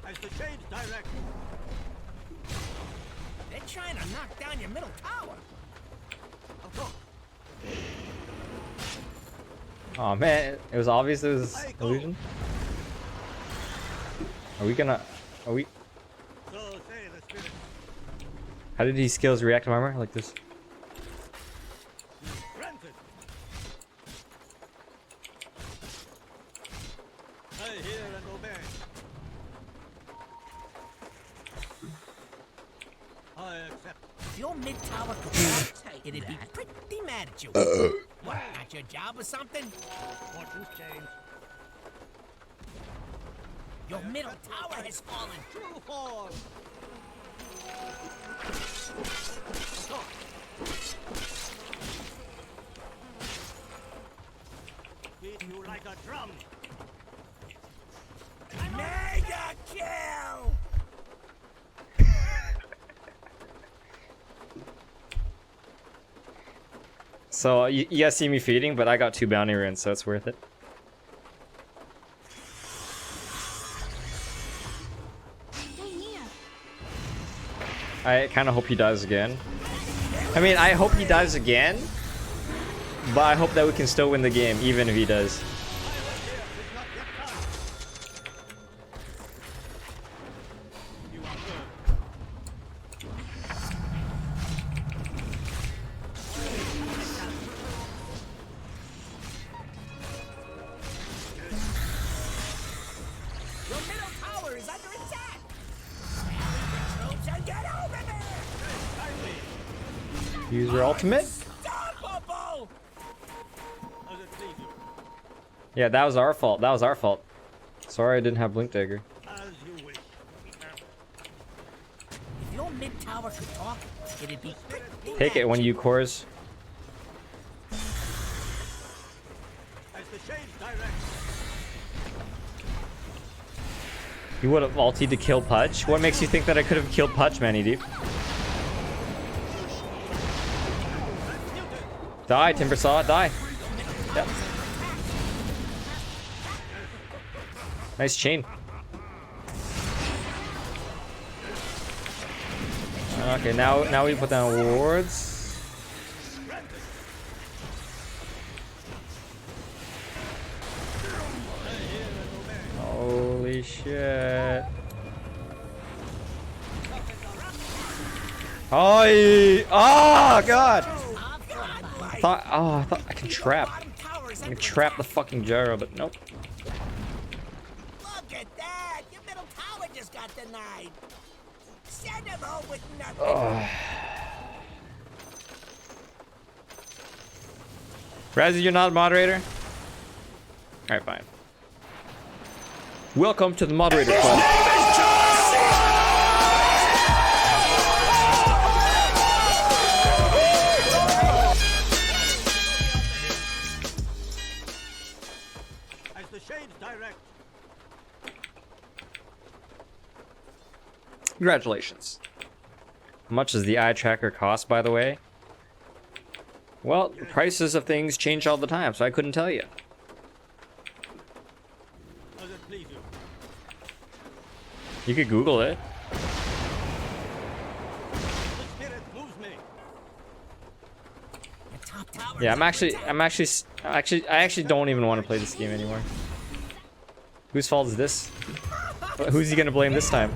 As the shades direct. They're trying to knock down your middle tower. Oh man, it was obvious it was illusion. Are we gonna... Are we... So say the spirit. How did he skills reactive armor? Like this? Granted. I hear and obey. I accept. If your mid tower could talk, it'd be pretty mad at you. What? Not your job or something? Fortune's changed. Your middle tower has fallen. True form. Beat you like a drum. Mega kill! So, you guys see me feeding, but I got 2 bounty runes, so it's worth it. I kind of hope he dies again. I mean, I hope he dies again, but I hope that we can still win the game, even if he does. Your middle tower is under attack. Troops and get over there. Use your ultimate? Unstoppable. Yeah, that was our fault. That was our fault. Sorry I didn't have Blink Dagger. As you wish. If your mid tower could talk, it'd be pretty Take it when you cores. As the shades direct. You would have ultied to kill Pudge? What makes you think that I could have killed Pudge, Manny Deep? Die, Timbersaw, die. Yep. Nice chain. Okay, now we put down wards. Holy shit. Oh god! I thought I can trap. I can trap the fucking gyro, but nope. Look at that! Your middle tower just got denied. Send him home with nothing. Razzie, you're not a moderator? Alright, fine. Welcome to the moderator club. As the shades direct. Congratulations. How much does the eye tracker cost, by the way? Well, the prices of things change all the time, so I couldn't tell you. As it please you. You could Google it. The spirit moves me. Your top tower. Yeah, I actually don't even want to play this game anymore. Whose fault is this? Who's he gonna blame this time?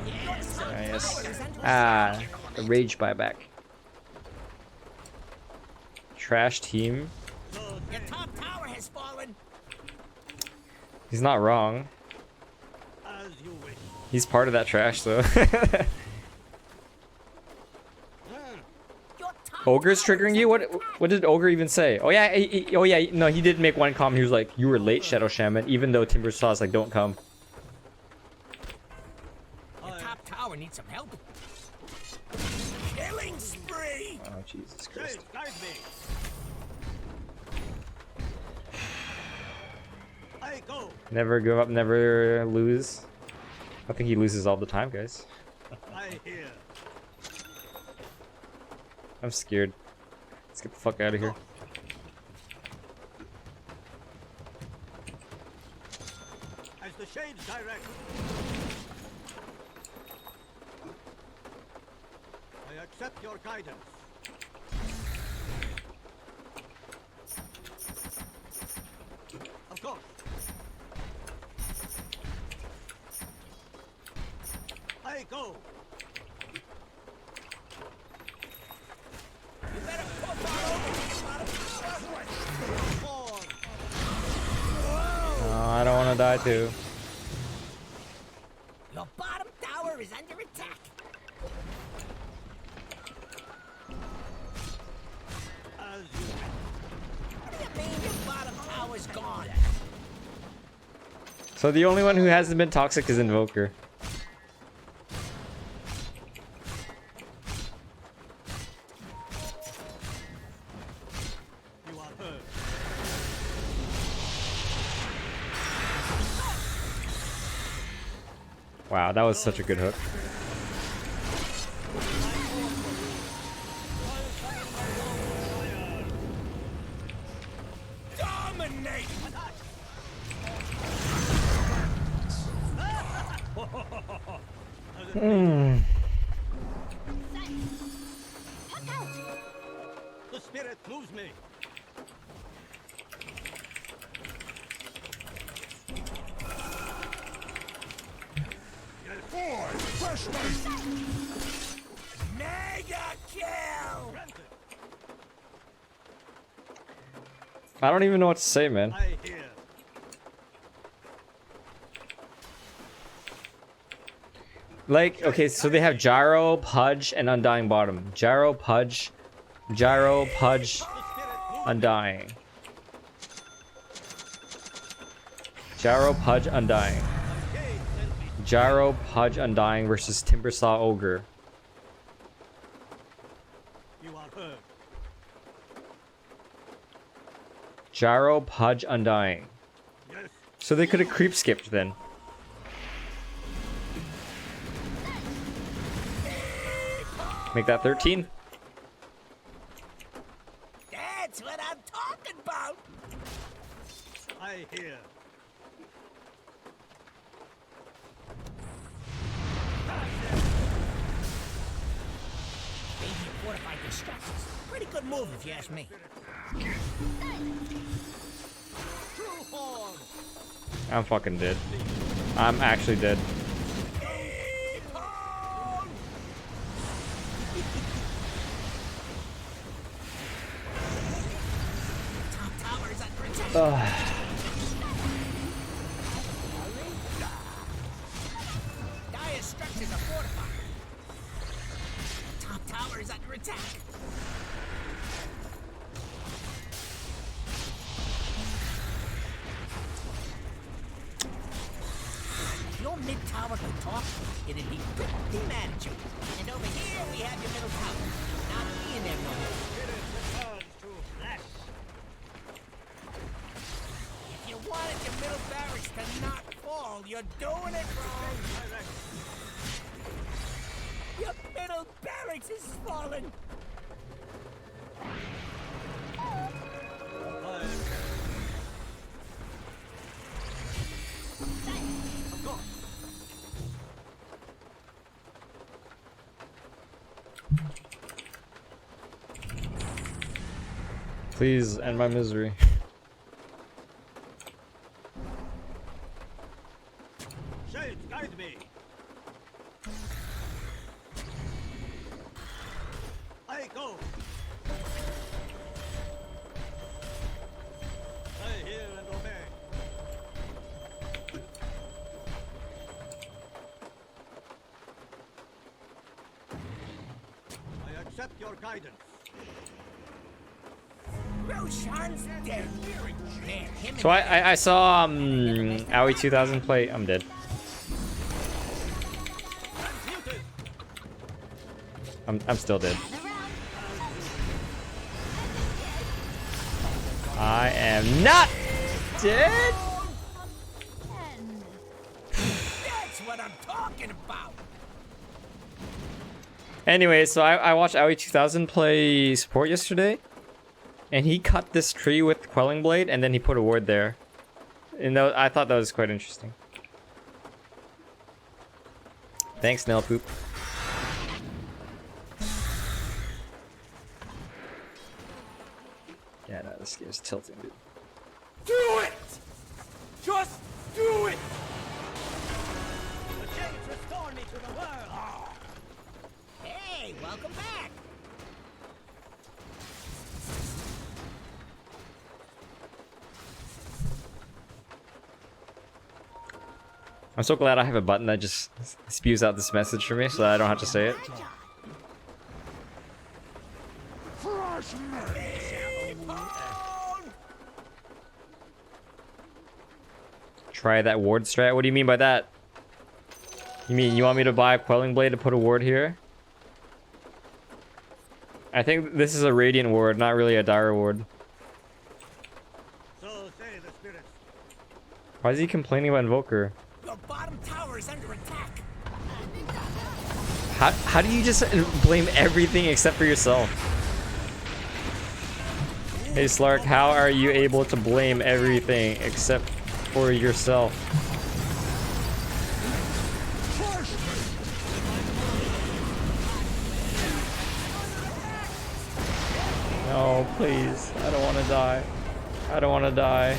Yes. The rage buyback. Trash team. Your top tower has fallen. He's not wrong. As you wish. He's part of that trash, though. Your top Ogre's triggering you? What did Ogre even say? Oh yeah, no, he did make one comment. He was like, "You were late, Shadow Shaman," even though Timbersaw's like, "Don't come." The top tower needs some help. Killing spree! Oh Jesus Christ! Guide me. I go. Never give up, never lose. I think he loses all the time, guys. I hear. I'm scared. Let's get the fuck out of here. As the shades direct. I accept your guidance. Of course. I go. You better pop Oh, I don't want to die too. Your bottom tower is under attack. What do you mean your bottom tower's gone? So the only one who hasn't been toxic is Invoker. You are heard. Wow, that was such a good hook. Dominate! The spirit moves me. Boy, fresh knife. Mega kill! I don't even know what to say, man. I hear. Like, okay, so they have Gyro, Pudge, and Undying bottom. Gyro, Pudge, Undying. Gyro, Pudge, Undying. Gyro, Pudge, Undying versus Timbersaw Ogre. You are heard. Gyro, Pudge, Undying. Yes. So they could have creep skipped then. Make that 13. That's what I'm talking about. I hear. Baby fortified distractions. Pretty good move if you ask me. True form. I'm fucking dead. I'm actually dead. Top tower is under attack. Dire structures are fortified. Top tower is under attack. If your mid tower could talk, it'd be pretty mad at you. And over here we have your middle tower. Not me and them no more. If you wanted your middle barracks to not fall, you're doing it wrong. Your middle barracks is falling. Please end my misery. Shades, guide me. I go. I hear and obey. I accept your guidance. No, Sean's dead. Man, him So I saw Owie 2000 play. I'm dead. I'm still dead. I am not dead. That's what I'm talking about. Anyway, so I watched Owie 2000 play support yesterday, and he cut this tree with Quelling Blade, and then he put a ward there. And I thought that was quite interesting. Thanks, Nell Poop. Yeah, no, this game's tilting, dude. Do it! Just do it! The James restored me to the world. Hey, welcome back. I'm so glad I have a button that just spews out this message for me so that I don't have to say it. Try that ward strat? What do you mean by that? You mean you want me to buy a Quelling Blade to put a ward here? I think this is a Radiant ward, not really a Dire ward. So say the spirits. Why is he complaining about Invoker? Your bottom tower is under attack. How do you just blame everything except for yourself? Hey Slark, how are you able to blame everything except for yourself? No, please. I don't want to die. I don't want to die.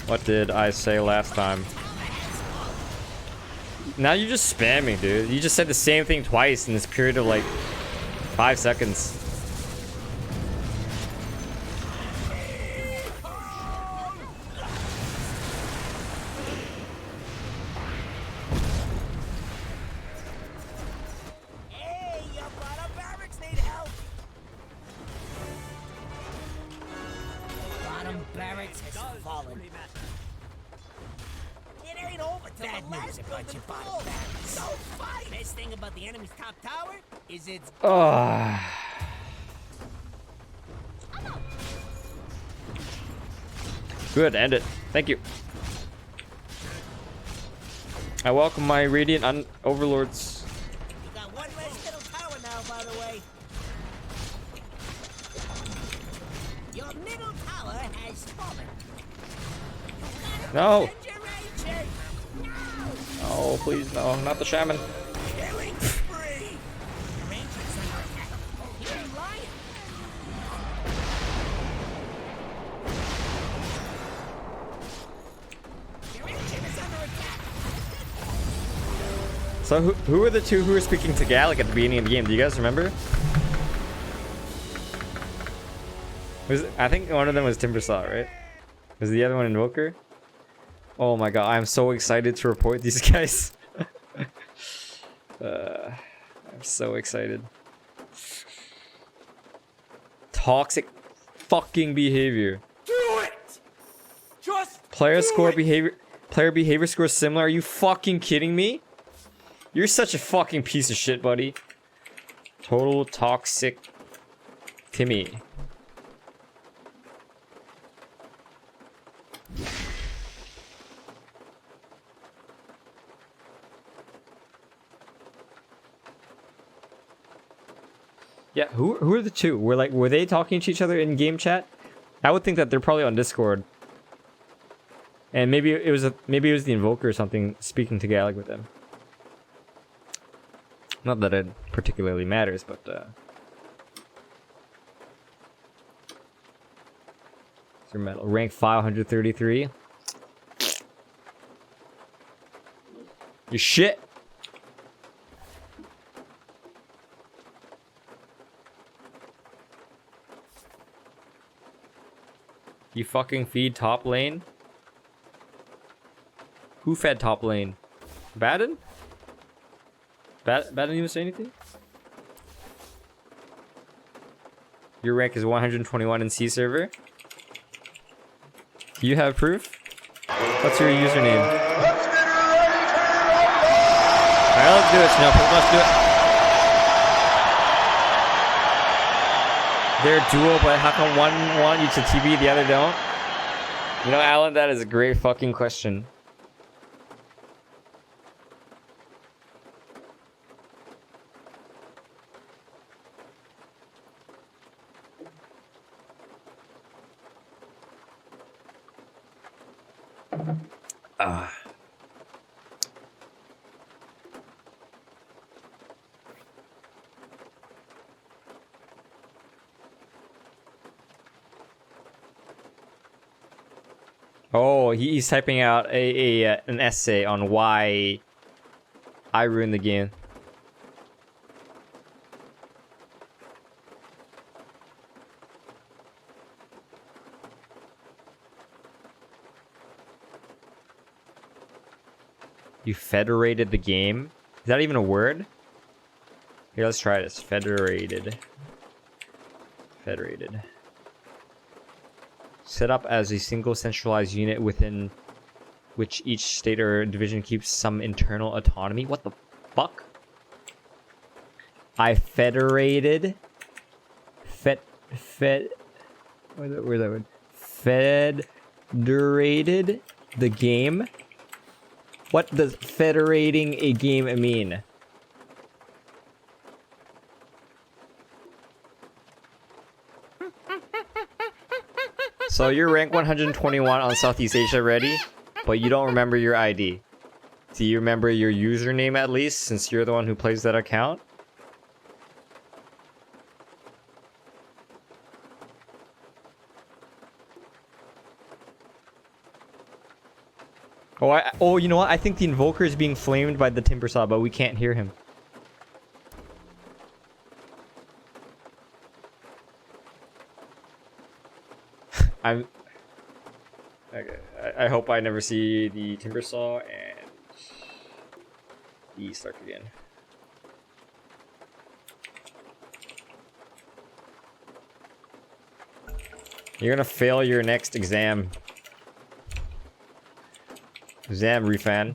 What did I say last time? Now you're just spamming, dude. You just said the same thing twice in this period of like 5 seconds. Hey, your bottom barracks need help. Bottom barracks has fallen. It ain't over till bad news about your bottom barracks. So fight. Best thing about the enemy's top tower is it's Good, end it. Thank you. I welcome my Radiant Overlords. You got one less middle tower now, by the way. Your middle tower has fallen. No! Regeneration. Oh, please, no. Not the shaman. Killing spree. Your rangers under attack. You ain't lying. Your engine is under attack. So who were the two who were speaking to Gallic at the beginning of the game? Do you guys remember? I think one of them was Timbersaw, right? Was the other one Invoker? Oh my god, I'm so excited to report these guys. I'm so excited. Toxic fucking behavior. Do it. Just Player behavior score similar? Are you fucking kidding me? You're such a fucking piece of shit, buddy. Total toxic Timmy. Yeah, who are the two? Were they talking to each other in game chat? I would think that they're probably on Discord. And maybe it was the Invoker or something speaking to Gallic with them. Not that it particularly matters, but your metal rank 533. You shit. You fucking feed top lane? Who fed top lane? Baden? Bat didn't even say anything? Your rank is 121 in C server. Do you have proof? What's your username? Alright, let's do it, Snowpoke. Let's do it. They're dual, but how come one want you to TB, the other don't? You know, Alan, that is a great fucking question. Oh, he's typing out an essay on why I ruined the game. You federated the game? Is that even a word? Here, let's try this. Federated. Federated. Set up as a single centralized unit within which each state or division keeps some internal autonomy. What the fuck? I federated. Where's that word? Federated the game. What does federating a game mean? So you're rank 121 on Southeast Asia already, but you don't remember your ID. Do you remember your username at least, since you're the one who plays that account? Oh, you know what? I think the Invoker is being flamed by the Timbersaw, but we can't hear him. Okay. I hope I never see the Timbersaw and the Stark again. You're gonna fail your next exam. Exam, Refan. Do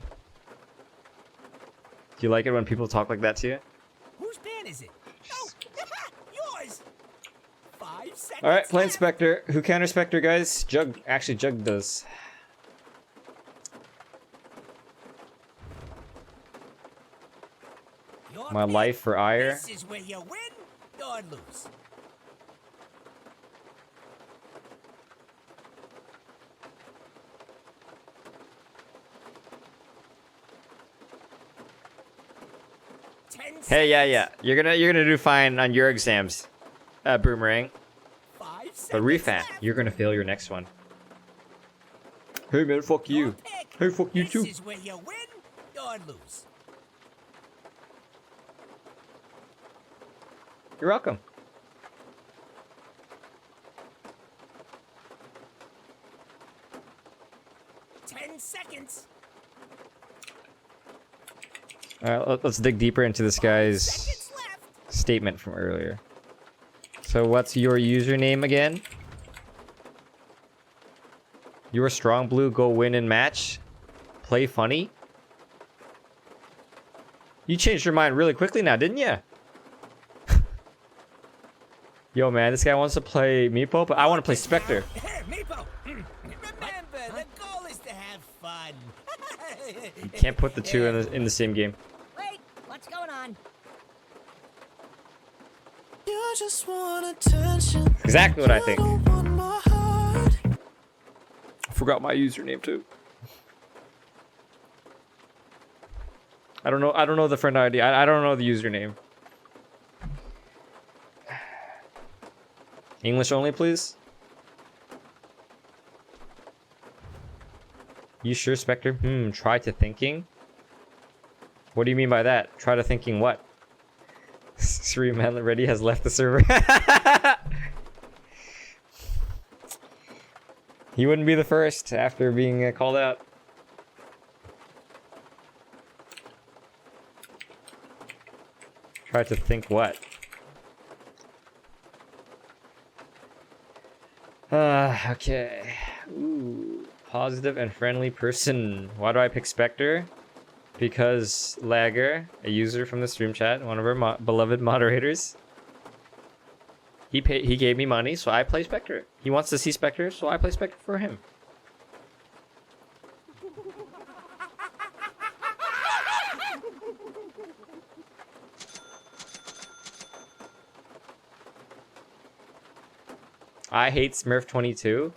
you like it when people talk like that to you? Whose ban is it? Oh, yours. 5 seconds. All right, playing Spectre. Who counter Spectre, guys? Jug. Actually, Jug does. My life for ire. This is where you win or lose. Hey, yeah. You're gonna do fine on your exams, Boomerang. But Refan, you're gonna fail your next one. Hey man, fuck you. Hey, fuck you too. This is where you win or lose. You're welcome. Seconds. Alright, let's dig deeper into this guy's statement from earlier. So what's your username again? You're strong blue, go win and match. Play funny. You changed your mind really quickly now, didn't you? Yo man, this guy wants to play Meepo, but I want to play Spectre. Meepo, remember, the goal is to have fun. You can't put the two in the same game. Wait, what's going on? You just want attention. Exactly what I think. I forgot my username too. I don't know the friend ID. I don't know the username. English only, please. You sure, Spectre? Try to thinking? What do you mean by that? Try to thinking what? Sri Man already has left the server. He wouldn't be the first after being called out. Try to think what. Okay. Ooh, positive and friendly person. Why do I pick Spectre? Because Lagger, a user from the stream chat, one of our beloved moderators, he gave me money, so I play Spectre. He wants to see Spectre, so I play Spectre for him. I hate Smurf22.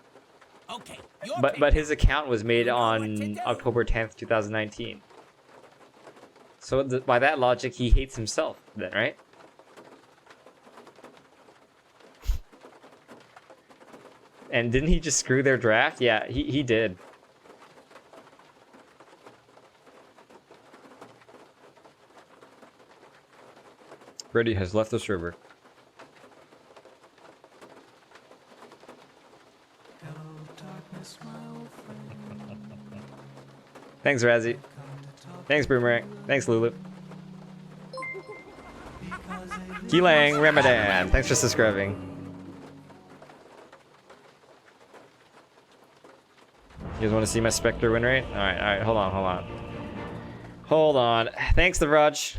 Okay, But his account was made on October 10th, 2019. So by that logic, he hates himself then, right? And didn't he just screw their draft? Yeah, he did. Brady has left the server. Thanks, Razzie. Thanks, Boomerang. Thanks, Lulu. Keelang Ramadan. Thanks for subscribing. You guys want to see my Spectre win rate? Alright, hold on. Thanks, the Raj.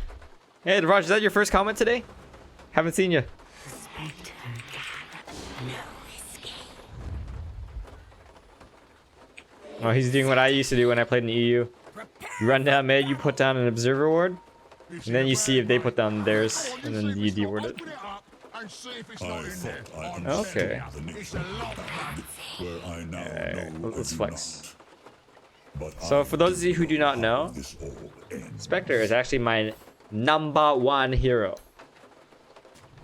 Hey, the Raj, is that your first comment today? Haven't seen you. Oh, he's doing what I used to do when I played in the EU. You run down mid, you put down an observer ward, and then you see if they put down theirs, and then you deward it. Okay. Let's flex. So for those of you who do not know, Spectre is actually my #1 hero.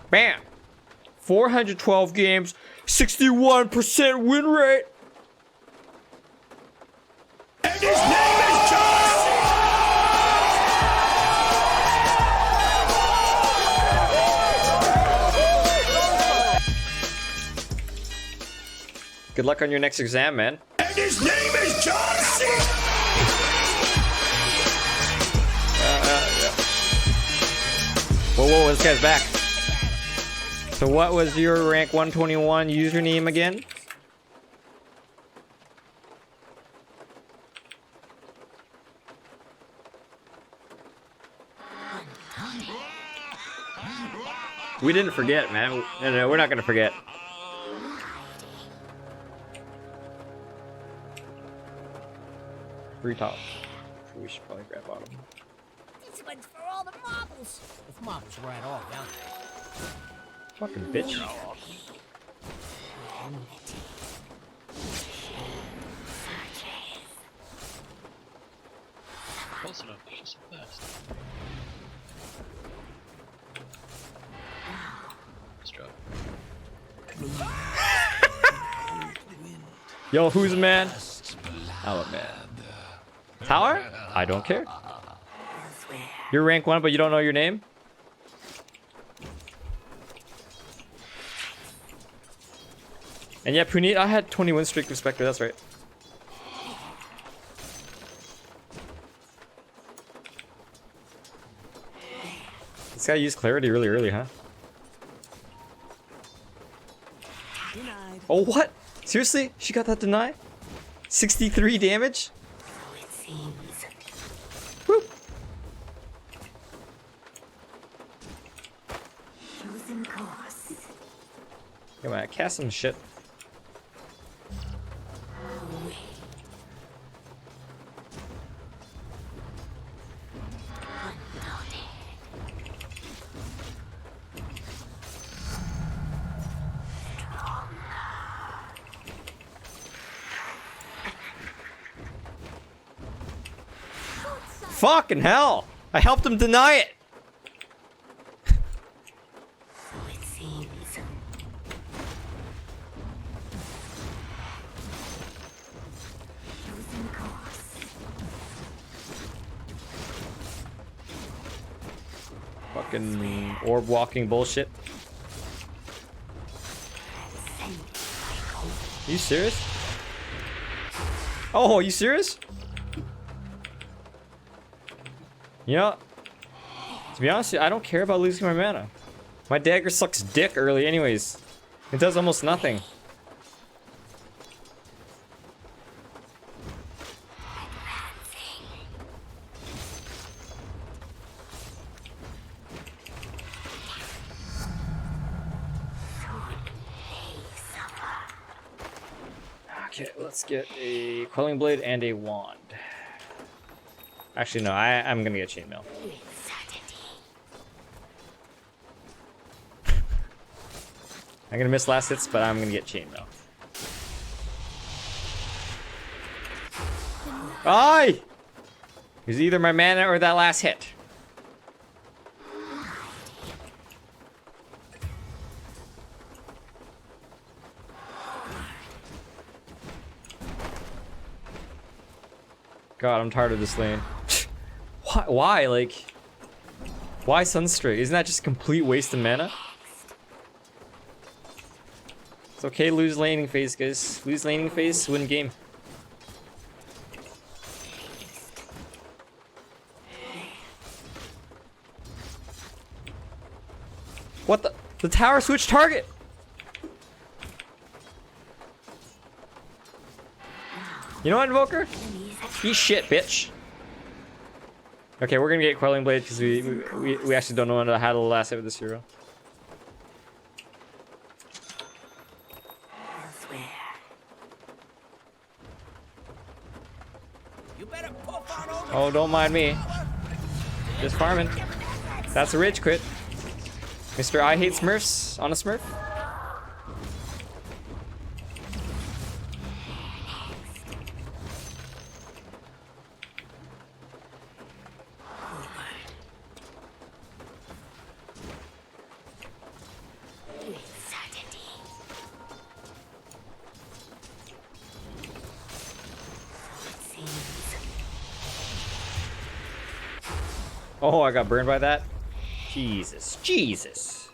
Bam! 412 games, 61% win rate! And his name is John! Good luck on your next exam, man. And his name is John C. Whoa, this guy's back. So what was your rank 121 username again? We didn't forget, man. No, we're not gonna forget. Free top. We should probably grab bottom. This one's for all the marbles. If marbles were at all valuable. Fucking bitch. Close enough, she's the best. Nice job. Yo, who's a man? I'm a man. Tower? I don't care. You're rank 1, but you don't know your name? And yeah, Puneet, I had 20 win streak with Spectre, that's right. This guy used Clarity really early, huh? Denied. Oh, what? Seriously? She got that deny? 63 damage? Woo! Come on, cast some shit. Fucking hell! I helped him deny it! Fucking orb walking bullshit. Are you serious? Oh, are you serious? Yeah. To be honest, I don't care about losing my mana. My dagger sucks dick early anyways. It does almost nothing. Okay, let's get a Quelling Blade and a wand. Actually, no, I'm gonna get Chainmail. I'm gonna miss last hits, but I'm gonna get Chainmail. Aye! It was either my mana or that last hit. God, I'm tired of this lane. Why? Like, why Sunstray? Isn't that just a complete waste of mana? It's okay, lose laning phase, guys. Lose laning phase, win game. What the? The tower switched target! You know what, Invoker? Eat shit, bitch. Okay, we're gonna get Quelling Blade because we actually don't know how to last hit with this hero. You better puff on over. Oh, don't mind me. Just farming. That's a rage quit. Mr. I hate Smurfs on a Smurf. Oh, I got burned by that? Jesus. Jesus.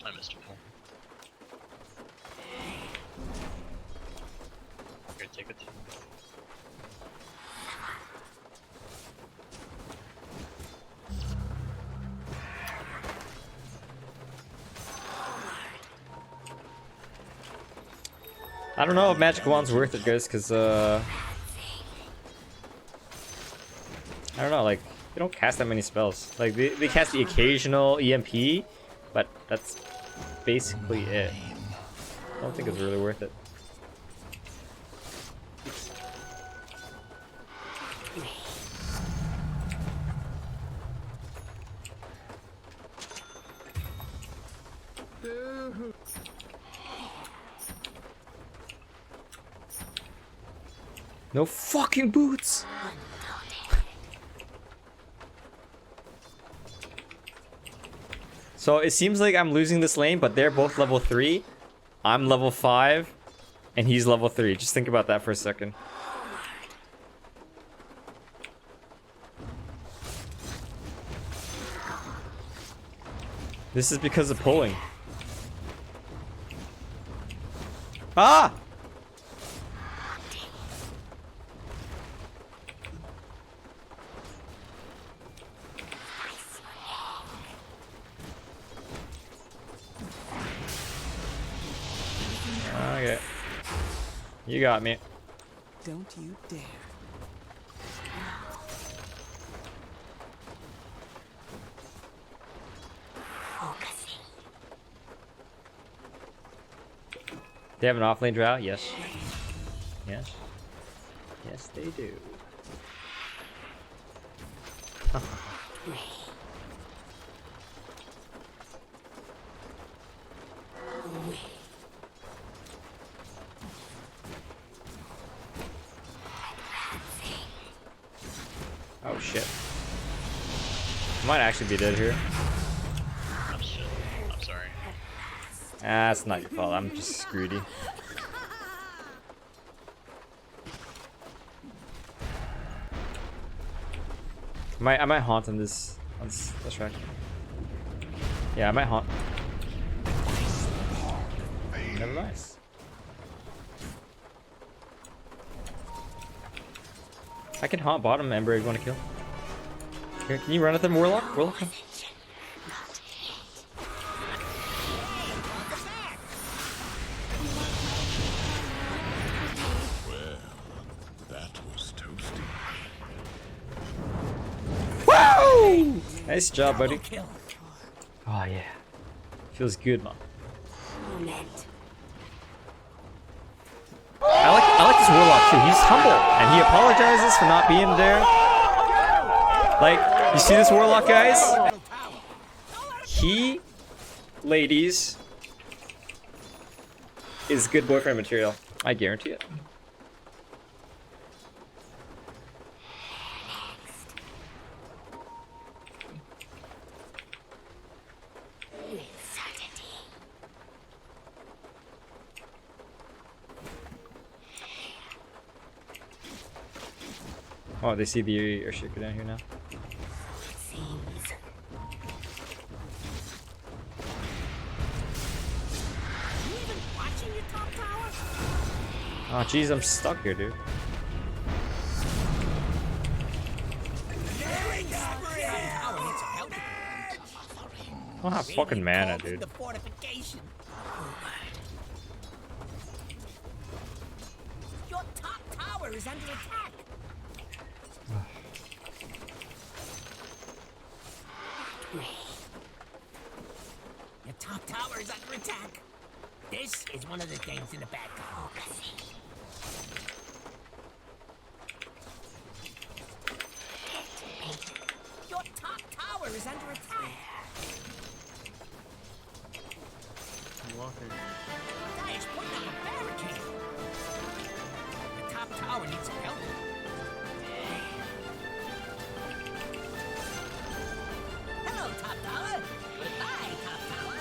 I missed a pull. Here, take it. I don't know if Magic Wand's worth it, guys, because, I don't know, like, they don't cast that many spells. Like, they cast the occasional EMP, but that's basically it. I don't think it's really worth it. No fucking boots! So it seems like I'm losing this lane, but they're both level 3. I'm level 5, and he's level 3. Just think about that for a second. This is because of pulling. Ah! Okay. You got me. Don't you dare. They have an offlane drow? Yes. Yes. Yes, they do. Oh shit. Might actually be dead here. Oh shit. I'm sorry. Ah, it's not your fault. I'm just greedy. I might haunt on this track. Yeah, I might haunt. Never mind. I can haunt bottom, Ember. You want to kill? Here, can you run at them, Warlock? Warlock, come. That was toasty. Woo! Nice job, buddy. Kill. Oh yeah, feels good, man. I like this Warlock too. He's humble and he apologizes for not being there. Like, you see this Warlock, guys? He, ladies, is good boyfriend material. I guarantee it. Oh, they see the Urshiku down here now. Oh jeez, I'm stuck here, dude. I don't have fucking mana, dude. The fortification. Your top tower is under attack. Your top tower is under attack. This is one of the things in the back. Your top tower is under attack. Guys, put down a barricade. The top tower needs some help. Hello, top tower. Goodbye, top tower.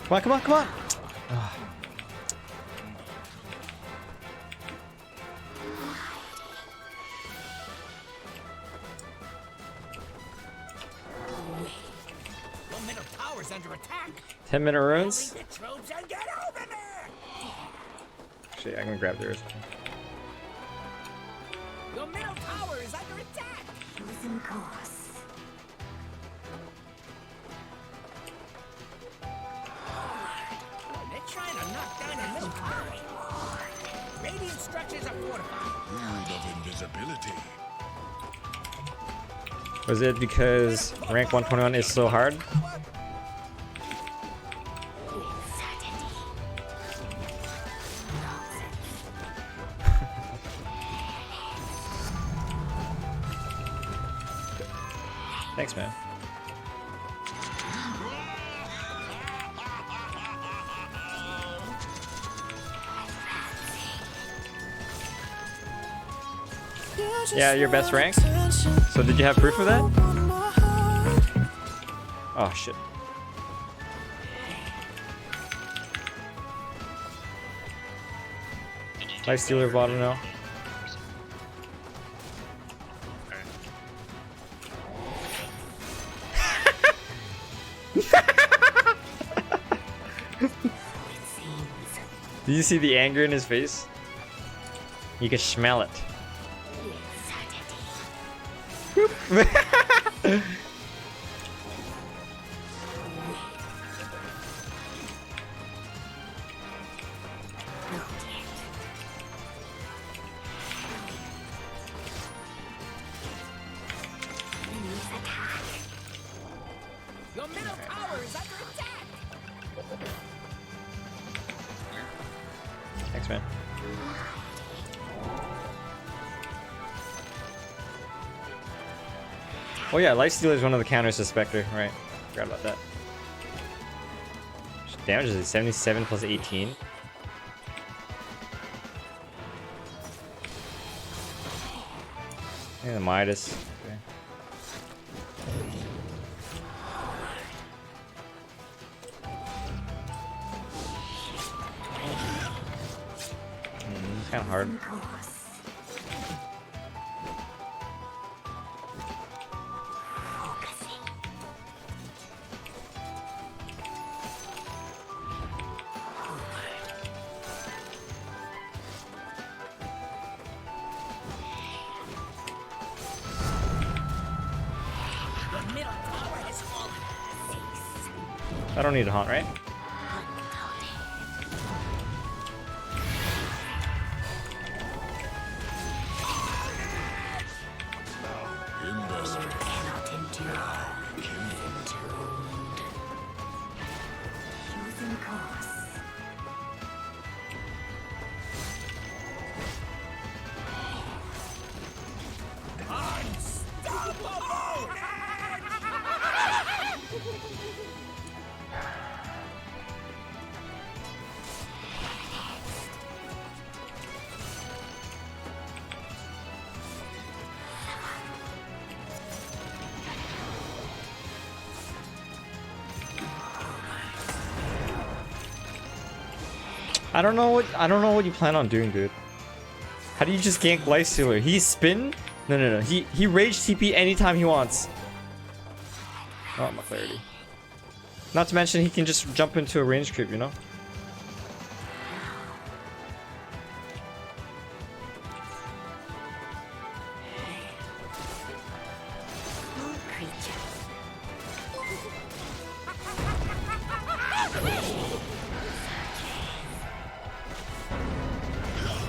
Come on, come on, come on! Your middle tower's under attack. 10-minute runes? Rally the troops and get over there. Actually, I'm gonna grab theirs. Your middle tower is under attack. Chosen course. They're trying to knock down your middle tower. Radiant structures are fortified. Rule of invisibility. Was it because rank 121 is so hard? Thanks, man. Yeah, your best rank? So did you have proof of that? Oh shit. Lifestealer bottom now. Did you see the anger in his face? You can smell it. Your middle tower is under attack. Thanks, man. Oh yeah, Lifestealer is one of the counters to Spectre. Right, forgot about that. Damage is 77 plus 18. And the Midas. Okay. Kind of hard. The middle tower has fallen. I don't need a haunt, right? Cannot endure. Choosing course. I don't know what you plan on doing, dude. How do you just gank Lifestealer? He spin? No. He rage TP anytime he wants. Oh, my clarity. Not to mention he can just jump into a range creep, you know?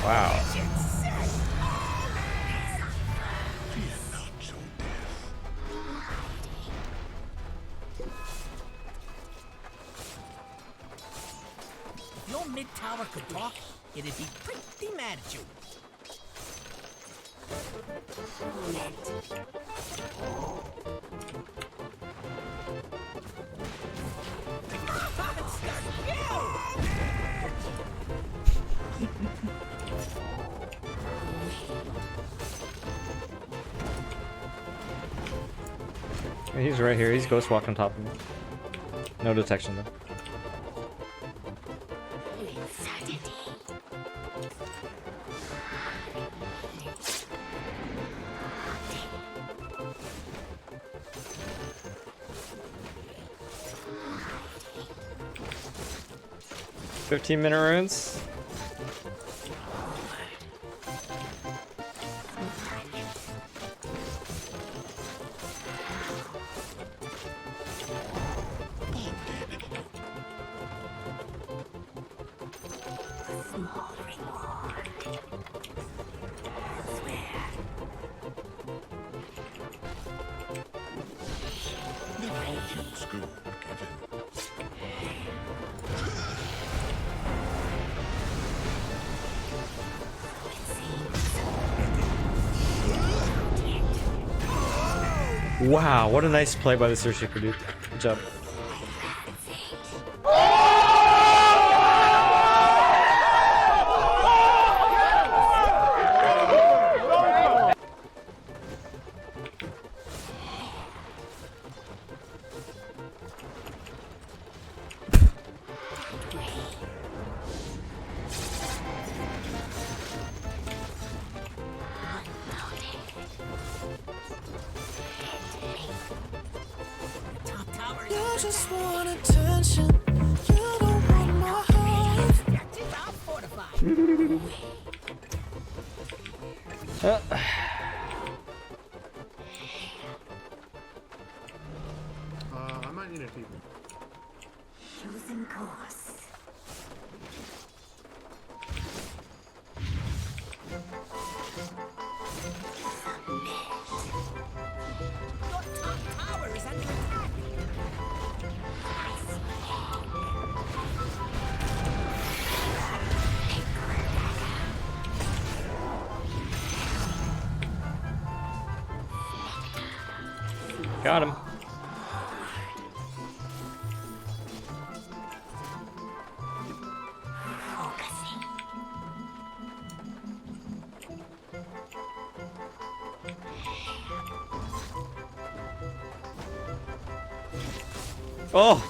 Wow. If your mid tower could talk, it'd be pretty mad at you. He's right here. He's ghost walking on top of me. No detection though. $15-minute runes. Wow, what a nice play by the Urshiker, dude. Good job. You just want attention. You don't want my heart. I'm fortified. I might need a TP. Choosing course. Your top tower is under attack. Got him. Oh!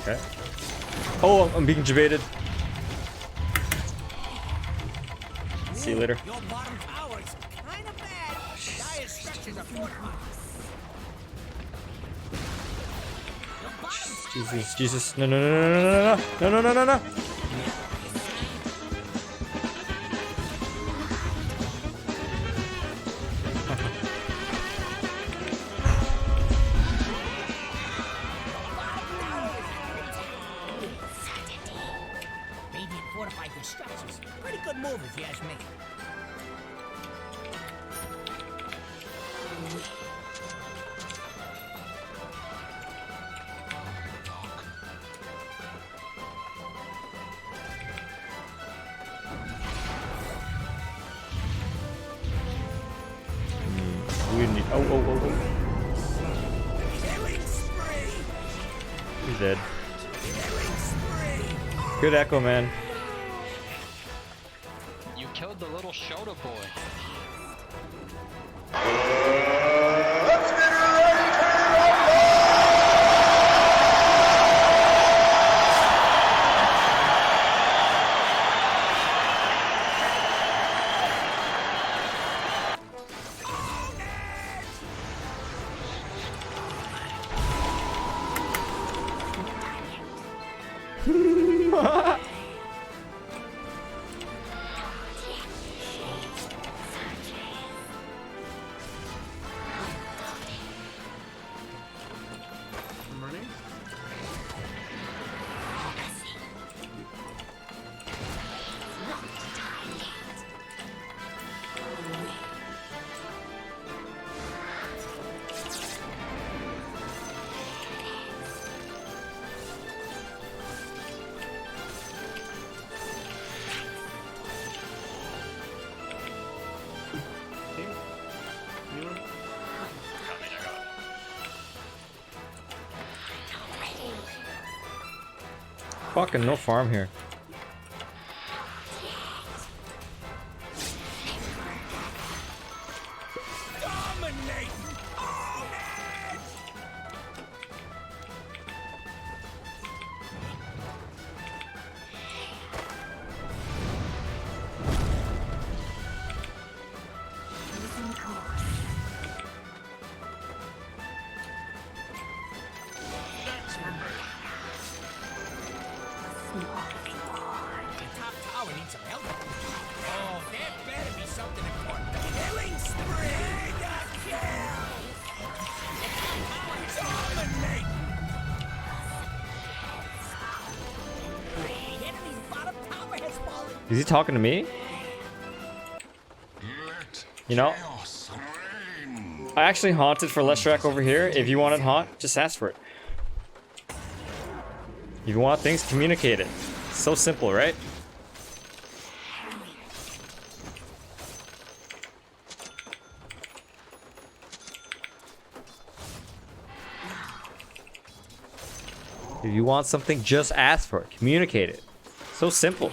Okay. Oh, I'm being debated. See you later. Your bottom tower's kind of bad. Dire structures are fortified. Your bottom Jesus, Jesus. No, no, no, no, no, no, no, no, no, no, no. Radiant fortified their structures. Pretty good move if you ask me. We need. Oh, oh, oh, oh. Killing spree! He's dead. Killing spree! Good echo, man. You killed the little Shota boy. Fucking no farm here. Dominating! Own it! Losing course. The top tower needs some help. Oh, there better be something important. Killing spree! The kill! Dominate! The enemy's bottom tower has fallen. Is he talking to me? You know, I actually haunted for Leshrac over here. If you wanted haunt, just ask for it. If you want things, communicate it. So simple, right? If you want something, just ask for it. Communicate it. So simple.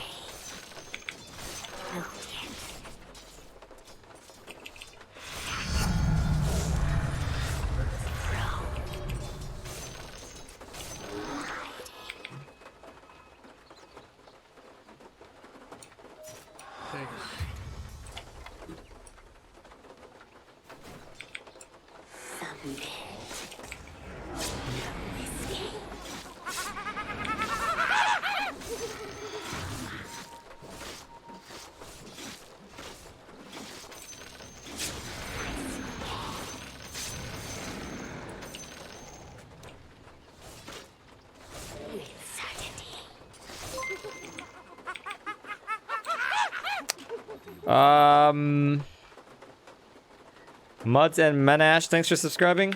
Muds and Manash, thanks for subscribing.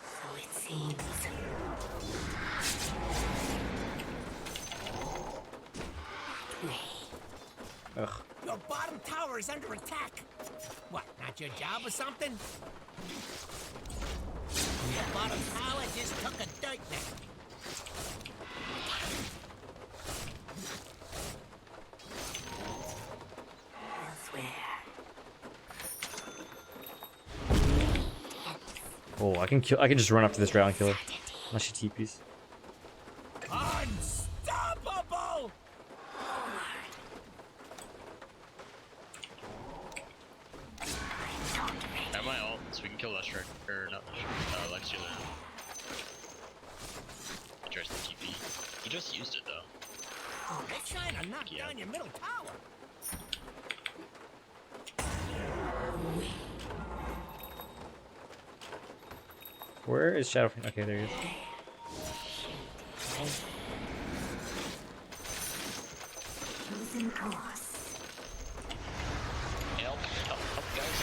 So it seems. Ugh. Your bottom tower is under attack. What, not your job or something? Your bottom tower just took a dirt nap. Elsewhere. Oh, I can just run up to this drown killer. Unless she TPs. Unstoppable! Have my ult, so we can kill Leshrac, or not Lexi. Address the TP. He just used it though. They're trying to knock down your middle tower. Where is Shadowfiend? Okay, there he is. Chosen course. Help, guys.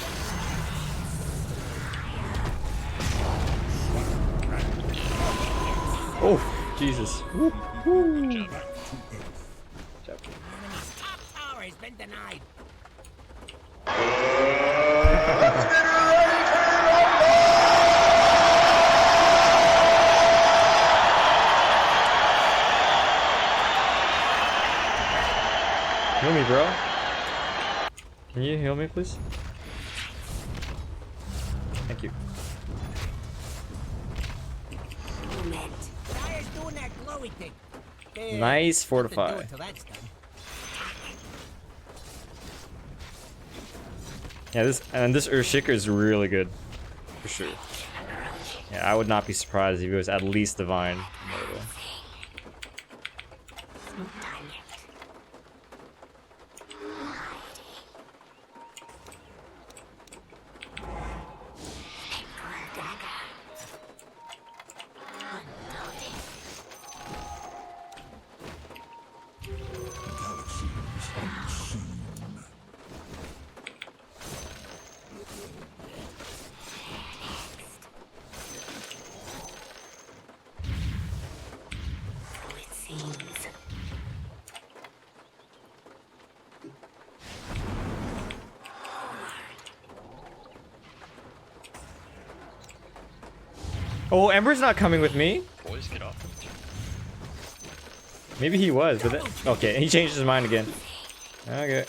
Oh, Jesus. Woo. Good job. Enemy's top tower has been denied. Heal me, bro. Can you heal me, please? Thank you. Dire's doing that glowy thing. They're Nice not to fortify. do it till that's done. Yeah, this Urshiker is really good, for sure. Yeah, I would not be surprised if it was at least divine. Oh, Ember's not coming with me. Boys, get off. Maybe he was, but then, okay, he changed his mind again. Okay.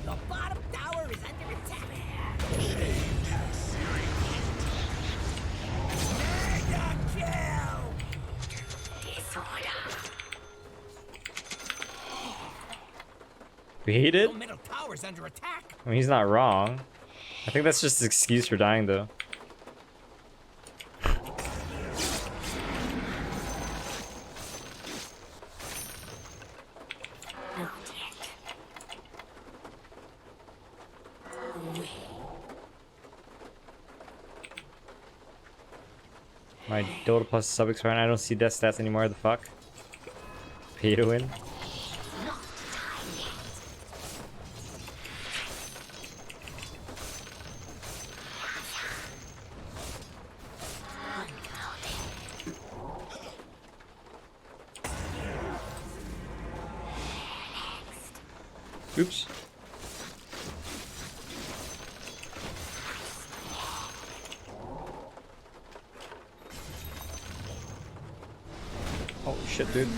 The bottom tower is under attack. Mega kill! We hate it? The middle tower's under attack. I mean, he's not wrong. I think that's just an excuse for dying, though. My Dota Plus sub expiring. I don't see death stats anymore. The fuck? Pay to win. Oops. Oh shit, dude.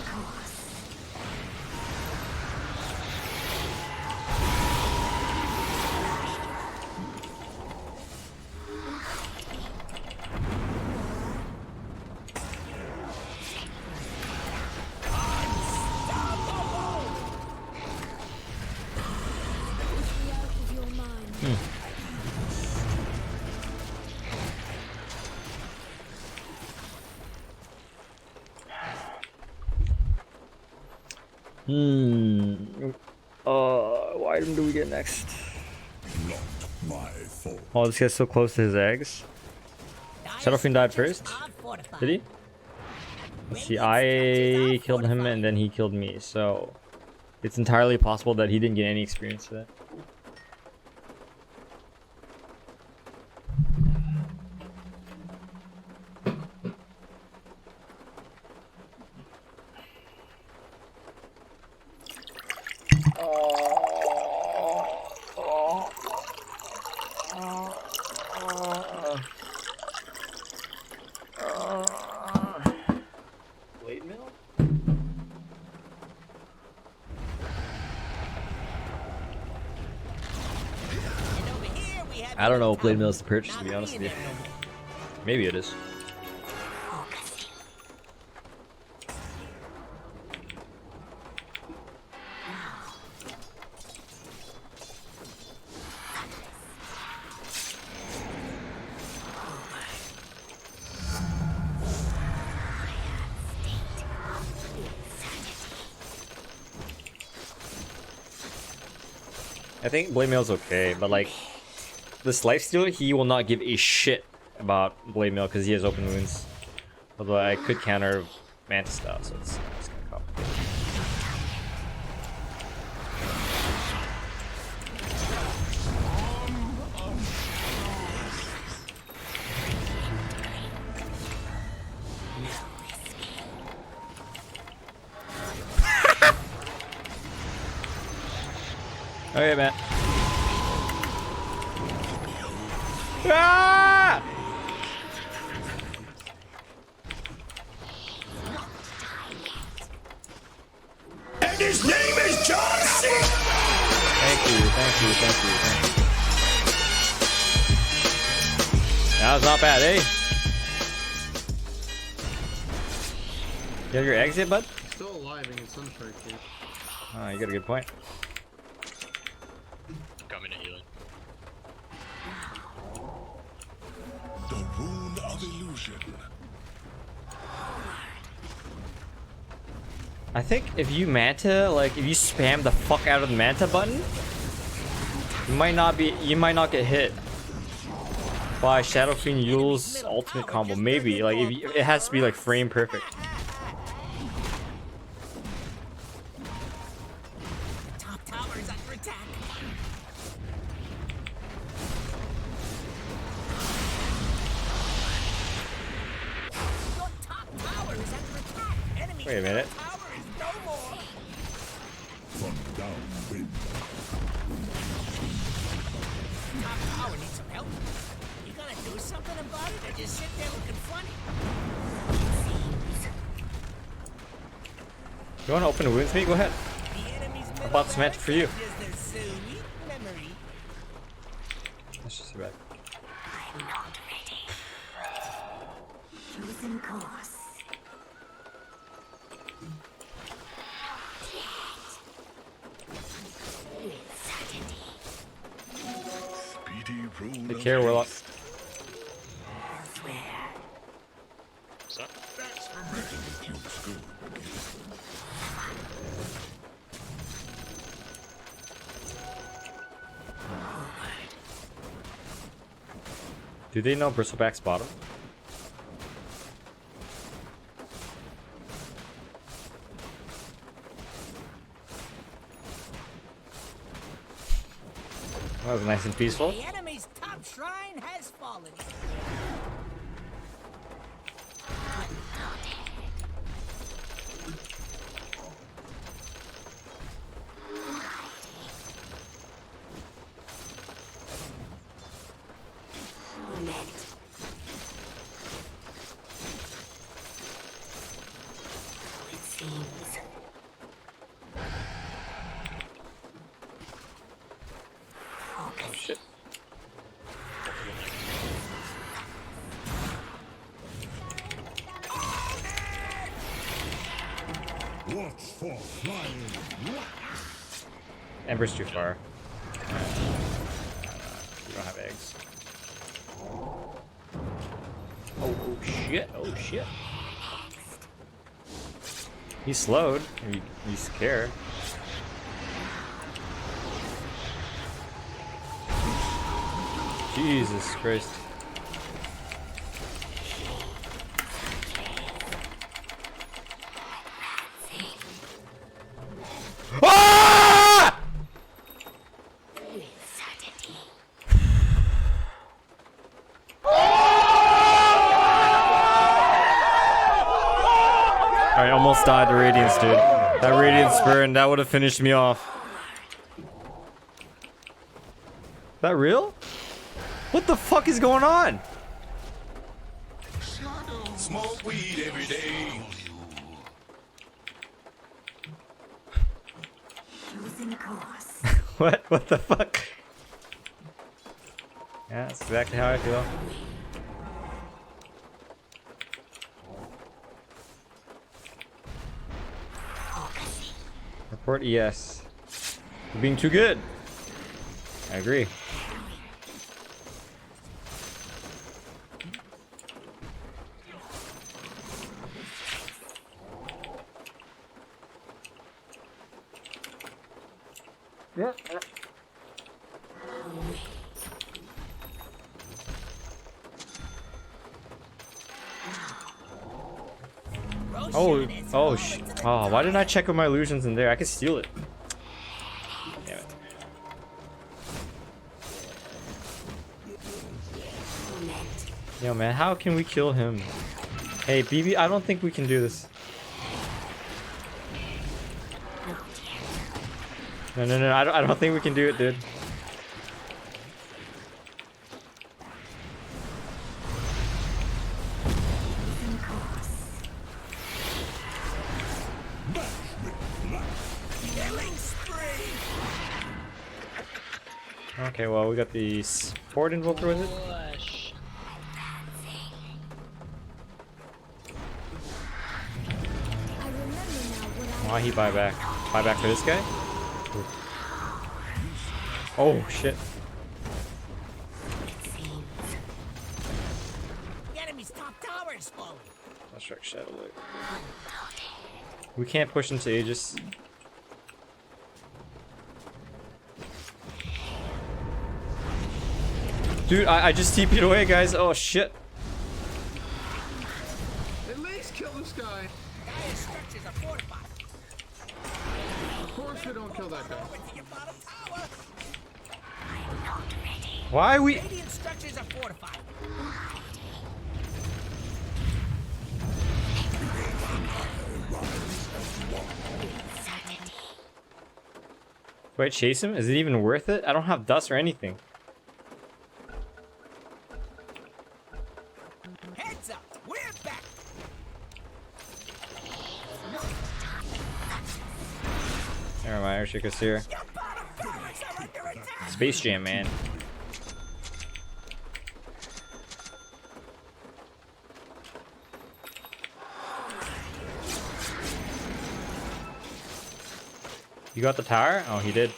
What item do we get next? Not my fault. Oh, this guy's so close to his eggs. Shadowfiend died first? Did he? Let's see, I killed him and then he killed me, so it's entirely possible that he didn't get any experience for that. Blade mill? I don't know what blade mill is to purchase, to be honest with you. Maybe it is. I think blade mail's okay, but like this lifestealer, he will not give a shit about blade mail because he has open wounds. Although I could counter Manta style, so it's kind of complicated. Okay, man. Ah! And his name is John C. Thank you. That was not bad, eh? You have your exit, bud? Still alive and it's Sunstrike, dude. Oh, you got a good point. Coming to healing. The rune of illusion. I think if you Manta, like if you spam the fuck out of the Manta button, you might not get hit by Shadow Fiend Yule's ultimate combo. Maybe, like if you, it has to be like frame perfect. Top tower is under attack. Your top tower is under attack. Enemy Wait a minute. tower is no more. From downwind. Top tower needs some help. You gonna do something about it, or just sit there looking funny? You want to open the wounds, mate? Go ahead. The enemy's I bought some Manta for you. is their sweet memory. That's just bad. I'm not ready. Chosen course. Speedy rune Take of care, Warlock. haste. Elsewhere. What's up? That's for making it looks good. Do they know Bristleback's bottom? That was nice and peaceful. The enemy's top shrine has fallen. It seems. Oh shit. What's for flying? Ember's too far. You don't have eggs. Oh shit, oh shit. He's slowed. He's scared. Jesus Christ. Ah! I almost died to Radiance, dude. That Radiance burn, that would have finished me off. Is that real? What the fuck is going on? Smoke weed every day. Chosen course. What? What the fuck? Yeah, that's exactly how I feel. Report ES. You're being too good. I agree. Yeah. Oh, why didn't I check with my illusions in there? I could steal it. Damn it. Yo, man, how can we kill him? Hey, BB, I don't think we can do this. No, I don't think we can do it, dude. Okay, well, we got the Sport Invoker with it. Why he buy back? Buy back for this guy? Ooh. Oh, shit. The enemy's top tower is falling. Let's strike Shadow Lake. We can't push into Aegis. Dude, I just TP'd away, guys. Oh, shit. At least kill this guy. Dire structures are fortified. Of course we don't kill that guy. Why are we... Radiant structures are fortified. Do I chase him? Is it even worth it? I don't have dust or anything. Heads up, we're back. Never mind, Urshica's here. Space Jam, man. You got the tower? Oh, he did.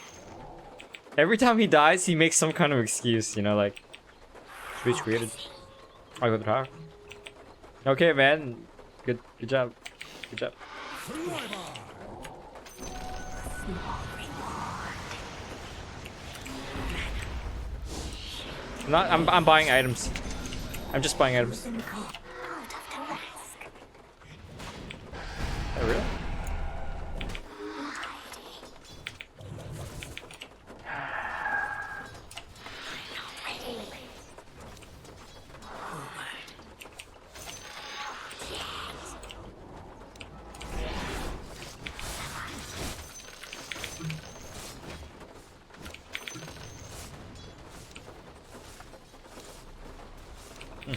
Every time he dies, he makes some kind of excuse, you know, like... Switch created. I got the tower. Okay, man. Good job. Good job. I'm buying items. I'm just buying items. Oh, really?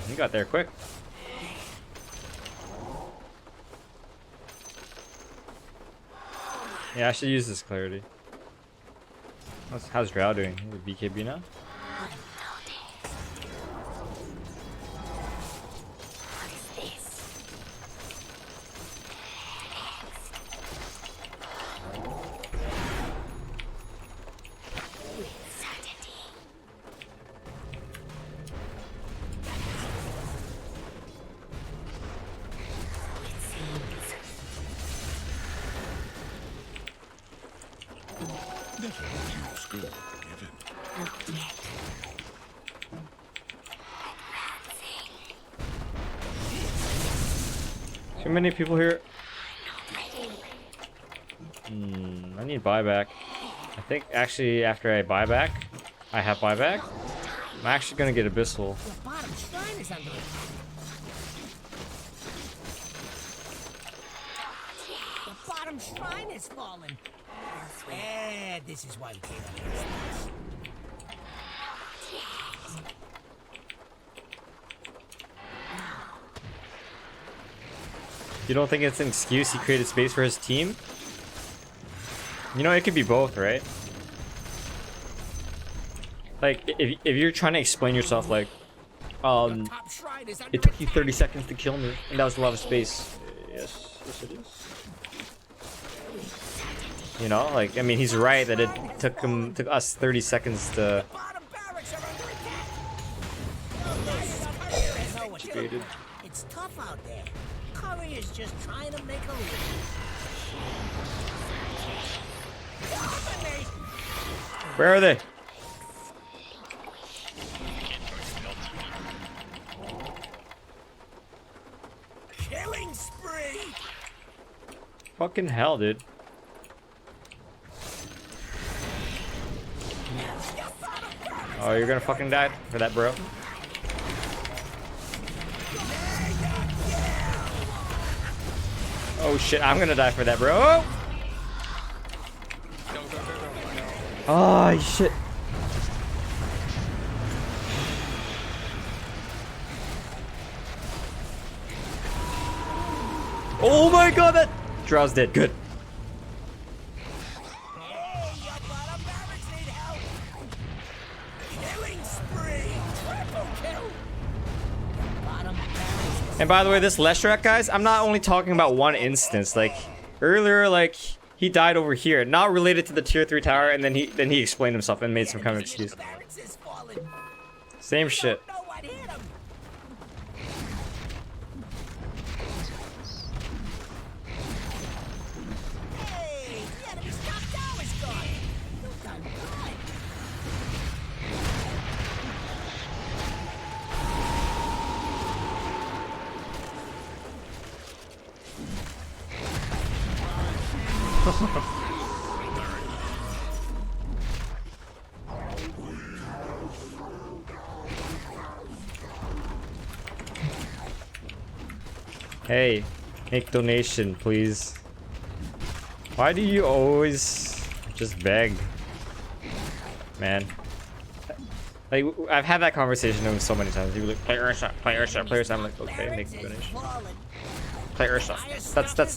He got there quick. Yeah, I should use this clarity. How's Drow doing? BKB now? Too many people here. I need buyback. I think actually after I buy back, I have buyback. I'm actually gonna get Abyssal. The bottom shrine is under attack. The bottom shrine has fallen. This is why we came up against this. You don't think it's an excuse he created space for his team? You know, it could be both, right? Like, if you're trying to explain yourself, like, Top shrine is under it took you 30 seconds to kill me, and that was a lot of space. Yes, yes it is. You know, like, I mean, he's right that it took us 30 seconds to. bottom barracks are under attack. No, guys, Curry know what to do. It's tough out there. Curry is just trying to make a living. Dominate. Where are they? Killing spree. Fucking hell, dude. Oh, you're gonna fucking die for that, bro. Oh shit, I'm gonna die for that, bro. Oh shit. Oh my god, that Drow's dead. Good. And by the way, this Leshrac, guys, I'm not only talking about one instance. Like, earlier, like, he died over here. Not related to the tier 3 tower, and then he explained himself and made some kind of excuse. Same shit. Hey, make donation, please. Why do you always just beg? Man. Like, I've had that conversation with him so many times. He was like, play Ursa, play Ursa, play Ursa. I'm like, okay, make a donation. Play Ursa.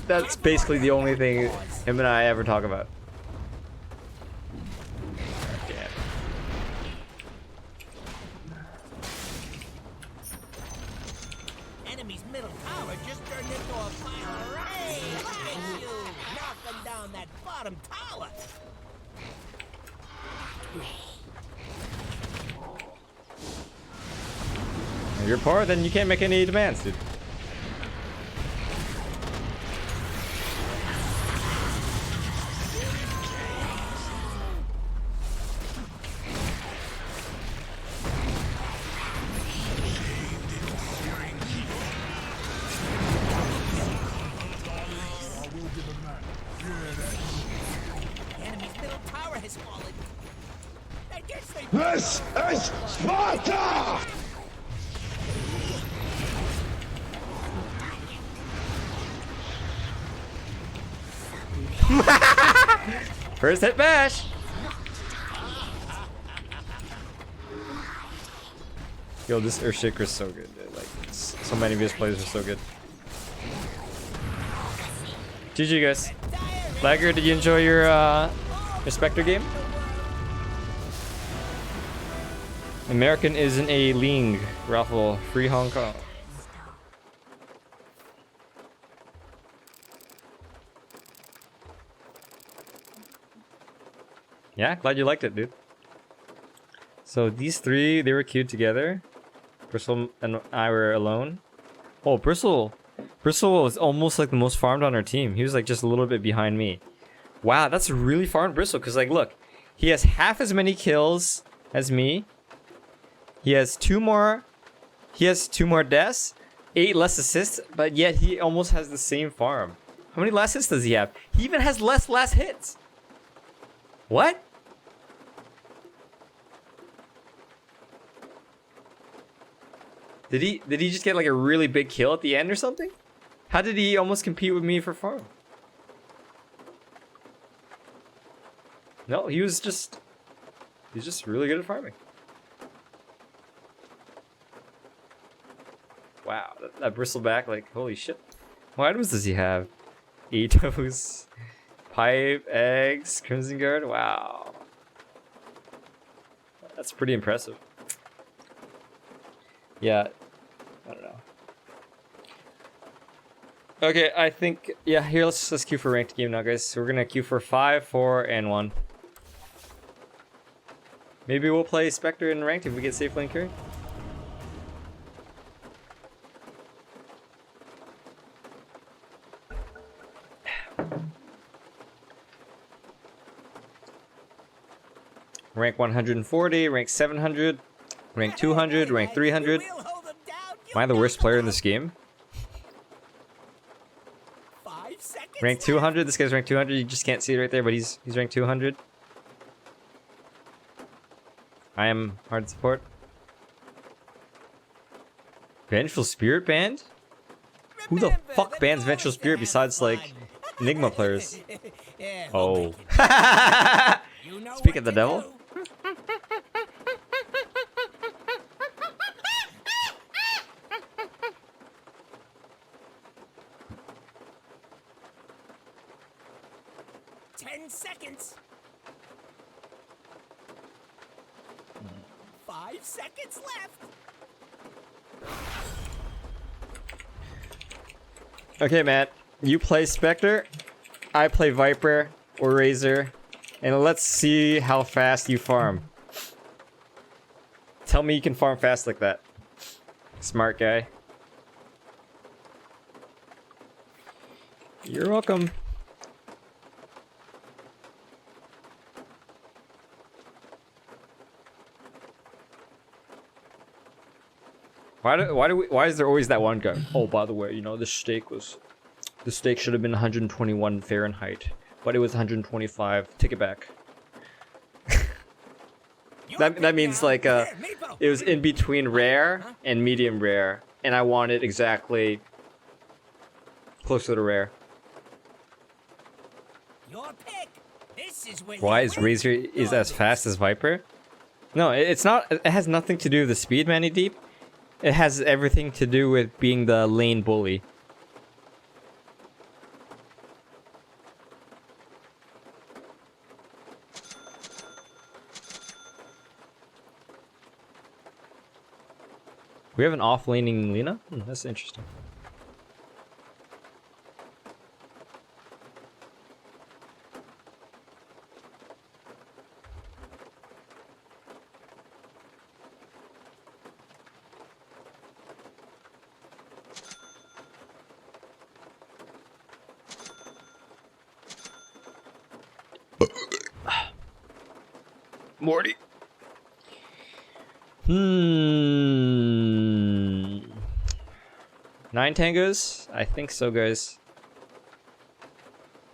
That's basically the only thing him and I ever talk about. Damn. Enemy's middle tower just turned into a fire rain. Look at you, knocking down that bottom tower. If you're poor, then you can't make any demands, dude. Enemy's middle tower has fallen. I guess they. This is Sparta! First hit bash. Yo, this Earthshaker is so good, dude. Like, so many of his plays are so good. GG, guys. Lagger, did you enjoy your Spectre game? American isn't a Ling raffle. Free Hong Kong. Yeah, glad you liked it, dude. So these three, they were queued together. Bristle and I were alone. Oh, Bristle was almost like the most farmed on our team. He was like just a little bit behind me. Wow, that's really farmed Bristle. Cause like, look, he has half as many kills as me. He has two more deaths, 8 less assists, but yet he almost has the same farm. How many last hits does he have? He even has less last hits. What? Did he just get like a really big kill at the end or something? How did he almost compete with me for farm? No, he's just really good at farming. Wow, that bristleback, like, holy shit. What items does he have? Eitos, pipe, eggs, Crimson Guard. Wow. That's pretty impressive. Yeah, I don't know. Okay, I think yeah. Here, let's queue for ranked game now, guys. So we're gonna queue for 5, 4, and 1. Maybe we'll play Spectre in ranked if we get safe lane carry. Rank 140, rank 700, rank 200, rank 300. Am I the worst player in this game? 5 seconds. Rank 200. This guy's rank 200. You just can't see it right there, but he's rank 200. I am hard support. Vengeful Spirit banned? Who the fuck bans Vengeful Spirit besides like Enigma players? Yeah, Oh. you know Speak what of the to devil. do. 10 seconds. 5 seconds left. Okay, Matt. You play Spectre. I play Viper or Razor. And let's see how fast you farm. Tell me you can farm fast like that. Smart guy. You're welcome. Why is there always that one guy? Oh, by the way, you know, the steak should have been 121 Fahrenheit, but it was 125. Take it back. that means like it was in between rare and medium rare, and I want it exactly closer to rare. Your pick. This is where Why is Razor is as fast as Viper? No, it's not. It has nothing to do with the speed, Manny Deep. It has everything to do with being the lane bully. We have an off-laning Lina? That's interesting. Morty. 9 tangos? I think so, guys.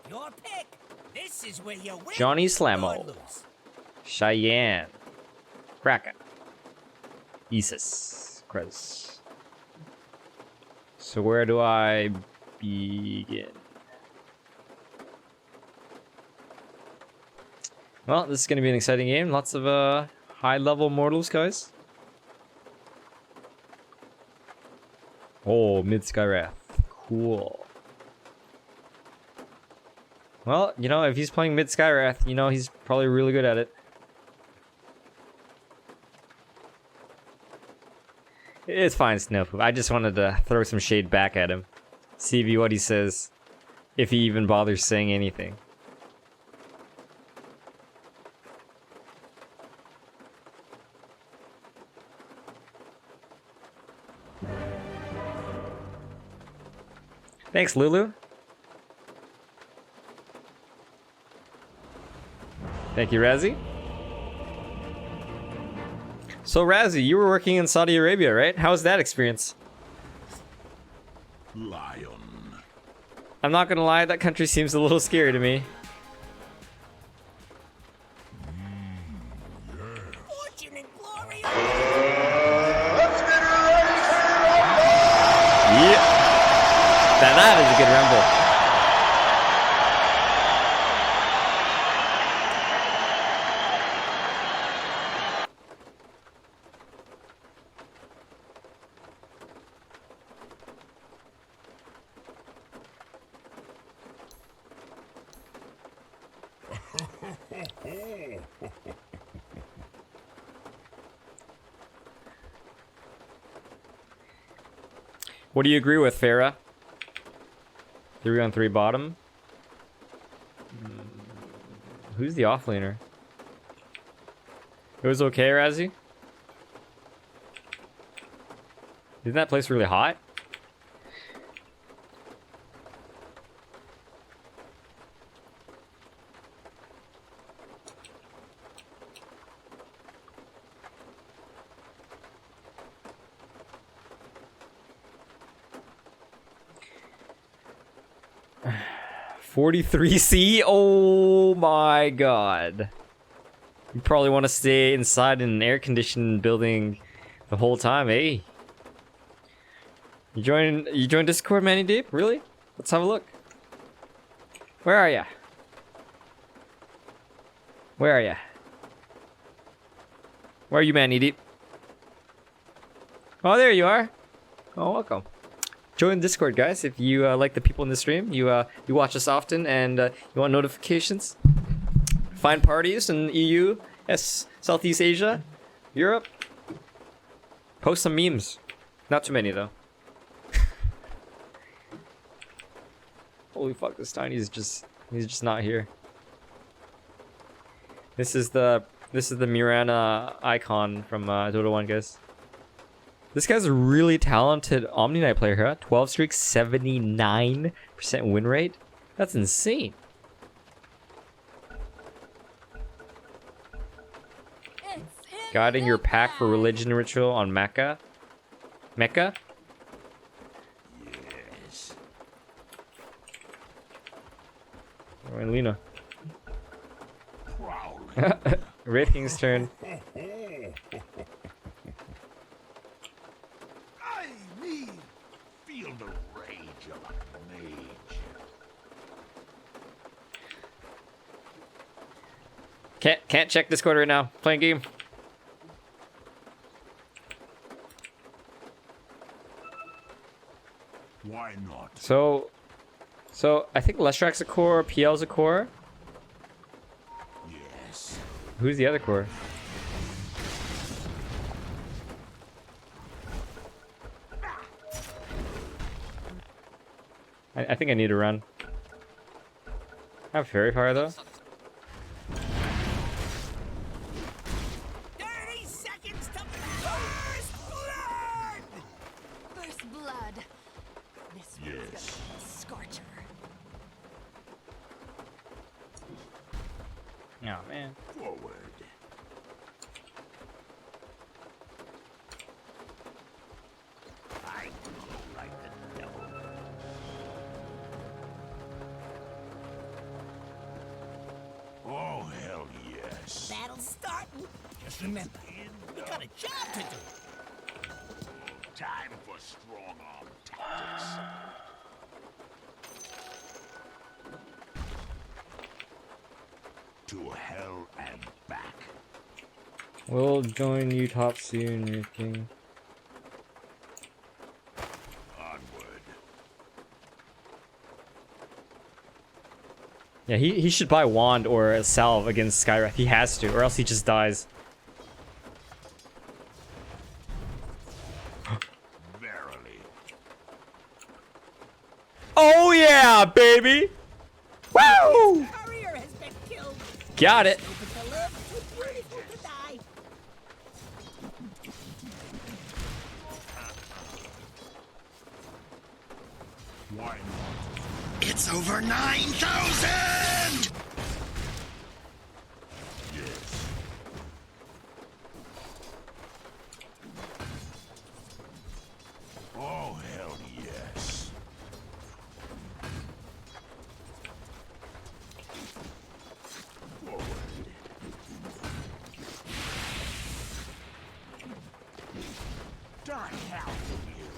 Your pick. This is where you win. Johnny or Slamo. lose. Cheyenne. Kraken. Isis. Krez. So where do I begin? Well, this is going to be an exciting game. Lots of high-level mortals, guys. Oh, mid Skywrath. Cool. Well, you know, if he's playing mid Skywrath, you know he's probably really good at it. It's fine, Snowpoop. I just wanted to throw some shade back at him. See what he says. If he even bothers saying anything. Thanks, Lulu. Thank you, Razzie. So, Razzie, you were working in Saudi Arabia, right? How was that experience? Lion. I'm not gonna lie, that country seems a little scary to me. Fortune and glory. Yeah. Now that is a good rumble. What do you agree with, Farah? 3-on-3 bottom. Who's the offlaner? It was okay, Razzie? Isn't that place really hot? $43C? Oh my god. You probably want to stay inside in an air-conditioned building the whole time, eh? You join Discord, Manny Deep? Really? Let's have a look. Where are ya? Where are ya? Where are you, Manny Deep? Oh, there you are. Oh, welcome. Join Discord, guys. If you like the people in the stream, you watch us often, and you want notifications. Find parties in EU, Southeast Asia, Europe. Post some memes. Not too many though. Holy fuck! This Tiny's he's just not here. This is the Mirana icon from Dota 1, guys. This guy's a really talented Omni Knight player, huh? 12 streak, 79% win rate. That's insane. Guiding your pack for religion ritual on Mecca. Mecca? Yes. Oh, and Lena. Prowling. Red King's turn. Feel the rage of a mage. Can't check Discord right now. Playing game. Why not? So I think Leshrak's a core, PL's a core. Yes. Who's the other core? I think I need to run. I have Fairy Fire though. 30 seconds to first blood! First blood. This one's gonna Yes. be a scorcher. Oh man. Forward. I go like the devil. Oh, hell yes. Battle's starting. Just remember, we got a job to do. Time for strong arm tactics. To hell and back. We'll join you top soon, Red King. Onward. Yeah, he should buy Wand or a Salve against Skywrath. He has to, or else he just dies. Verily. Oh yeah, baby! Woo! Courier has been killed. Got it. Stupid to live, too beautiful to die. Why not? It's over 9,000! Yes. Oh, hell yes. Forward. Die hell with you.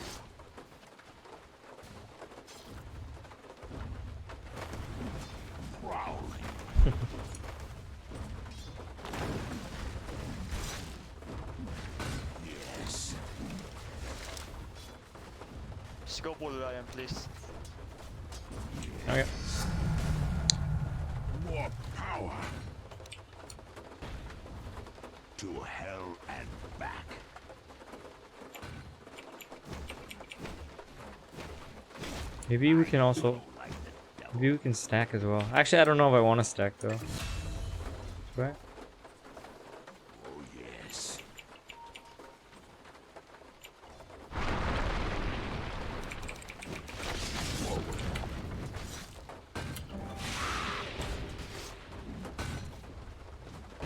Prowling. Yes. Scope all Ryan, please. Okay. More power. To hell and back. Maybe we can also. Maybe we can stack as well. Actually, I don't know if I want to stack though. Right? Oh, yes.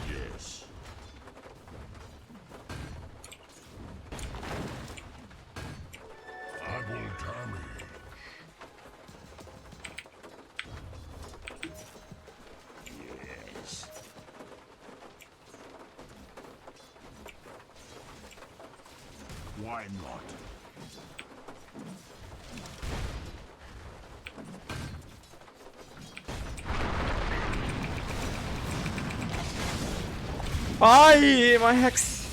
Yes. I will damage. Yes. Why not? Aye, my hex.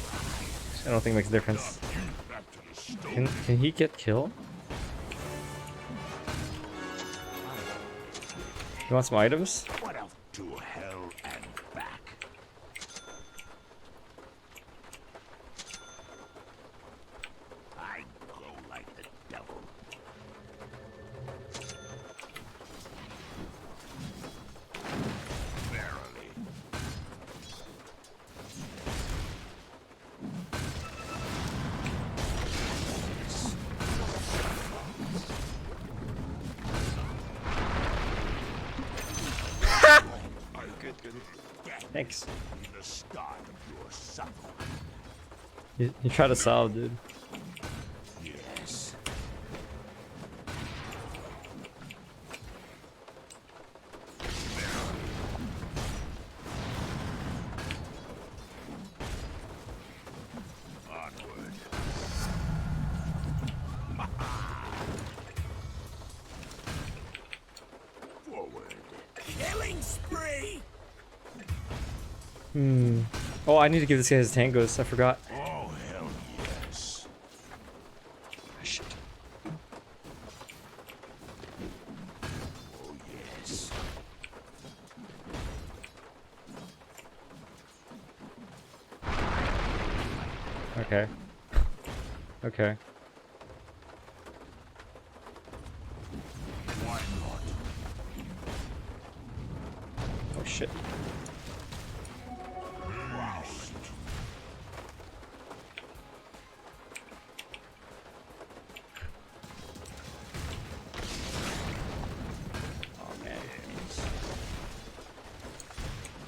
I don't think it makes a difference. Back to the stone. Can he get killed? You want some items? What else? To hell and back. I go like the devil. Verily. Thanks. The start of your suffering. You try to solve, dude. Yes. Onward. Forward. Killing spree! Oh, I need to give this guy his tangos. I forgot. Oh, hell yes. Shit. Oh, yes. Okay. Okay. Why not? Oh shit. Roust. Oh man.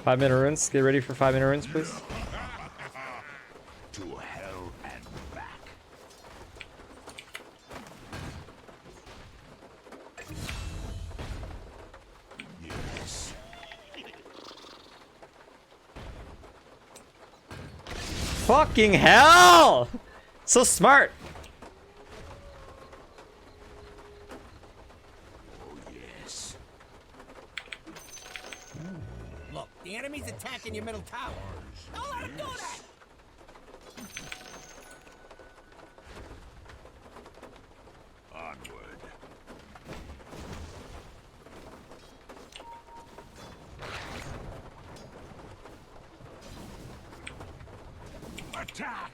5-minute runes. Get ready for 5-minute runes, please. To hell and back. Yes. Fucking hell! So smart. Oh, yes. Look, the enemy's attacking your middle tower. Don't let him do that! Onward. Attack!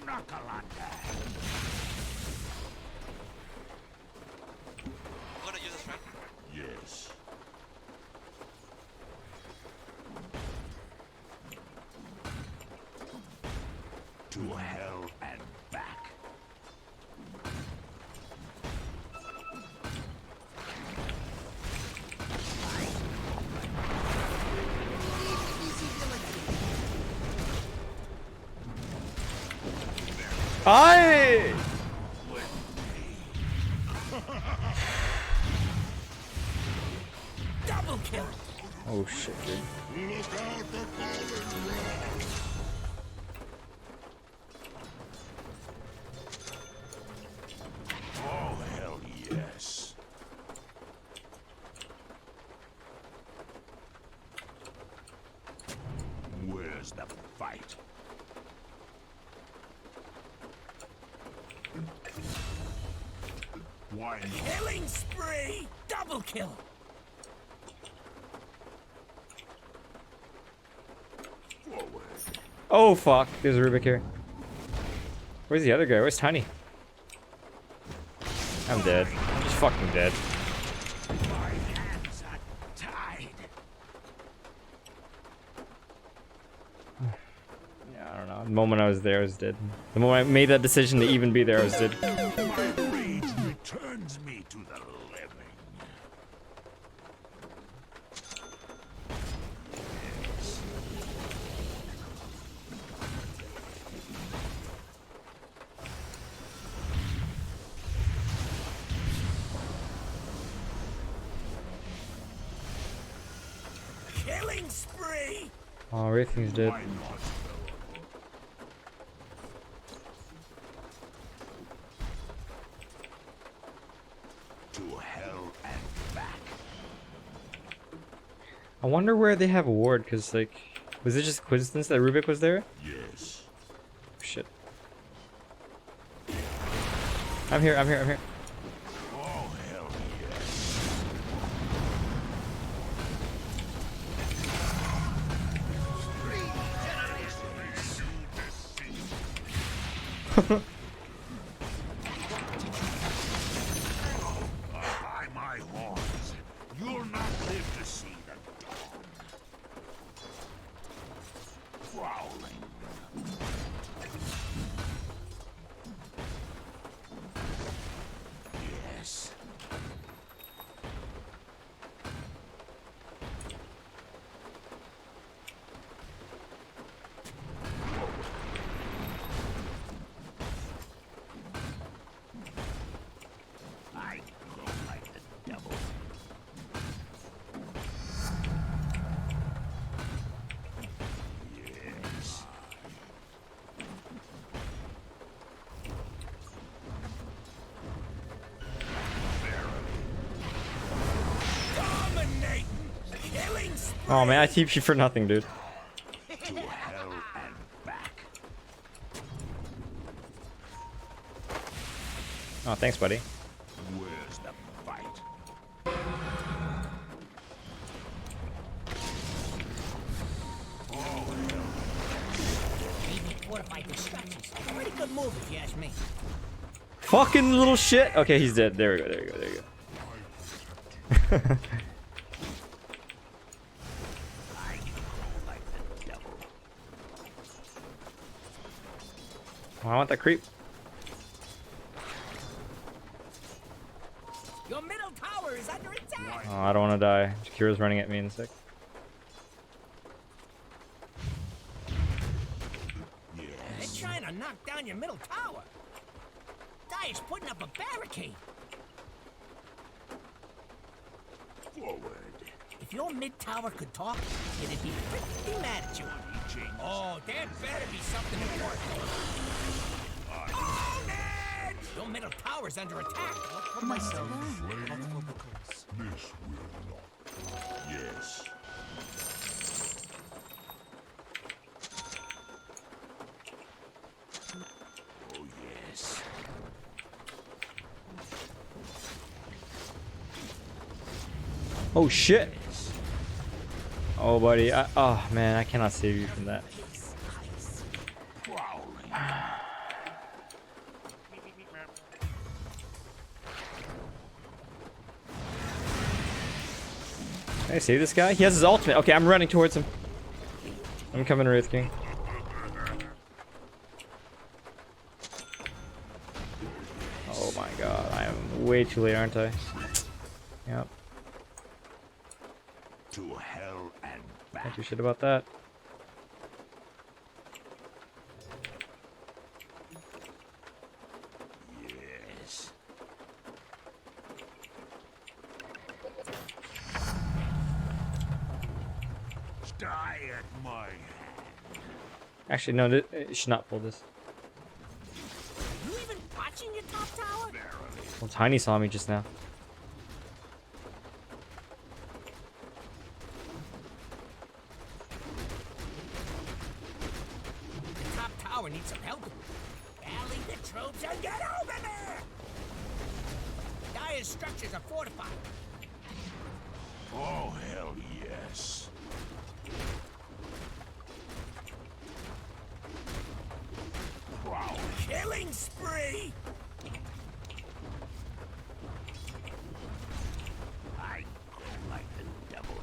Knuckalanda! I'm gonna use this, right? Yes. To hell and back. Aye! Double kill! Oh shit, dude. Look out for fallen rocks! Oh, hell yes. Where's the fight? Why not? Killing spree! Double kill! Forward. Oh fuck, there's a Rubik here. Where's the other guy? Where's Tiny? I'm dead. I'm just fucking dead. My hands are tied. Yeah, I don't know. The moment I was there, I was dead. The moment I made that decision to even be there, I was dead. My rage returns me to the living. Killing spree! Oh, everything's dead. Why not? To hell and back. I wonder where they have a ward, because, like, was it just coincidence that Rubik was there? Yes. Shit. I'm here, I'm here, I'm here. Oh, hell yes. By my horns, you'll not live to see the dawn. Prowling. Yes. I glow like the devil. Yes. Dominating! Killing spree! Oh man, I TP for nothing, dude. To hell and back. Oh, thanks, buddy. Where's the fight? Maybe fortified distractions. A pretty good move if you ask me. Fucking little shit. Okay, he's dead. There we go, there we go, there we go. I glow like the devil. Oh, I want that creep. Your middle tower is under attack! Oh, I don't want to die. Kira's running at me in a sec. They're trying to knock down your middle tower. Dire's putting up a barricade. Forward. If your mid tower could talk, it'd be pretty mad at you. Oh, there better be something important. Oh, Ned! Your middle tower's under attack. Myself. This will not. Yes. Oh, yes. Oh shit. Oh buddy, oh man, I cannot save you from that. Can I save this guy? He has his ultimate. Okay, I'm running towards him. I'm coming, Wraith King. Oh my god, I am way too late, aren't I? Yep. To hell and back. Can't do shit about that. Yes. Die at my hand. Actually, no, it should not pull this. You even watching your top tower? Well, Tiny saw me just now. The top tower needs some help. Rally the troops and get over there! Dire's structures are fortified. Oh, hell yes. Prowling. Killing spree! I go like the devil.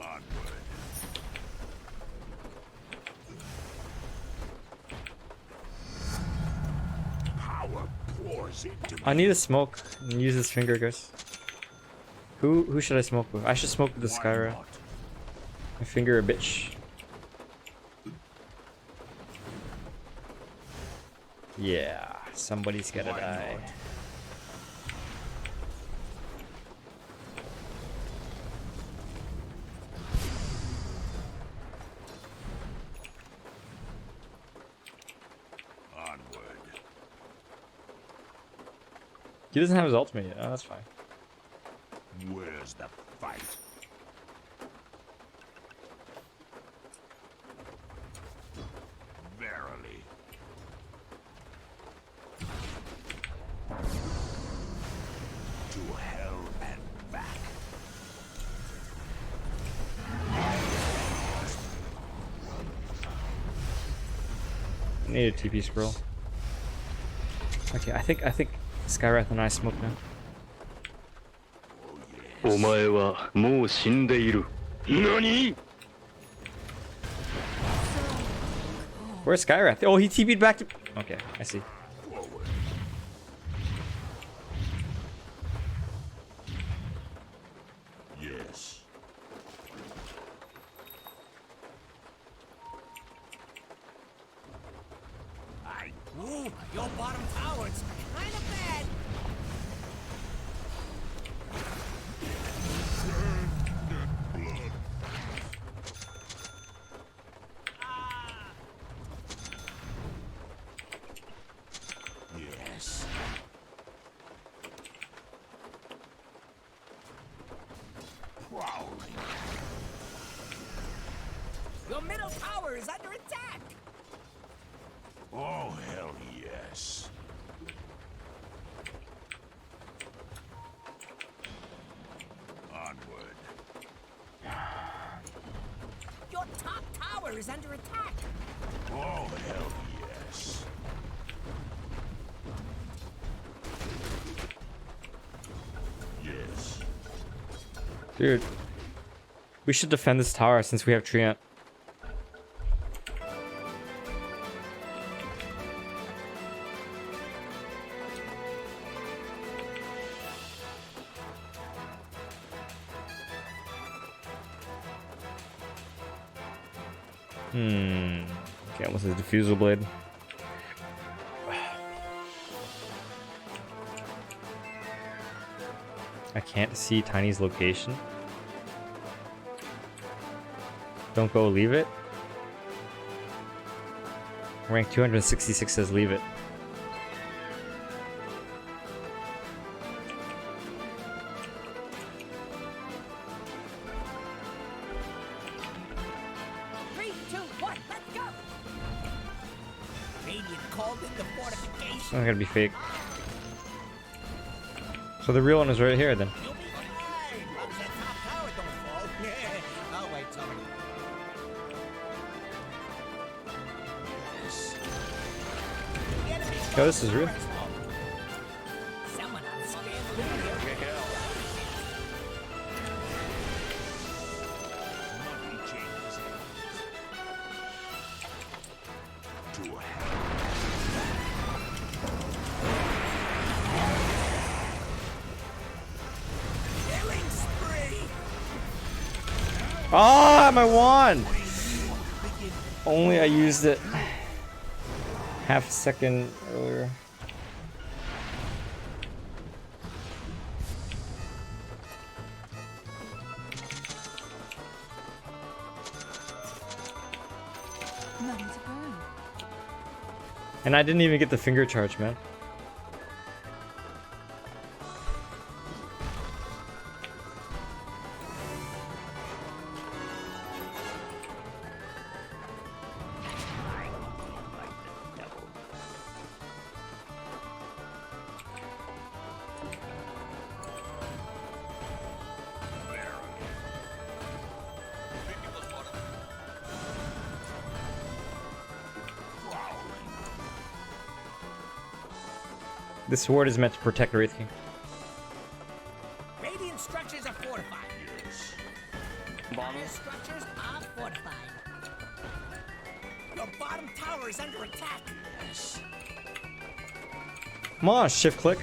Onward. Power pours into me. I need to smoke and use this finger, guys. Who should I smoke with? I should smoke with the Skyra. My finger a bitch. Yeah, somebody's gotta die. Onward. He doesn't have his ultimate yet. Oh, that's fine. Where's the fight? Verily. To hell and back. I need a TP scroll. Okay, I think Skywrath and I smoke now. お前はもう死んでいる。何? Where's Skywrath? Oh, he TP'd back to. Okay, I see. Yes. Ooh, your bottom tower, it's kinda bad. Yes. Prowling. Your middle tower is under attack. Oh, hell yes. Onward. Your top tower is under attack. Oh, hell yes. Yes. Dude, we should defend this tower since we have Treant. Okay, almost a diffusal blade. I can't see Tiny's location. Don't go, leave it. Rank 266 says leave it. I'm gonna be fake. So the real one is right here then. Oh, this is real. Ah, my wand! Only I used it half a second earlier. And I didn't even get the finger charge, man. This sword is meant to protect Wraith King. Radiant structures are fortified. Dire structures are fortified. Your bottom tower is under attack. Come on, shift click.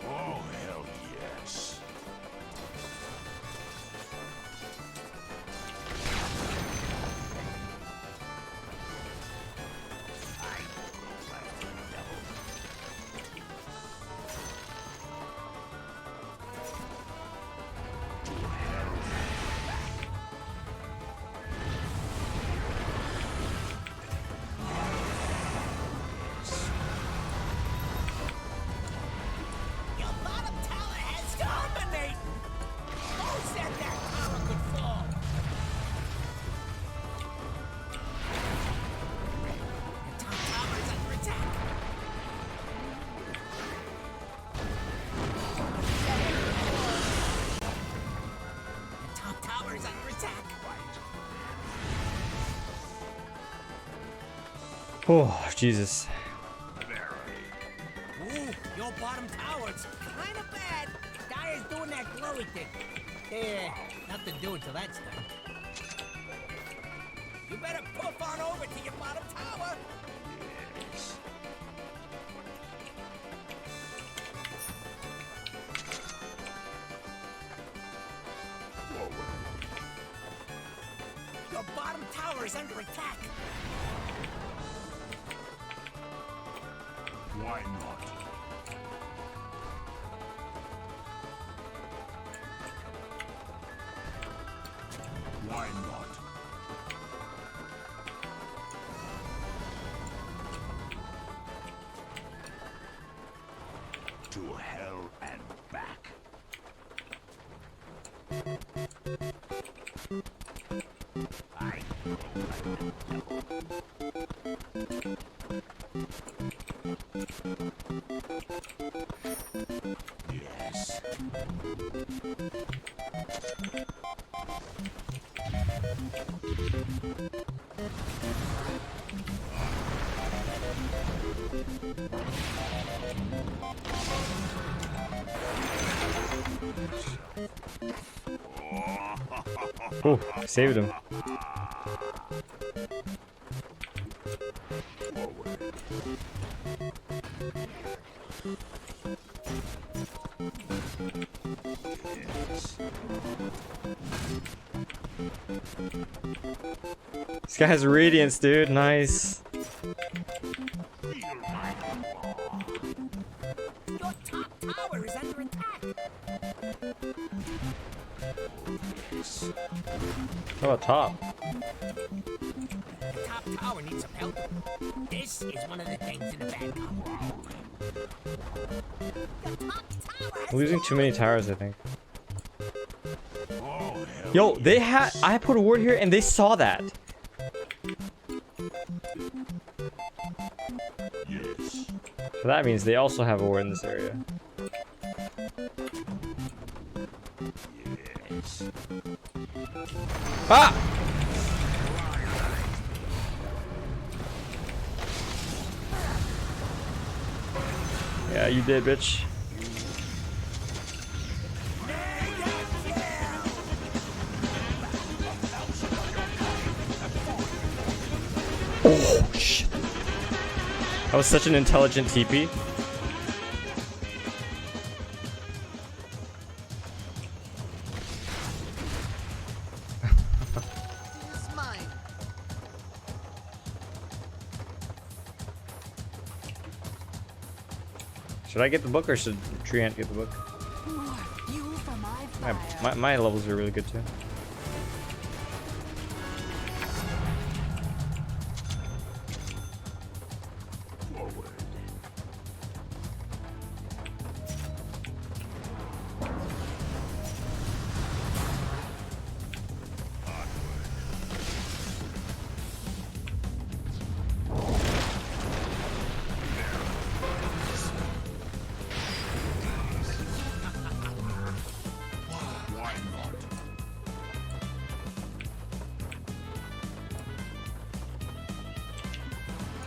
Oh, hell yes. Your bottom tower has dominated. Who said that tower could fall? Your top tower is under attack. Your top tower is under attack. Oh, Jesus. Ooh, your bottom tower's kind of bad. Dire's doing that glowy thing. Nothing to do until that's done. You better poof on over to your bottom tower. Your bottom tower is under attack. Why not? Why not? To hell and back. I Yes. Oh, saved him. This guy has radiance, dude. Nice. Your top tower is under attack. How about top? The top tower needs some help. This is one of the things in the bad tower. Your top tower has Losing too many towers, I think. Oh, hell Yo, they had. I put a ward here and they saw that. yes. So that means they also have a ward in this area. Yes. Ah! Yeah, you did, bitch. Oh, shit. That was such an intelligent TP. It's mine. Should I get the book or should Treant get the book? More fuel for my fire. My levels are really good too. Forward. Why not?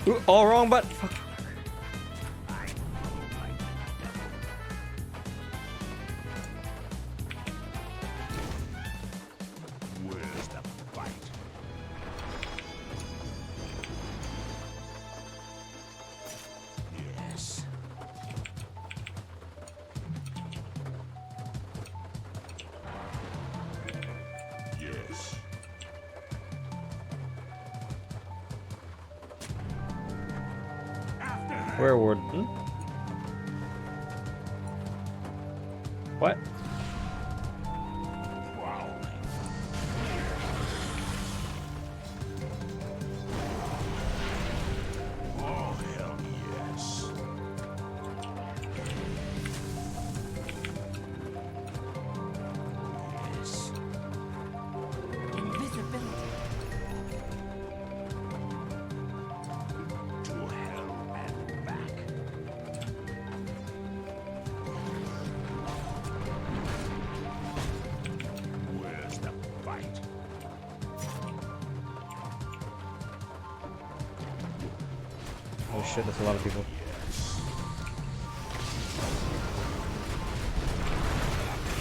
Ooh, all wrong, but fuck. Where would? What? Oh, hell yes. Yes. Invisibility. To hell and back. Where's the fight? Oh shit, that's a lot of people.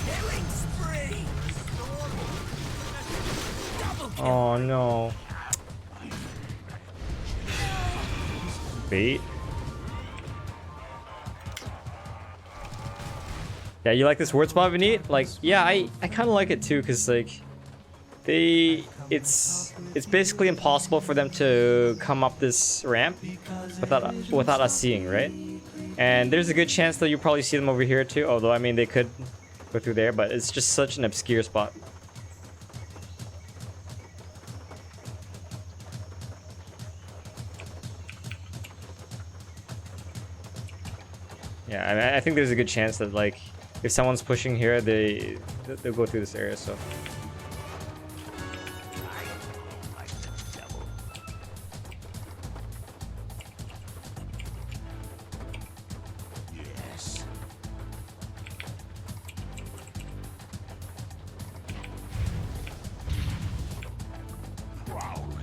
Killing spree! Double kill! Oh no. Bait. Yeah, you like this word spot, Vinit? Like, yeah, I kind of like it too, cause like, it's basically impossible for them to come up this ramp without us seeing, right? And there's a good chance that you probably see them over here too. Although I mean, they could go through there, but it's just such an obscure spot. Yeah, I mean, I think there's a good chance that like if someone's pushing here, they'll go through this area. So. Yes. Prowling.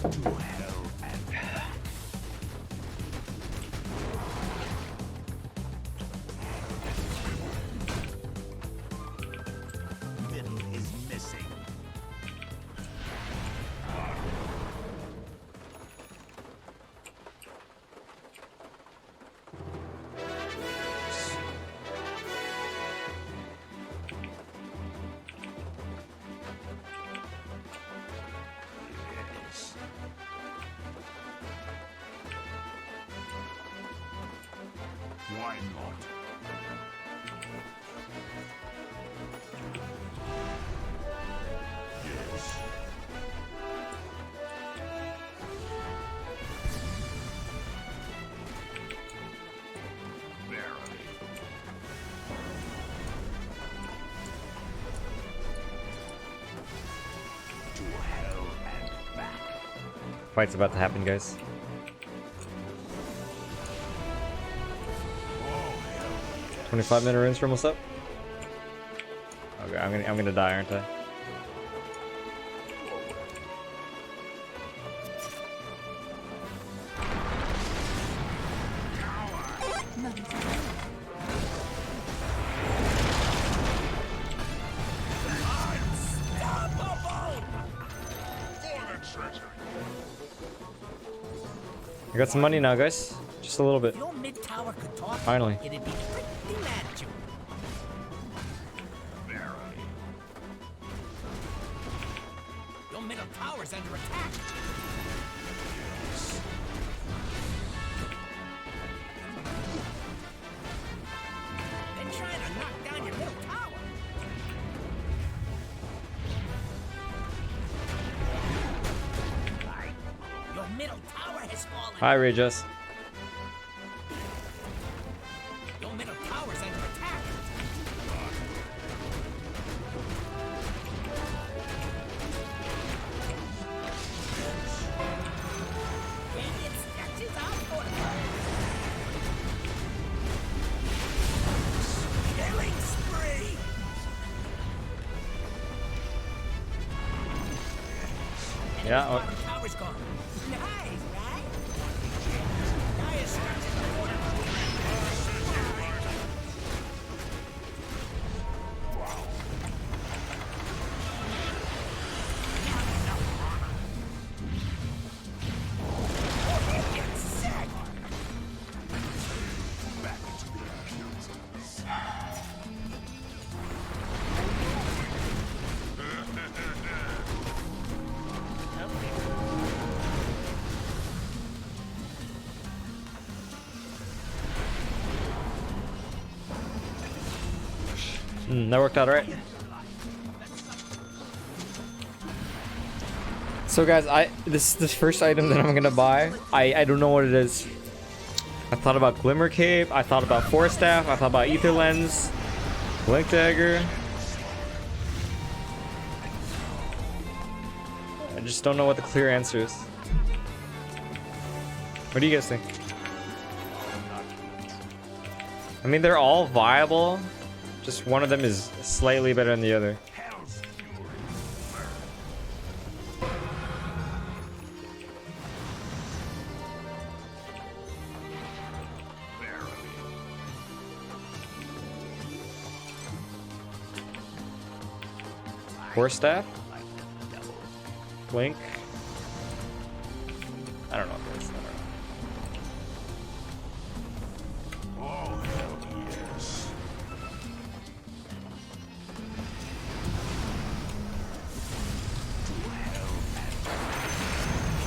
To hell and back. Middle is missing. Yes. Why not? Yes. Verily. To hell and back. Fight's about to happen, guys. Oh, hell yes. 25-minute runes for almost up. Okay, I'm gonna die, aren't I? I got some money now, guys. Just a little bit. If your mid tower could talk, Finally. it'd be pretty mad at you. Your middle tower's under attack. They're trying to knock down your middle tower. Your middle tower has fallen. Hi, Rajas. Your middle tower's under attack. Radiant structures are fortified. Killing spree. Yeah. Bottom tower's gone. Nice, right? Dire structures are fortified. That worked out alright. So guys, this first item that I'm gonna buy, I don't know what it is. I thought about Glimmer Cape, I thought about Force Staff, I thought about Ether Lens, Blink Dagger. I just don't know what the clear answer is. What do you guys think? I mean, they're all viable, just one of them is slightly better than the other. Force Staff? Blink? I don't know what this is. Oh, hell yes.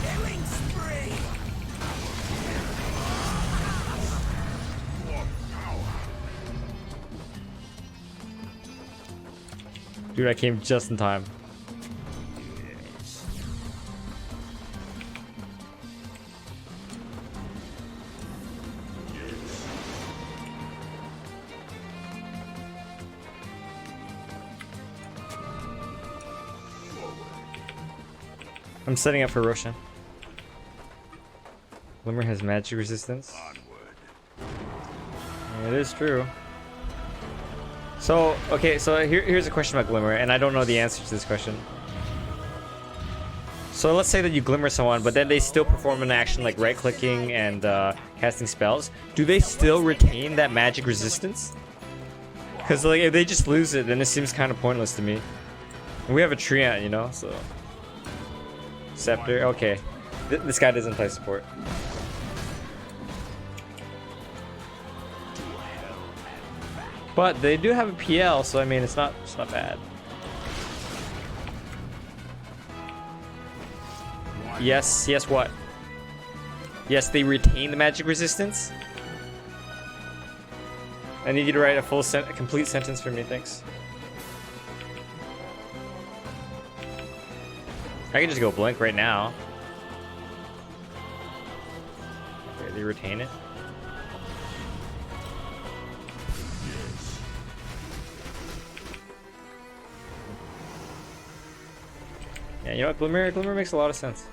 Killing spree! Dude, I came just in time. I'm setting up for Roshan. Glimmer has magic resistance. Yeah, it is true. So, okay, so here's a question about Glimmer, and I don't know the answer to this question. So let's say that you Glimmer someone, but then they still perform an action like right-clicking and casting spells. Do they still retain that magic resistance? Because like, if they just lose it, then it seems kind of pointless to me. And we have a Treant, you know, so... Scepter, okay. This guy doesn't play support. But they do have a PL, so I mean it's not bad. Yes, yes what? Yes, they retain the magic resistance. I need you to write a complete sentence for me, thanks. I can just go blink right now. Okay, they retain it. Yeah, you know what? Glimmer makes a lot of sense.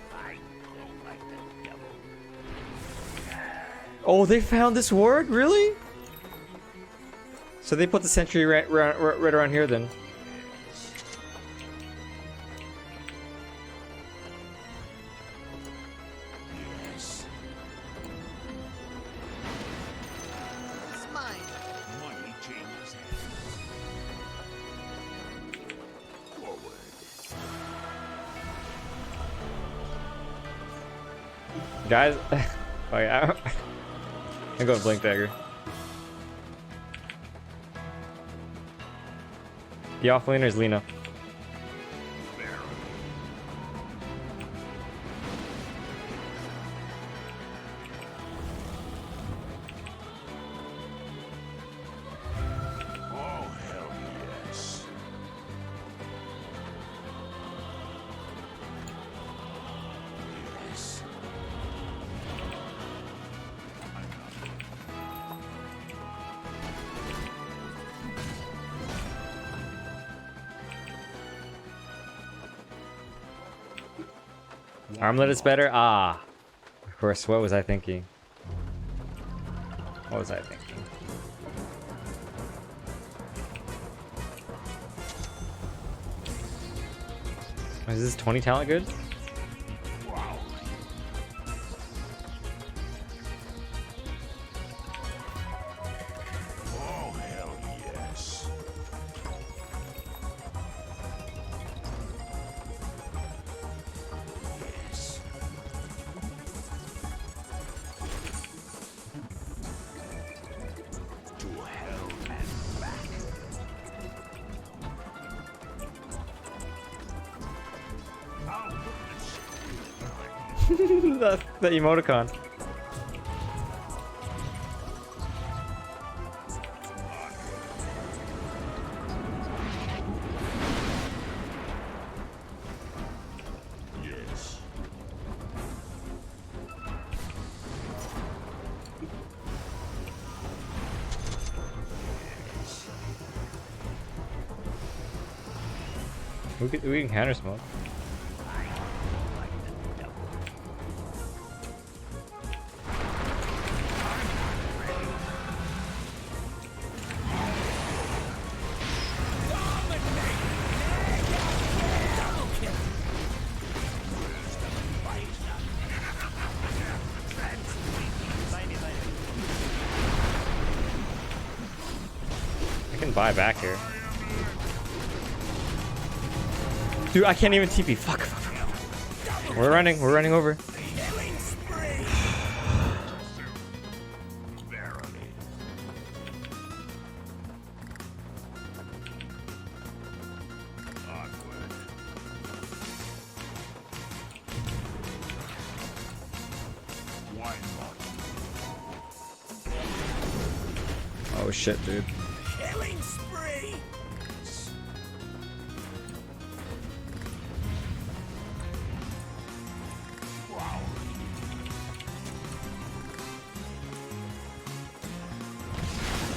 Oh, they found this ward? Really? So they put the sentry right around here then. Guys, oh yeah, I'm going Blink Dagger. The offlaner is Lina. Oh, hell yes. Yes. Armlet is better? Ah. Of course, what was I thinking? What was I thinking? Is this 20 talent good? Wow. Oh, hell yes. Yes. To hell and back. the emoticon. We can counter smoke. I can buy back here. Dude, I can't even TP. Fuck, fuck, fuck. We're running over. Oh shit, dude. Killing spree.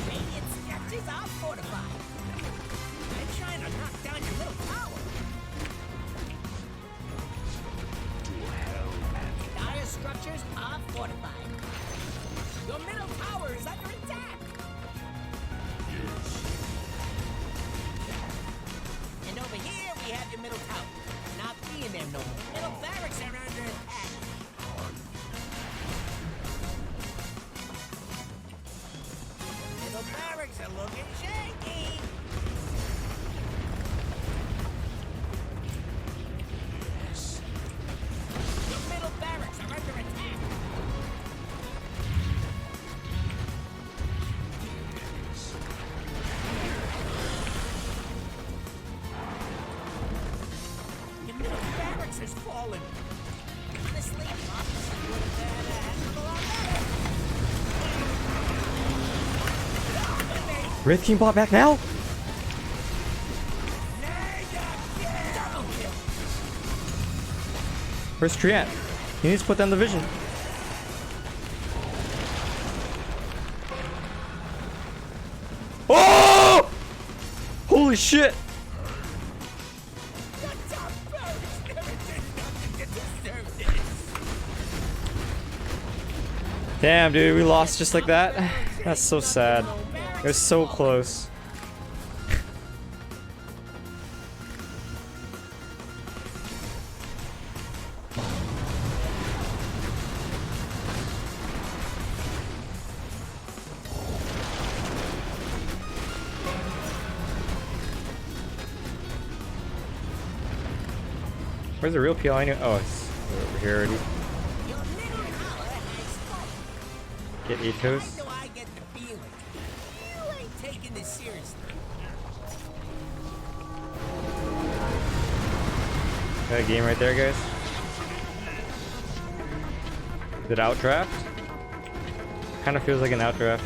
Radiant structures are fortified. They're trying to knock down your little tower. Dire structures are fortified. Your middle tower is under attack. And over here we have your middle tower. Not being there no more. Middle barracks are under attack. Middle barracks are looking shaky. Your middle barracks are under attack. Your middle barracks has fallen. Honestly, Marcus would have been a heck of a lot better. Wraith King bought back now? Double kill. Where's Tree at? He needs to put down the vision. Oh! Holy shit! The top barracks never did nothing to deserve this. Damn, dude, we lost just like that. That's so sad. It was so close. Where's the real PL? I know. Oh, it's over here already. Your middle tower has fallen. Get Ethos. Why do I get the feeling you ain't taking this seriously? Got a game right there, guys. Did outdraft? Kind of feels like an outdraft.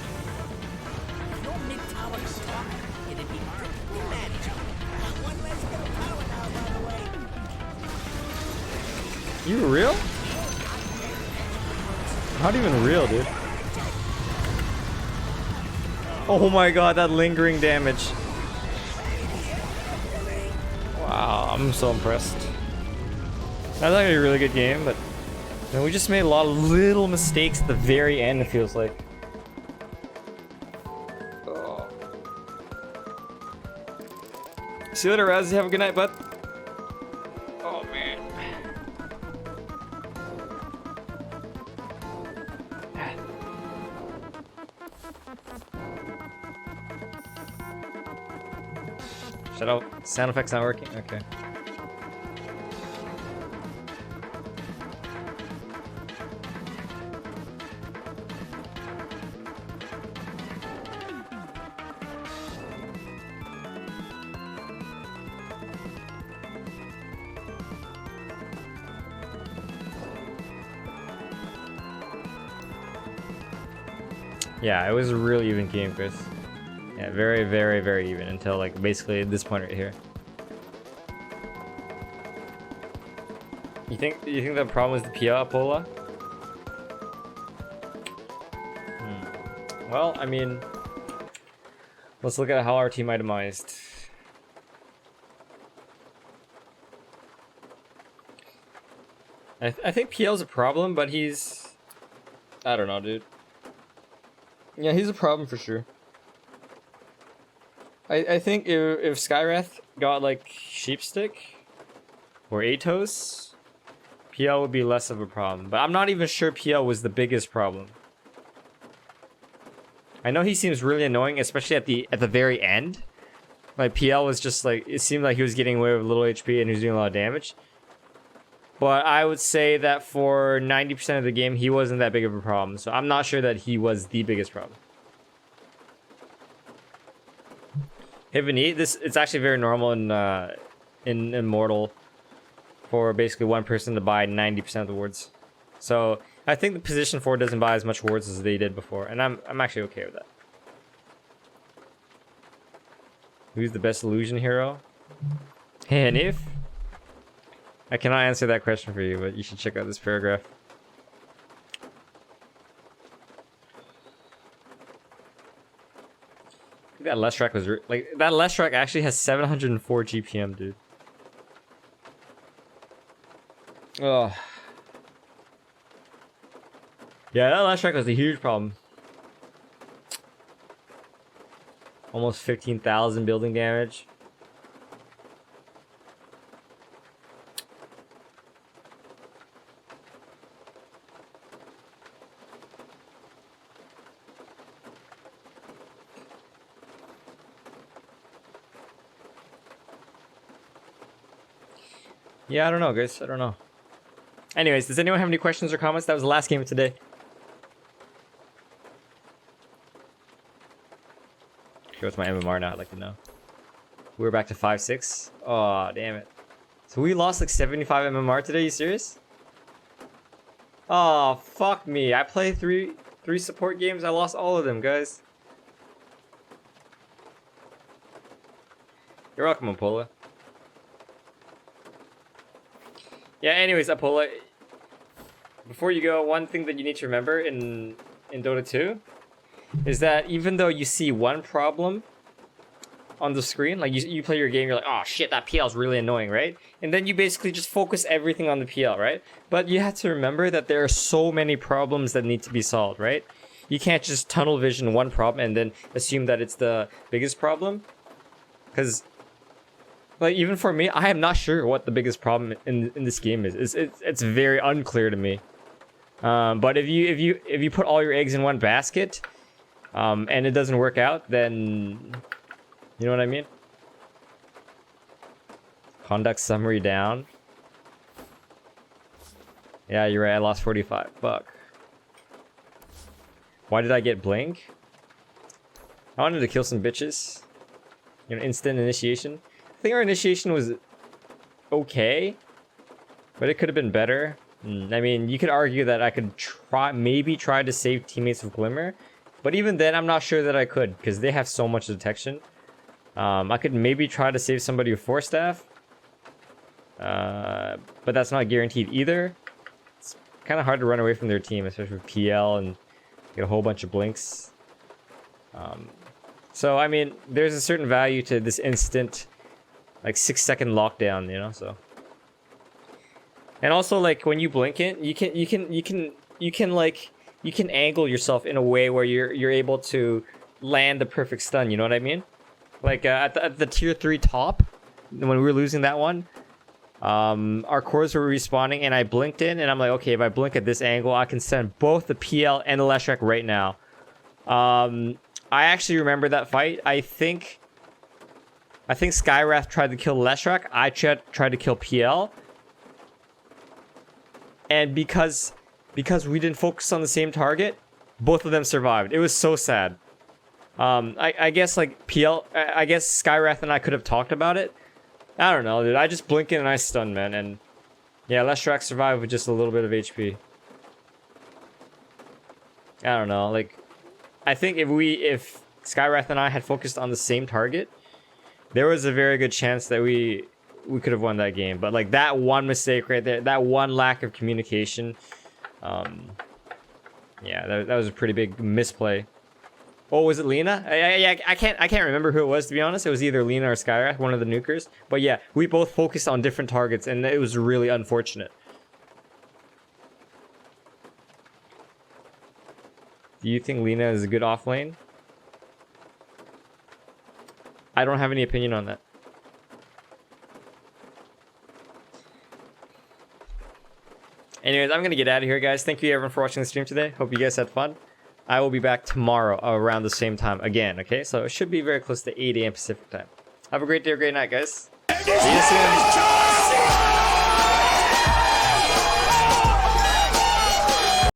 Your mid tower is talk. It'd be pretty mad at you. Got one less middle tower now, by the way. You real? Not even real, dude. Oh my god, that lingering damage. Wow, I'm so impressed. That's actually a really good game, but man, we just made a lot of little mistakes at the very end, it feels like. Oh. See you later, Razzie. Have a good night, bud. Oh, man. Shut up. Sound effects not working? Okay. Yeah, it was a really even game, Chris. Yeah, very, very, very even until like basically this point right here. You think the problem is the PL Pola? Well, I mean, let's look at how our team itemized. I think PL's a problem, but he's... I don't know, dude. Yeah, he's a problem for sure. I think if Skywrath got like Sheepstick or Atos, PL would be less of a problem. But I'm not even sure PL was the biggest problem. I know he seems really annoying, especially at the very end. Like PL was just like, it seemed like he was getting away with little HP and he was doing a lot of damage. But I would say that for 90% of the game, he wasn't that big of a problem. So I'm not sure that he was the biggest problem. Hibini, it's actually very normal in Immortal for basically one person to buy 90% of the wards. So I think the position 4 doesn't buy as much wards as they did before, and I'm actually okay with that. Who's the best illusion hero? And if I cannot answer that question for you, but you should check out this paragraph. That Leshrac was like that Leshrac actually has 704 GPM, dude. Oh. Yeah, that Leshrac was a huge problem. Almost 15,000 building damage. Yeah, I don't know, guys. I don't know. Anyways, does anyone have any questions or comments? That was the last game of today. Okay, what's my MMR now? I'd like to know. We're back to 5-6. Oh, damn it. So we lost like 75 MMR today? You serious? Oh, fuck me. I played three support games. I lost all of them, guys. You're welcome, Apollo. Yeah, anyways, Apollo, before you go, one thing that you need to remember in Dota 2 is that even though you see one problem on the screen, like you play your game, you're like, oh shit, that PL is really annoying, right? And then you basically just focus everything on the PL, right? But you have to remember that there are so many problems that need to be solved, right? You can't just tunnel vision one problem and then assume that it's the biggest problem. Because like, even for me, I am not sure what the biggest problem in this game is. It's very unclear to me. But if you put all your eggs in one basket, and it doesn't work out, then you know what I mean. Conduct summary down. Yeah, you're right. I lost 45. Fuck. Why did I get blink? I wanted to kill some bitches. You know, instant initiation. I think our initiation was okay, but it could have been better. I mean, you could argue that I could maybe try to save teammates with Glimmer, but even then, I'm not sure that I could because they have so much detection. I could maybe try to save somebody with 4 staff, but that's not guaranteed either. It's kind of hard to run away from their team, especially with PL and get a whole bunch of blinks. So I mean, there's a certain value to this instant, like 6-second lockdown, you know. So, and also like when you blink it, you can angle yourself in a way where you're able to land the perfect stun. You know what I mean? Like at the tier 3 top, when we were losing that one, our cores were respawning, and I blinked in, and I'm like, okay, if I blink at this angle, I can send both the PL and the Leshrac right now. I actually remember that fight. I think Skywrath tried to kill Leshrac. I tried to kill PL. And because we didn't focus on the same target, both of them survived. It was so sad. I guess like PL, I guess Skywrath and I could have talked about it. I don't know, dude. I just blink in and I stun, man. And yeah, Leshrac survived with just a little bit of HP. I don't know, like, I think if Skywrath and I had focused on the same target, there was a very good chance that we could have won that game. But like that one mistake right there, that one lack of communication, yeah, that was a pretty big misplay. Oh, was it Lena? I can't remember who it was, to be honest. It was either Lena or Skywrath, one of the nukers. But yeah, we both focused on different targets, and it was really unfortunate. Do you think Lina is a good off lane? I don't have any opinion on that. Anyways, I'm gonna get out of here, guys. Thank you everyone for watching the stream today. Hope you guys had fun. I will be back tomorrow around the same time again, okay? So it should be very close to 8 a.m. Pacific time. Have a great day or great night, guys. See you soon.